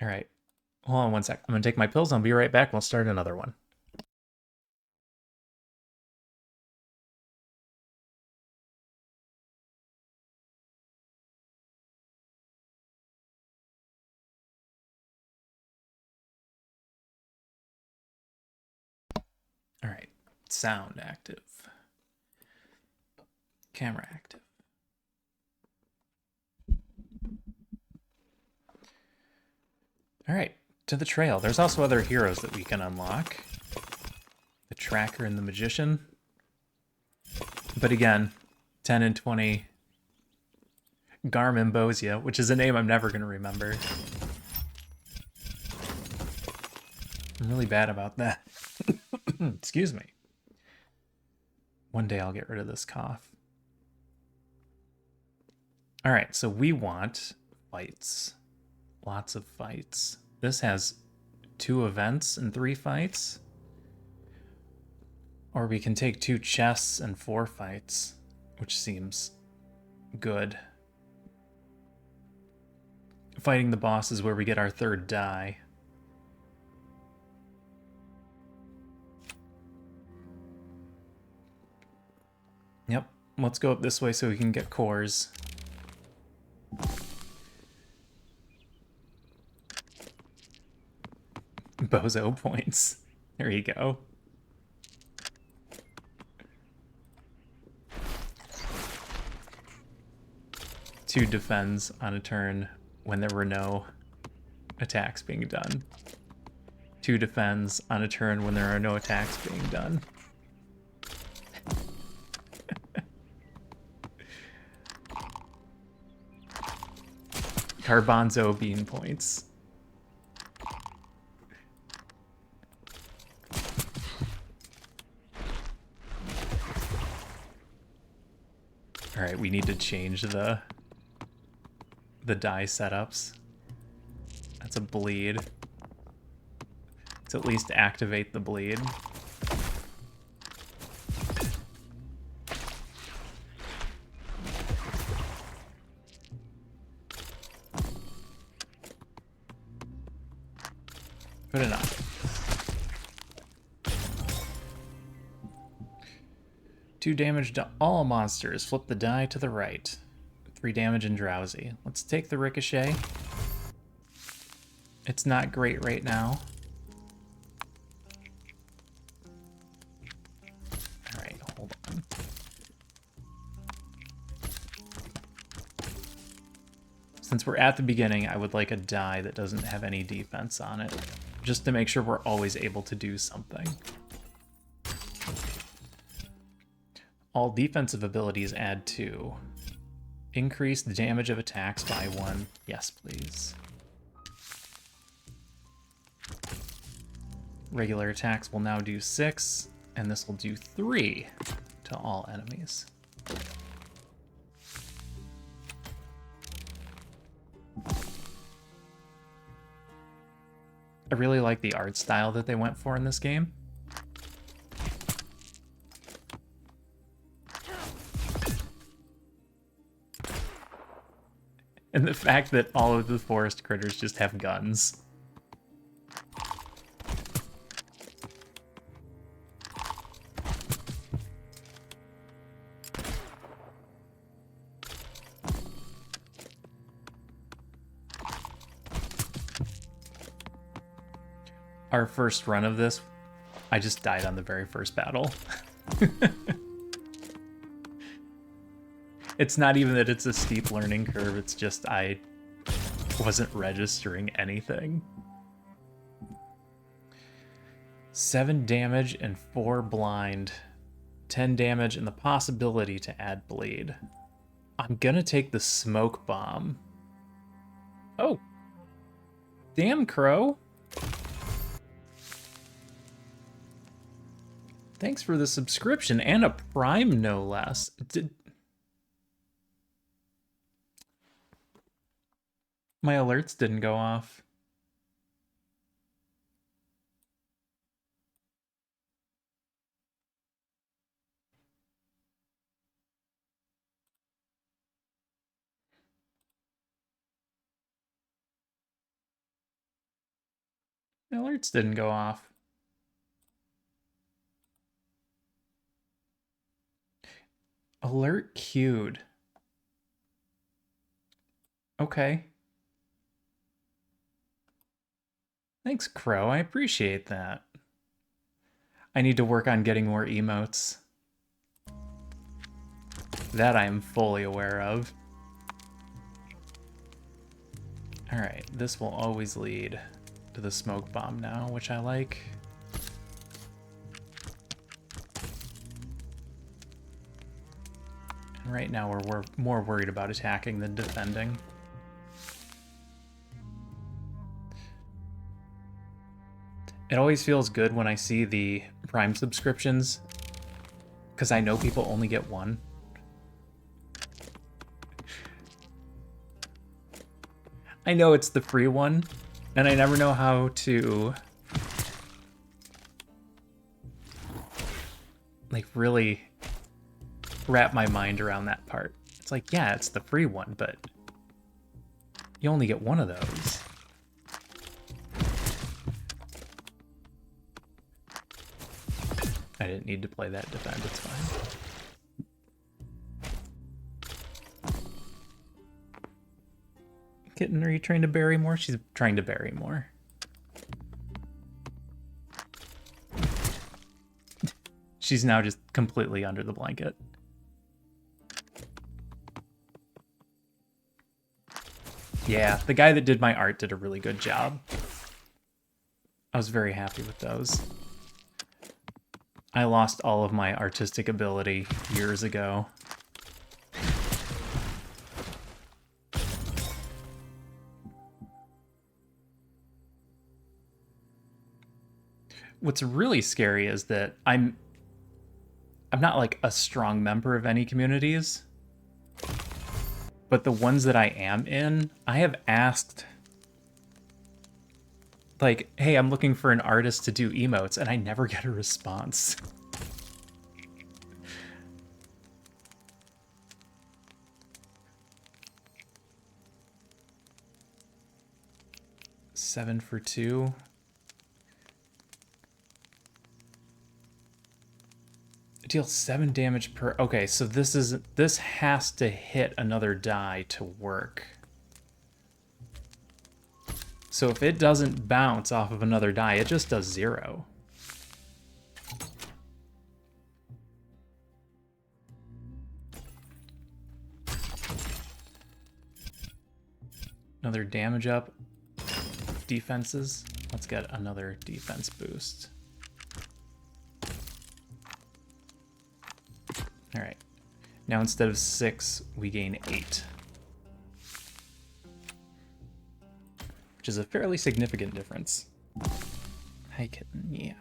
All right. Hold on 1 sec. I'm going to take my pills. I'll be right back. We'll start another one. Sound active. Camera active. All right, to the trail. There's also other heroes that we can unlock. The Tracker and the Magician. But again, 10 and 20. Garmimbosia, which is a name I'm never going to remember. I'm really bad about that. Excuse me. One day I'll get rid of this cough. All right, so we want fights. Lots of fights. This has 2 events and 3 fights. Or we can take 2 chests and 4 fights, which seems good. Fighting the boss is where we get our 3rd die. Yep, let's go up this way so we can get cores. Bozo points. There you go. Two defends on a turn when there were no attacks being done. 2 defends on a turn when there are no attacks being done. Carbonzo bean points. All right, we need to change the die setups. That's a bleed. Let's at least activate the bleed. Good enough. Two damage to all monsters. Flip the die to the right. 3 damage and drowsy. Let's take the ricochet. It's not great right now. All right, hold on. Since we're at the beginning, I would like a die that doesn't have any defense on it, just to make sure we're always able to do something. All defensive abilities add 2. Increase the damage of attacks by 1. Yes, please. Regular attacks will now do 6, and this will do 3 to all enemies. I really like the art style that they went for in this game. And the fact that all of the forest critters just have guns. Our first run of this, I just died on the very first battle. It's not even that it's a steep learning curve, it's just I wasn't registering anything. 7 damage and 4 blind. 10 damage and the possibility to add bleed. I'm gonna take the smoke bomb. Oh. Damn, Crow. Thanks for the subscription and a Prime, no less. My alerts didn't go off. My alerts didn't go off. Alert queued. Okay. Thanks, Crow. I appreciate that. I need to work on getting more emotes. That I am fully aware of. Alright, this will always lead to the smoke bomb now, which I like. And right now we're more worried about attacking than defending. It always feels good when I see the Prime subscriptions, because I know people only get one. I know it's the free one, and I never know how to like really wrap my mind around that part. It's like, yeah, it's the free one, but you only get one of those. I didn't need to play that defend, it's fine. Kitten, are you trying to bury more? She's trying to bury more. She's now just completely under the blanket. Yeah, the guy that did my art did a really good job. I was very happy with those. I lost all of my artistic ability years ago. What's really scary is that I'm not like a strong member of any communities, but the ones that I am in, I have asked, like, hey, I'm looking for an artist to do emotes, and I never get a response. Seven for 2. Deals 7 damage per... Okay, so this has to hit another die to work. So if it doesn't bounce off of another die, it just does 0. Another damage up. Defenses. Let's get another defense boost. All right. Now instead of 6, we gain 8. Which is a fairly significant difference. Hi, kitten. Yeah.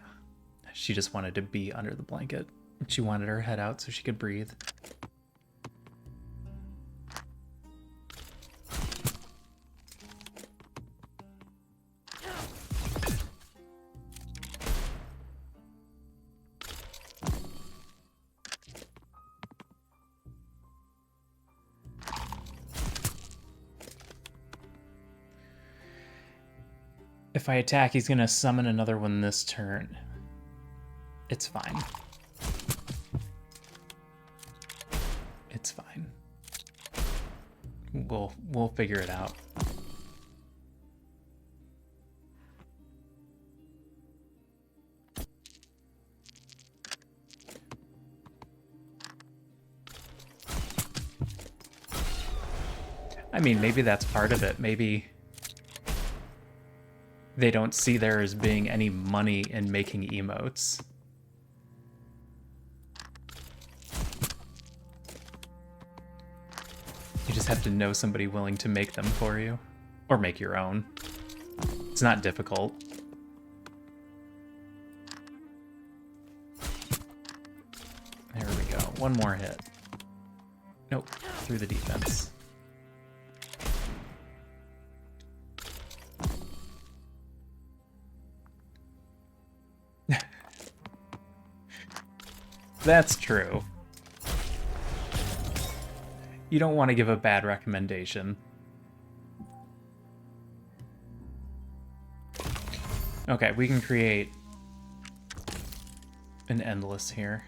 She just wanted to be under the blanket. She wanted her head out so she could breathe. If I attack, he's going to summon another one this turn. It's fine. It's fine. We'll figure it out. I mean, maybe that's part of it. Maybe they don't see there as being any money in making emotes. You just have to know somebody willing to make them for you. Or make your own. It's not difficult. There we go. One more hit. Nope. Through the defense. That's true. You don't want to give a bad recommendation. Okay, we can create an endless here.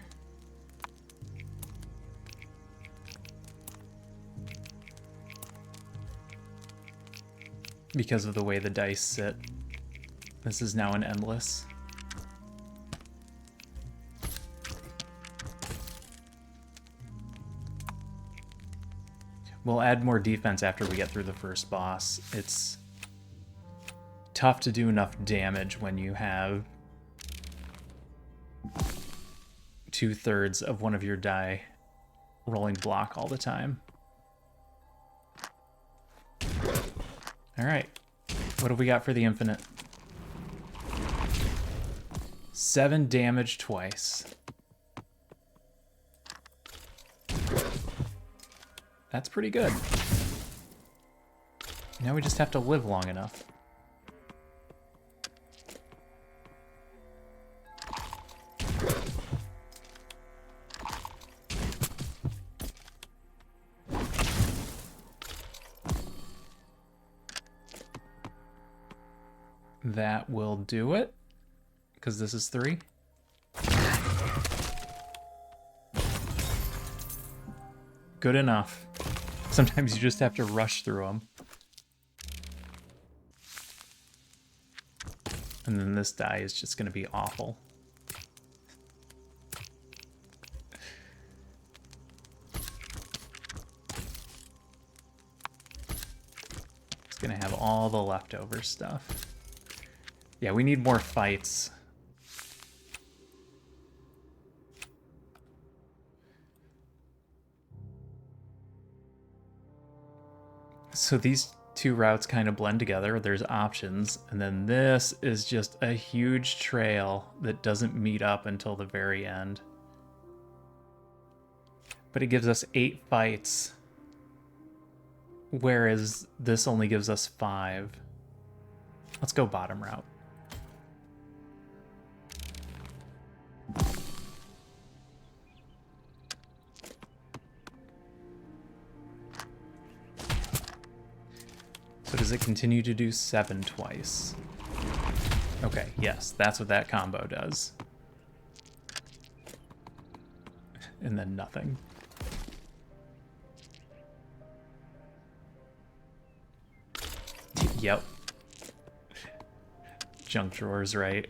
Because of the way the dice sit, this is now an endless. We'll add more defense after we get through the first boss. It's tough to do enough damage when you have 2/3 of one of your die rolling block all the time. Alright. What have we got for the infinite? 7 damage twice. That's pretty good. Now we just have to live long enough. That will do it, because this is 3. Good enough. Sometimes you just have to rush through them. And then this die is just going to be awful. It's going to have all the leftover stuff. Yeah, we need more fights. So these two routes kind of blend together. There's options. And then this is just a huge trail that doesn't meet up until the very end. But it gives us 8 fights. Whereas this only gives us 5. Let's go bottom route. So does it continue to do 7 twice? Okay, yes, that's what that combo does. And then nothing. Yep. Junk drawer's right.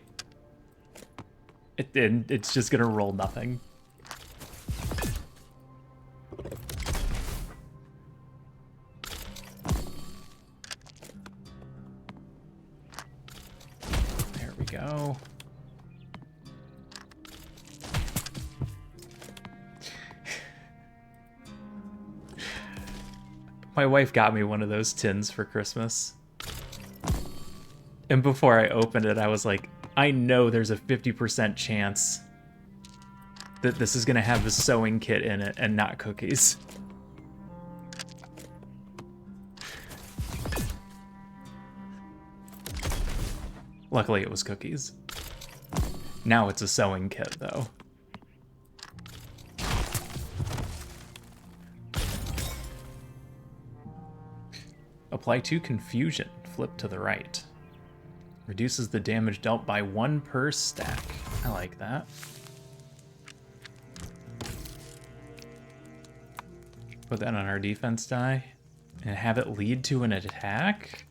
It's just gonna roll nothing. There we go. My wife got me one of those tins for Christmas. And before I opened it, I was like, I know there's a 50% chance that this is going to have the sewing kit in it and not cookies. Luckily, it was cookies. Now it's a sewing kit, though. Apply 2 confusion. Flip to the right. Reduces the damage dealt by 1 per stack. I like that. Put that on our defense die. And have it lead to an attack?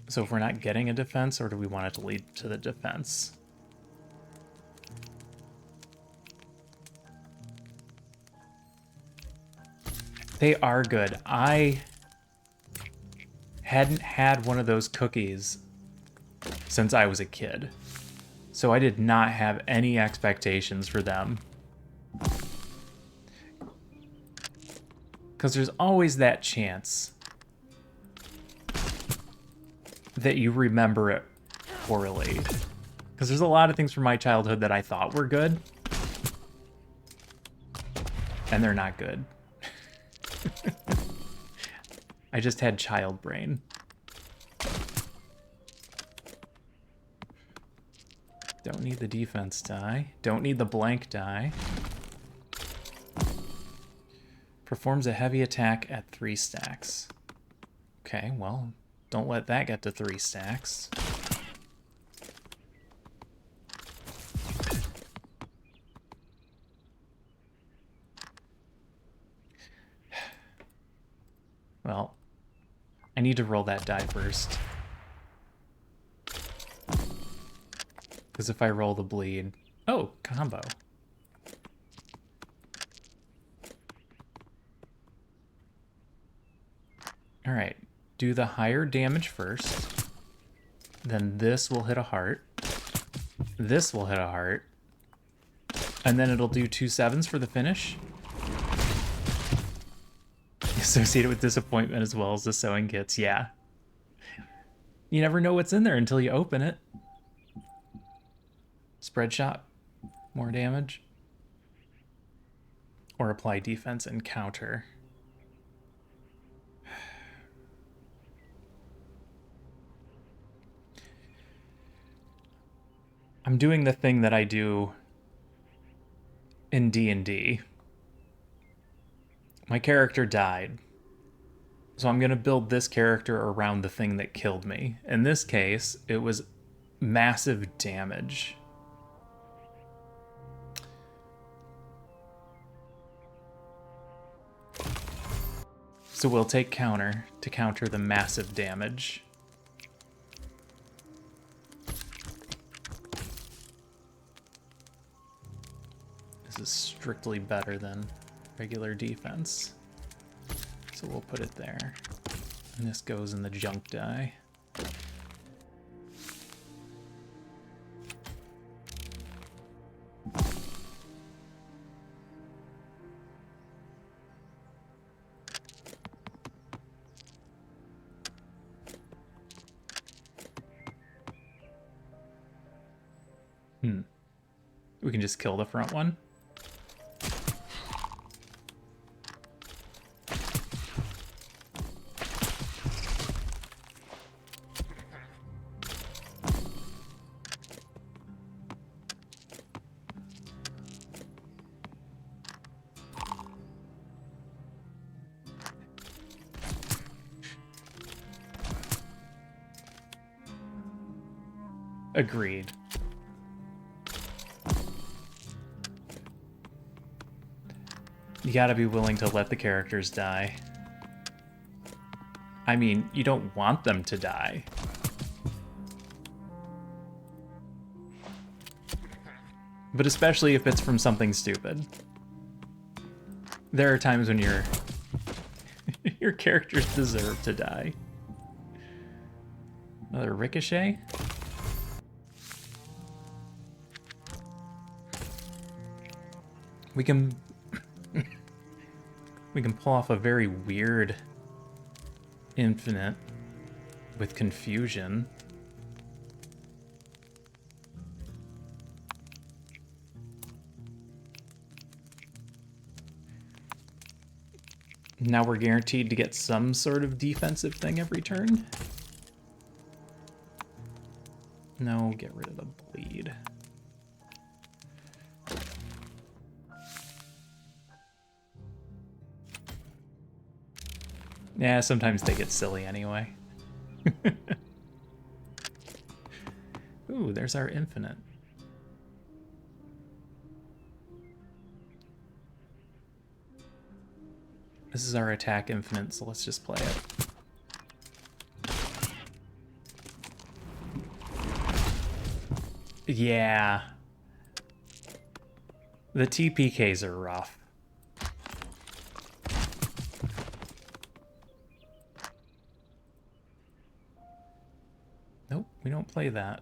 So if we're not getting a defense, or do we want it to lead to the defense? They are good. I hadn't had one of those cookies since I was a kid. So I did not have any expectations for them. Because there's always that chance that you remember it poorly. Because there's a lot of things from my childhood that I thought were good. And they're not good. I just had child brain. Don't need the defense die. Don't need the blank die. Performs a heavy attack at 3 stacks. Okay, well, don't let that get to 3 stacks. Well, I need to roll that die first. Because if I roll the bleed... Oh, combo. All right, do the higher damage first. Then this will hit a heart. This will hit a heart. And then it'll do 2 7s for the finish. Associated with disappointment as well as the sewing kits, yeah. You never know what's in there until you open it. Spread shot, more damage. Or apply defense and counter. I'm doing the thing that I do in D&D. My character died. So I'm going to build this character around the thing that killed me. In this case, it was massive damage. So we'll take counter to counter the massive damage. This is strictly better than regular defense. So we'll put it there. And this goes in the junk die. We can just kill the front one. Agreed. You gotta be willing to let the characters die. I mean, you don't want them to die. But especially if it's from something stupid. There are times when your characters deserve to die. Another ricochet? We can pull off a very weird infinite with confusion. Now we're guaranteed to get some sort of defensive thing every turn. No, get rid of the bleed. Yeah, sometimes they get silly anyway. Ooh, there's our infinite. This is our attack infinite, so let's just play it. Yeah. The TPKs are rough. Nope, we don't play that.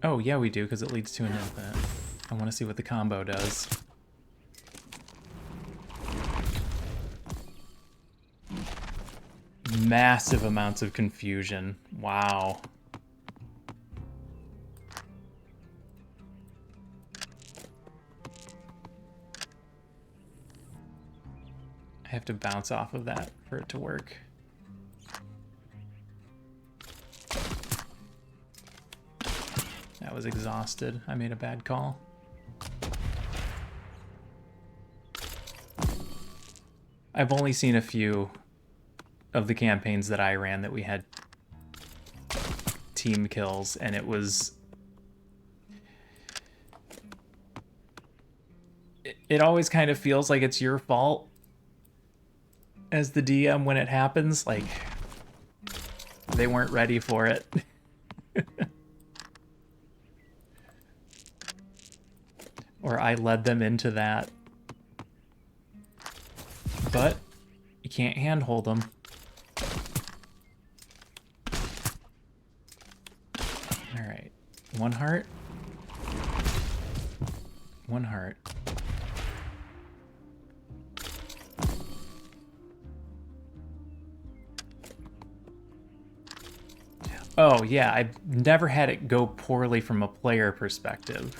Oh, yeah, we do, because it leads to an infinite. I want to see what the combo does. Massive amounts of confusion. Wow. I have to bounce off of that for it to work. That was exhausted. I made a bad call. I've only seen a few of the campaigns that I ran that we had team kills, and it was... It always kind of feels like it's your fault as the DM when it happens. Like, they weren't ready for it. Or I led them into that. But you can't handhold them. 1 heart. 1 heart. Oh, yeah, I've never had it go poorly from a player perspective.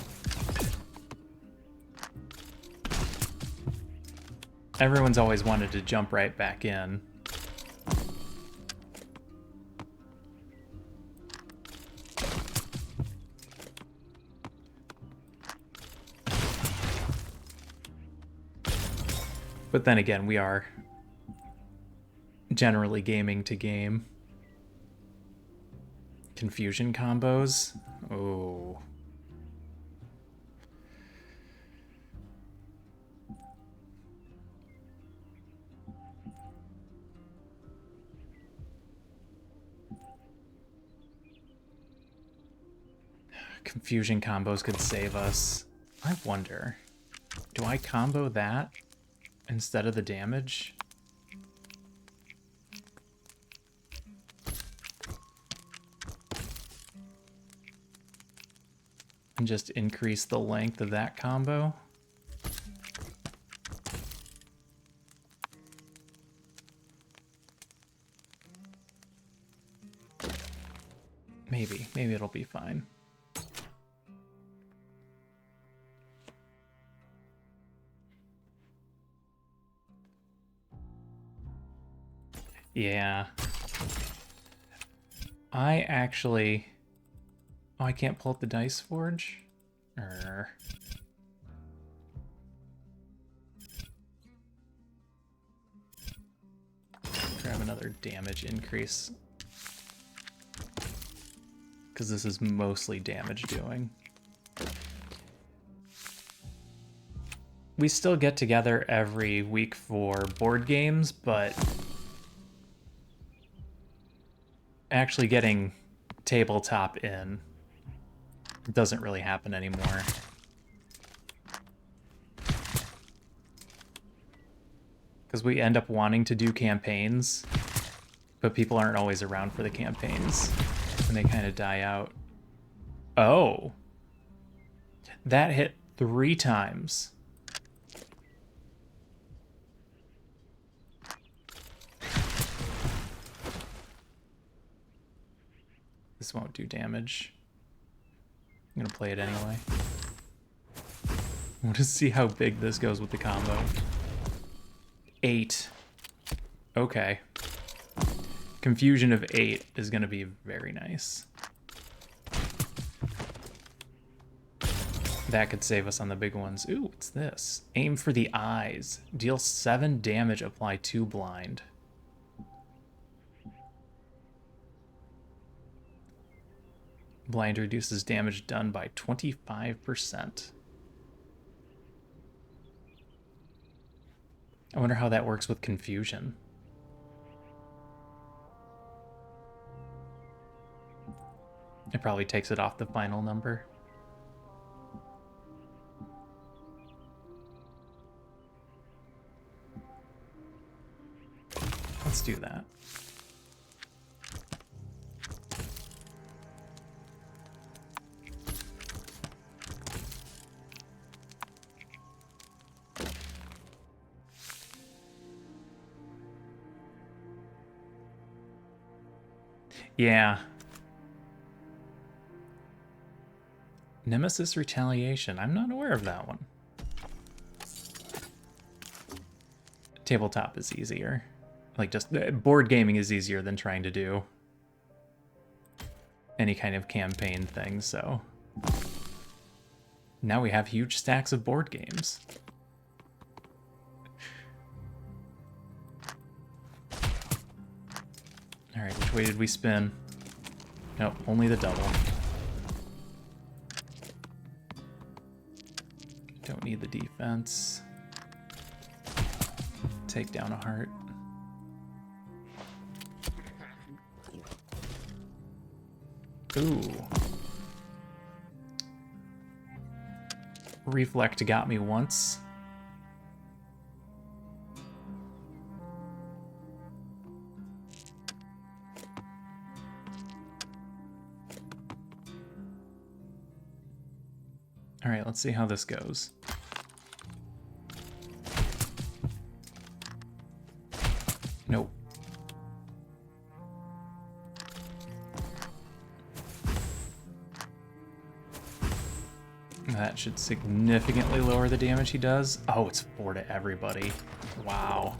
Everyone's always wanted to jump right back in. But then again, we are generally gaming to game. Confusion combos? Oh. Confusion combos could save us. I wonder, do I combo that instead of the damage? And just increase the length of that combo? Maybe it'll be fine. Yeah. I actually... Oh, I can't pull up the Dice Forge? Grab another damage increase. Because this is mostly damage doing. We still get together every week for board games, but actually getting tabletop in doesn't really happen anymore. Because we end up wanting to do campaigns, but people aren't always around for the campaigns, and they kind of die out. Oh! That hit 3 times. This won't do damage. I'm gonna play it anyway. I want to see how big this goes with the combo. 8. Okay. Confusion of 8 is gonna be very nice. That could save us on the big ones. Ooh, what's this? Aim for the eyes. Deal 7 damage, apply 2 blind. Blind reduces damage done by 25%. I wonder how that works with confusion. It probably takes it off the final number. Let's do that. Yeah. Nemesis Retaliation. I'm not aware of that one. Tabletop is easier. Like, just board gaming is easier than trying to do any kind of campaign thing, so now we have huge stacks of board games. All right, which way did we spin? Nope, only the double. Don't need the defense. Take down a heart. Ooh. Reflect got me once. Alright, let's see how this goes. Nope. That should significantly lower the damage he does. Oh, it's 4 to everybody. Wow.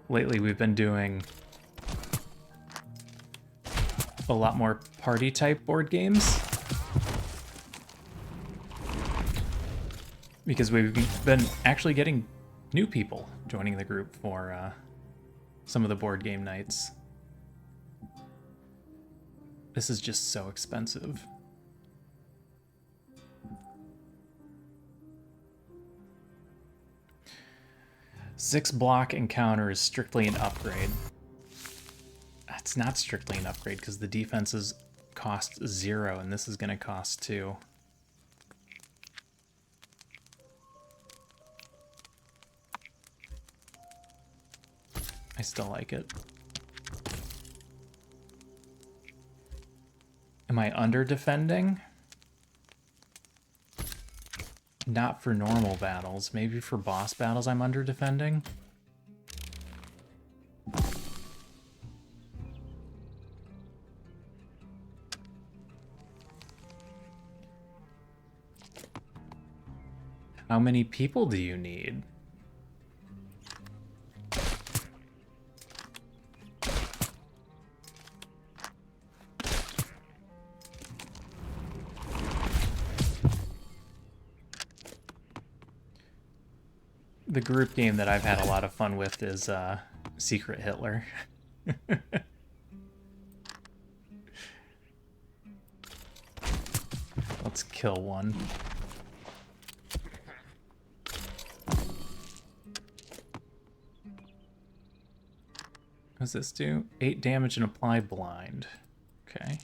Lately, we've been doing a lot more party-type board games. Because we've been actually getting new people joining the group for some of the board game nights. This is just so expensive. Six block encounter is strictly an upgrade. It's not strictly an upgrade because the defenses cost 0 and this is going to cost 2. I still like it. Am I under defending? Not for normal battles. Maybe for boss battles I'm under defending. How many people do you need? The group game that I've had a lot of fun with is Secret Hitler. Let's kill one. What does this do? 8 damage and apply blind. Okay.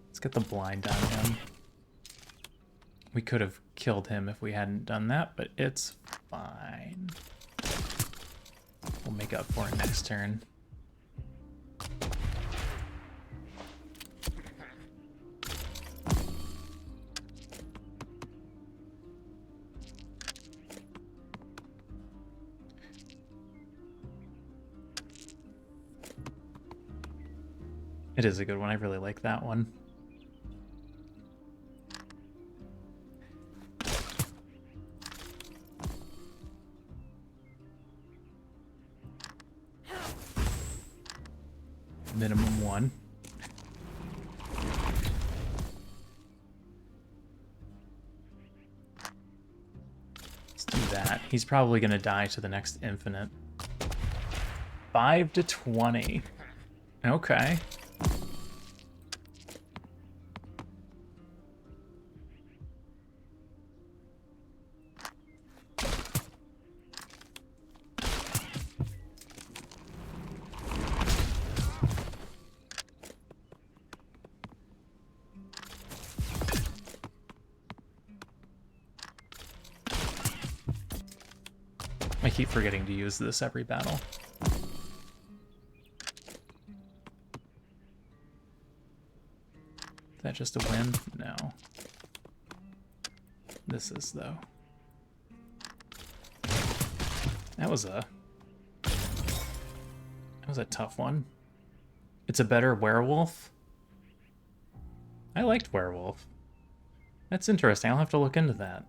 Let's get the blind on him. We could have killed him if we hadn't done that, but it's fine. We'll make up for it next turn. It is a good one. I really like that one. Minimum 1. Let's do that. He's probably going to die to the next infinite. 5 to 20. Okay. I keep forgetting to use this every battle. Is that just a win? No. This is, though. That was a tough one. It's a better werewolf? I liked werewolf. That's interesting. I'll have to look into that.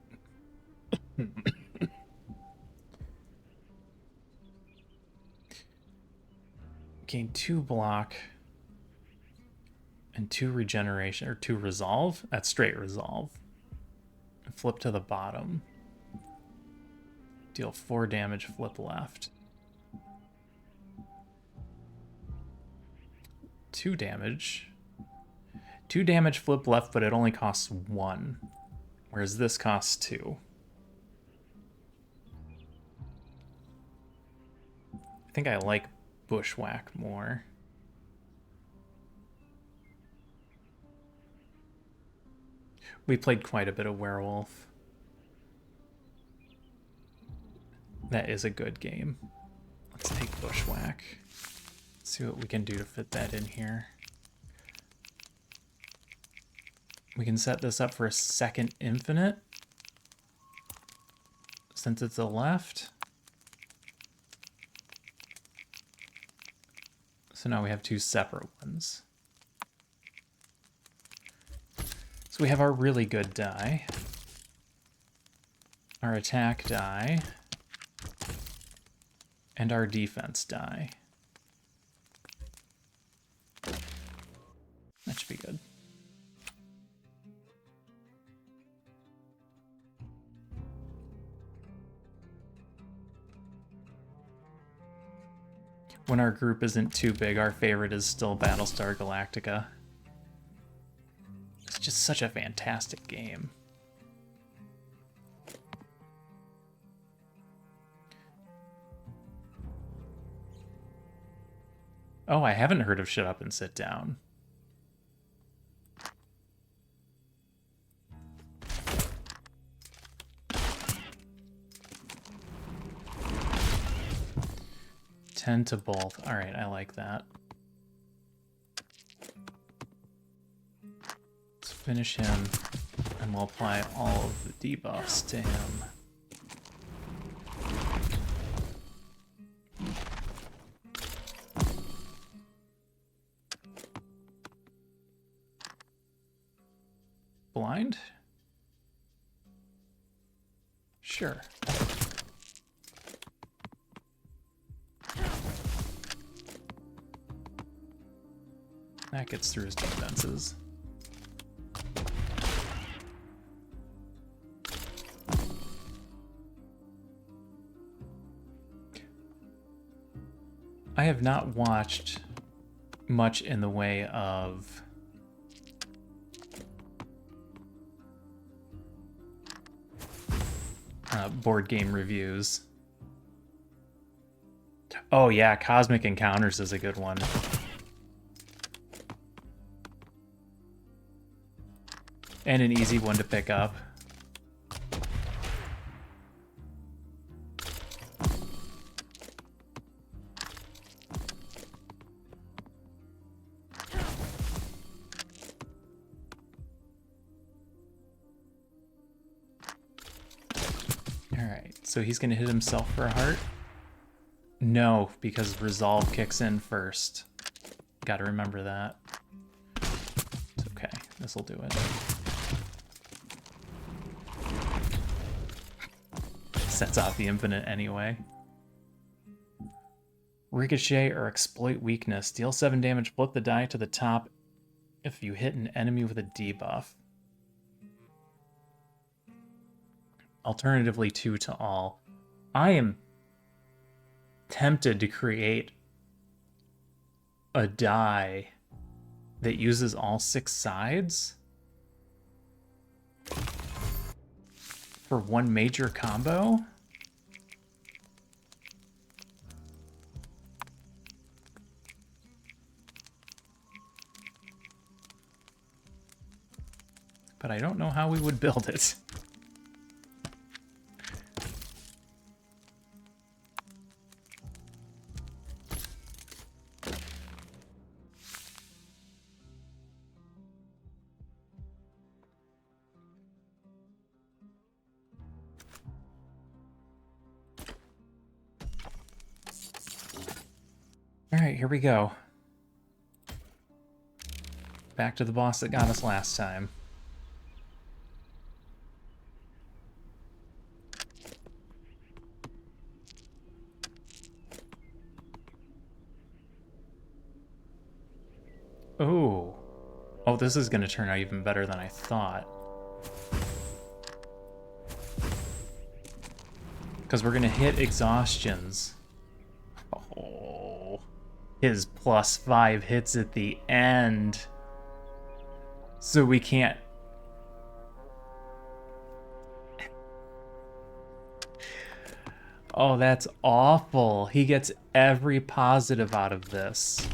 Gain 2 block and 2 regeneration, or 2 resolve. That's straight resolve. And flip to the bottom. Deal 4 damage, flip left. 2 damage. 2 damage, flip left, but it only costs 1. Whereas this costs 2. I think I like Bushwhack more. We played quite a bit of Werewolf. That is a good game. Let's take Bushwhack. See what we can do to fit that in here. We can set this up for a second infinite. Since it's a left. So now we have two separate ones. So we have our really good die. Our attack die. And our defense die. That should be good. When our group isn't too big, our favorite is still Battlestar Galactica. It's just such a fantastic game. Oh, I haven't heard of Shut Up and Sit Down. To both. All right, I like that. Let's finish him, and we'll apply all of the debuffs to him. Blind? Sure. That gets through his defenses. I have not watched much in the way of board game reviews. Oh yeah, Cosmic Encounters is a good one. And an easy one to pick up. Alright, so he's going to hit himself for a heart? No, because Resolve kicks in first. Gotta remember that. It's okay, this'll do it. Sets off the infinite anyway. Ricochet or exploit weakness. Deal 7 damage, flip the die to the top if you hit an enemy with a debuff. Alternatively, 2 to all. I am tempted to create a die that uses all 6 sides for one major combo. But I don't know how we would build it. All right, here we go. Back to the boss that got us last time. Oh. Oh, this is going to turn out even better than I thought. Because we're going to hit exhaustions. Oh. His +5 hits at the end. So we can't... Oh, that's awful. He gets every positive out of this.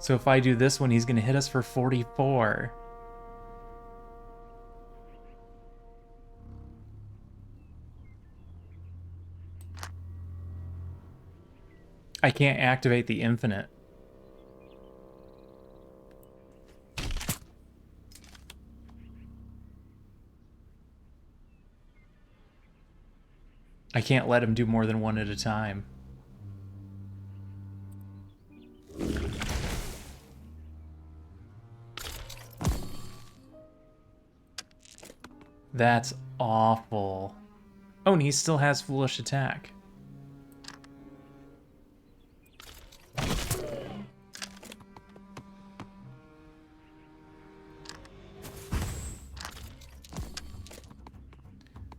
So if I do this one, he's going to hit us for 44. I can't activate the infinite. I can't let him do more than one at a time. That's awful. Oh, and he still has Foolish Attack.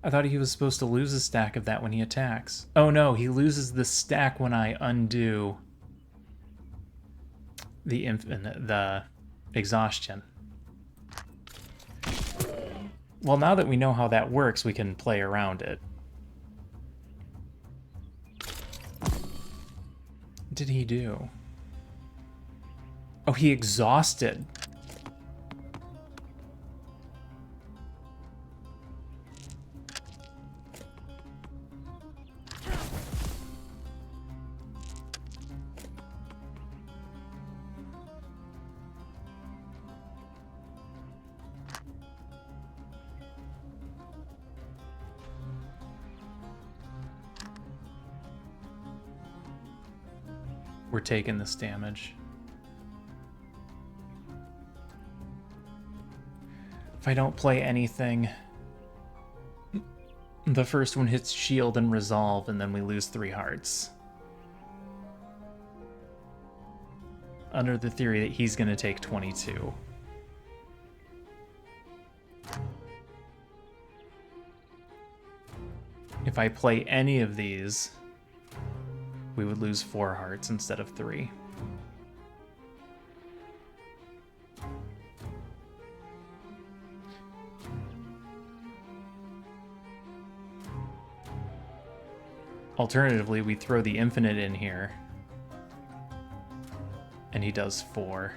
I thought he was supposed to lose a stack of that when he attacks. Oh no, he loses the stack when I undo the exhaustion. Well, now that we know how that works, we can play around it. What did he do? Oh, he exhausted. We're taking this damage. If I don't play anything, the first one hits shield and resolve, and then we lose 3 hearts. Under the theory that he's going to take 22. If I play any of these, we would lose 4 hearts instead of 3. Alternatively, we throw the infinite in here, and he does 4.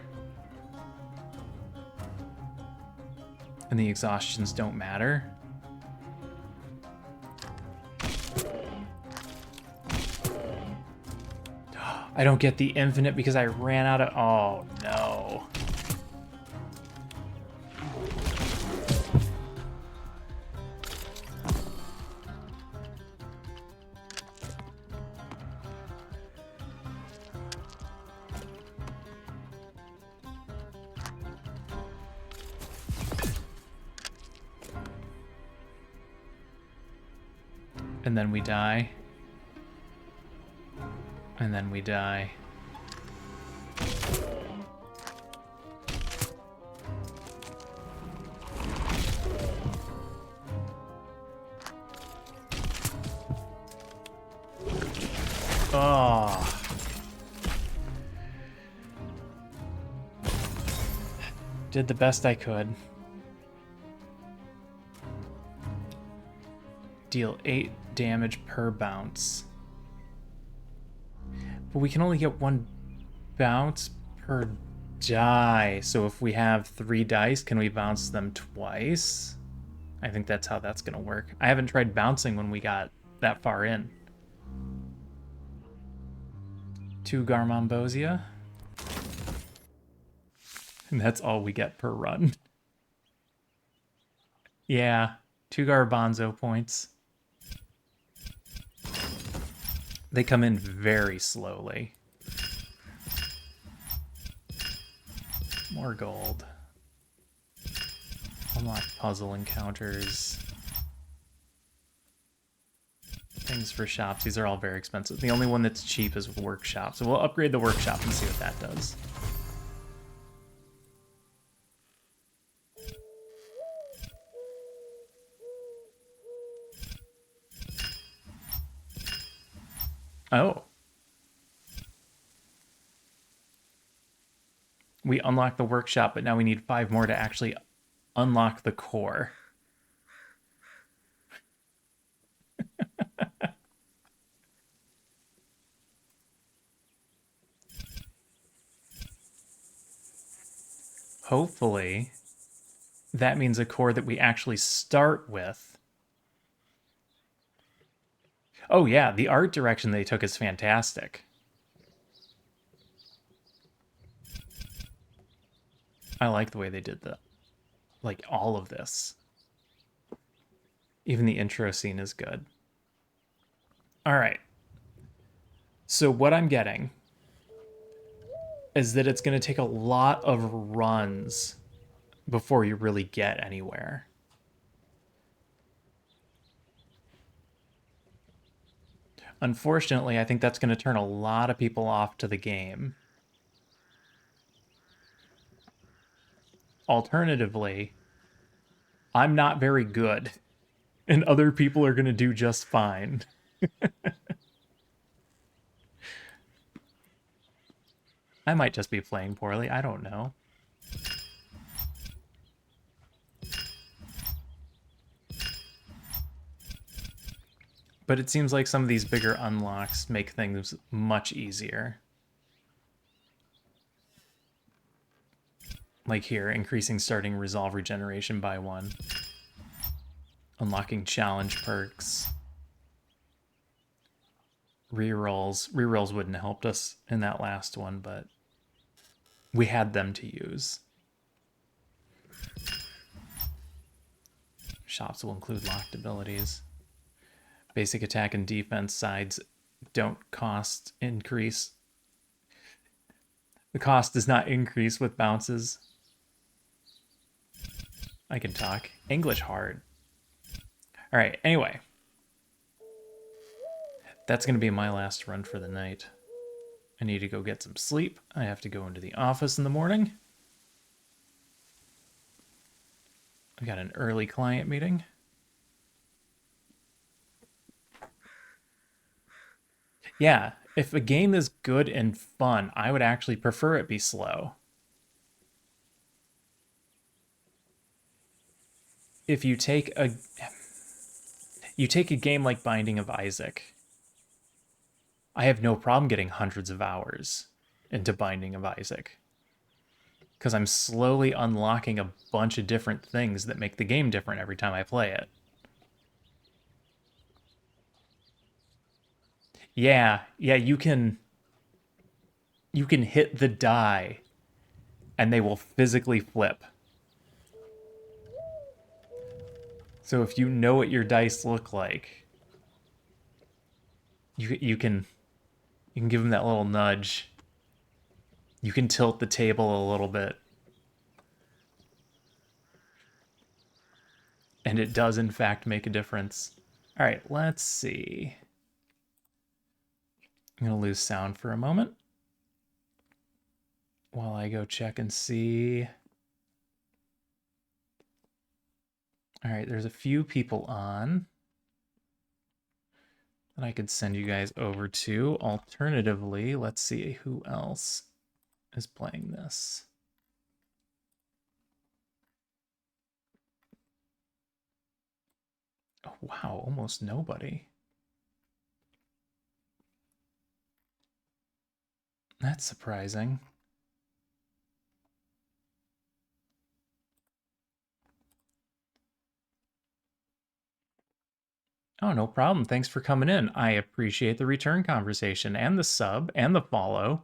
And the exhaustions don't matter. I don't get the infinite because I ran out of... Oh, no. And then we die. And then we die. Oh. Did the best I could. Deal 8 damage per bounce. But we can only get 1 bounce per die. So if we have 3 dice, can we bounce them twice? I think that's how that's going to work. I haven't tried bouncing when we got that far in. 2 Garmonbosia. And that's all we get per run. Yeah, 2 Garbanzo points. They come in very slowly. More gold. Unlock puzzle encounters. Things for shops. These are all very expensive. The only one that's cheap is workshop. So we'll upgrade the workshop and see what that does. Oh. We unlock the workshop, but now we need 5 more to actually unlock the core. Hopefully, that means a core that we actually start with. Oh yeah, the art direction they took is fantastic. I like the way they did that. Like, all of this. Even the intro scene is good. All right. So what I'm getting is that it's going to take a lot of runs before you really get anywhere. Unfortunately, I think that's going to turn a lot of people off to the game. Alternatively, I'm not very good, and other people are going to do just fine. I might just be playing poorly. I don't know. But it seems like some of these bigger unlocks make things much easier. Like here, increasing starting resolve regeneration by 1. Unlocking challenge perks. Rerolls. Rerolls wouldn't have helped us in that last one, but we had them to use. Shops will include locked abilities. Basic attack and defense sides don't cost increase. The cost does not increase with bounces. I can talk. English hard. All right, anyway. That's going to be my last run for the night. I need to go get some sleep. I have to go into the office in the morning. I got an early client meeting. Yeah, if a game is good and fun, I would actually prefer it be slow. If you take a game like Binding of Isaac, I have no problem getting hundreds of hours into Binding of Isaac because I'm slowly unlocking a bunch of different things that make the game different every time I play it. Yeah, you can hit the die and they will physically flip. So if you know what your dice look like, you can give them that little nudge. You can tilt the table a little bit. And it does in fact make a difference. All right, let's see. I'm going to lose sound for a moment while I go check and see. All right, there's a few people on that I could send you guys over to. Alternatively, let's see who else is playing this. Oh, wow, almost nobody. That's surprising. Oh, no problem. Thanks for coming in. I appreciate the return conversation and the sub and the follow.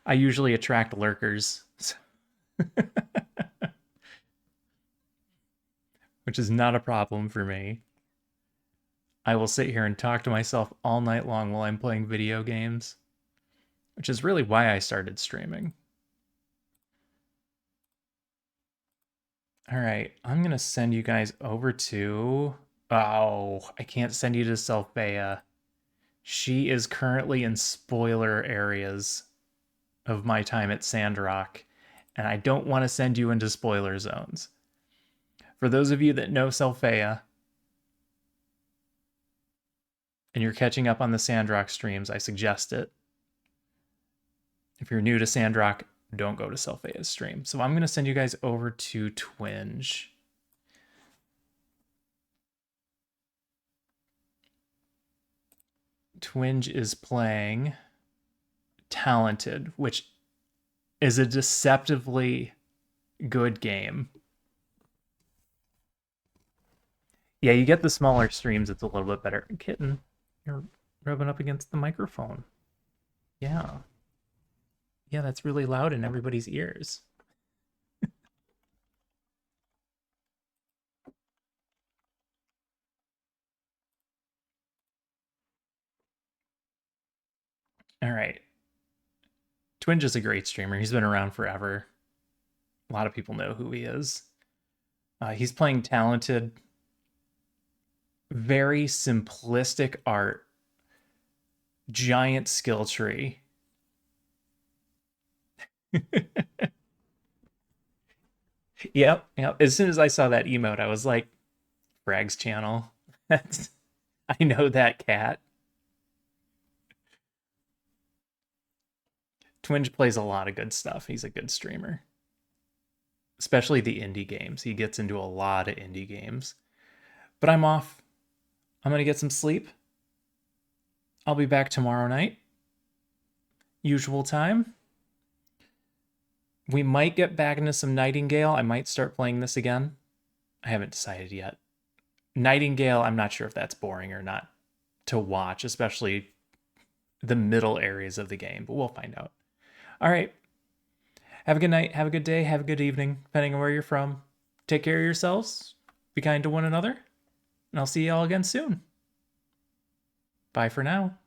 I usually attract lurkers, which is not a problem for me. I will sit here and talk to myself all night long while I'm playing video games, which is really why I started streaming. All right, I'm going to send you guys over to... Oh, I can't send you to Selphia. She is currently in spoiler areas of my time at Sandrock, and I don't want to send you into spoiler zones. For those of you that know Selphia, and you're catching up on the Sandrock streams, I suggest it. If you're new to Sandrock, don't go to Selphia's stream. So I'm going to send you guys over to Twinge. Twinge is playing Talented, which is a deceptively good game. Yeah, you get the smaller streams, it's a little bit better. Kitten, you're rubbing up against the microphone. Yeah. Yeah, that's really loud in everybody's ears. All right. Twinge is a great streamer. He's been around forever. A lot of people know who he is. He's playing talented, very simplistic art, giant skill tree. Yep. As soon as I saw that emote, I was like, Brag's channel. That's I know that cat. Twinge plays a lot of good stuff. He's a good streamer, especially the indie games. He gets into a lot of indie games. But I'm off. I'm going to get some sleep. I'll be back tomorrow night. Usual time. We might get back into some Nightingale. I might start playing this again. I haven't decided yet. Nightingale, I'm not sure if that's boring or not to watch, especially the middle areas of the game, but we'll find out. All right. Have a good night. Have a good day. Have a good evening, depending on where you're from. Take care of yourselves. Be kind to one another. And I'll see you all again soon. Bye for now.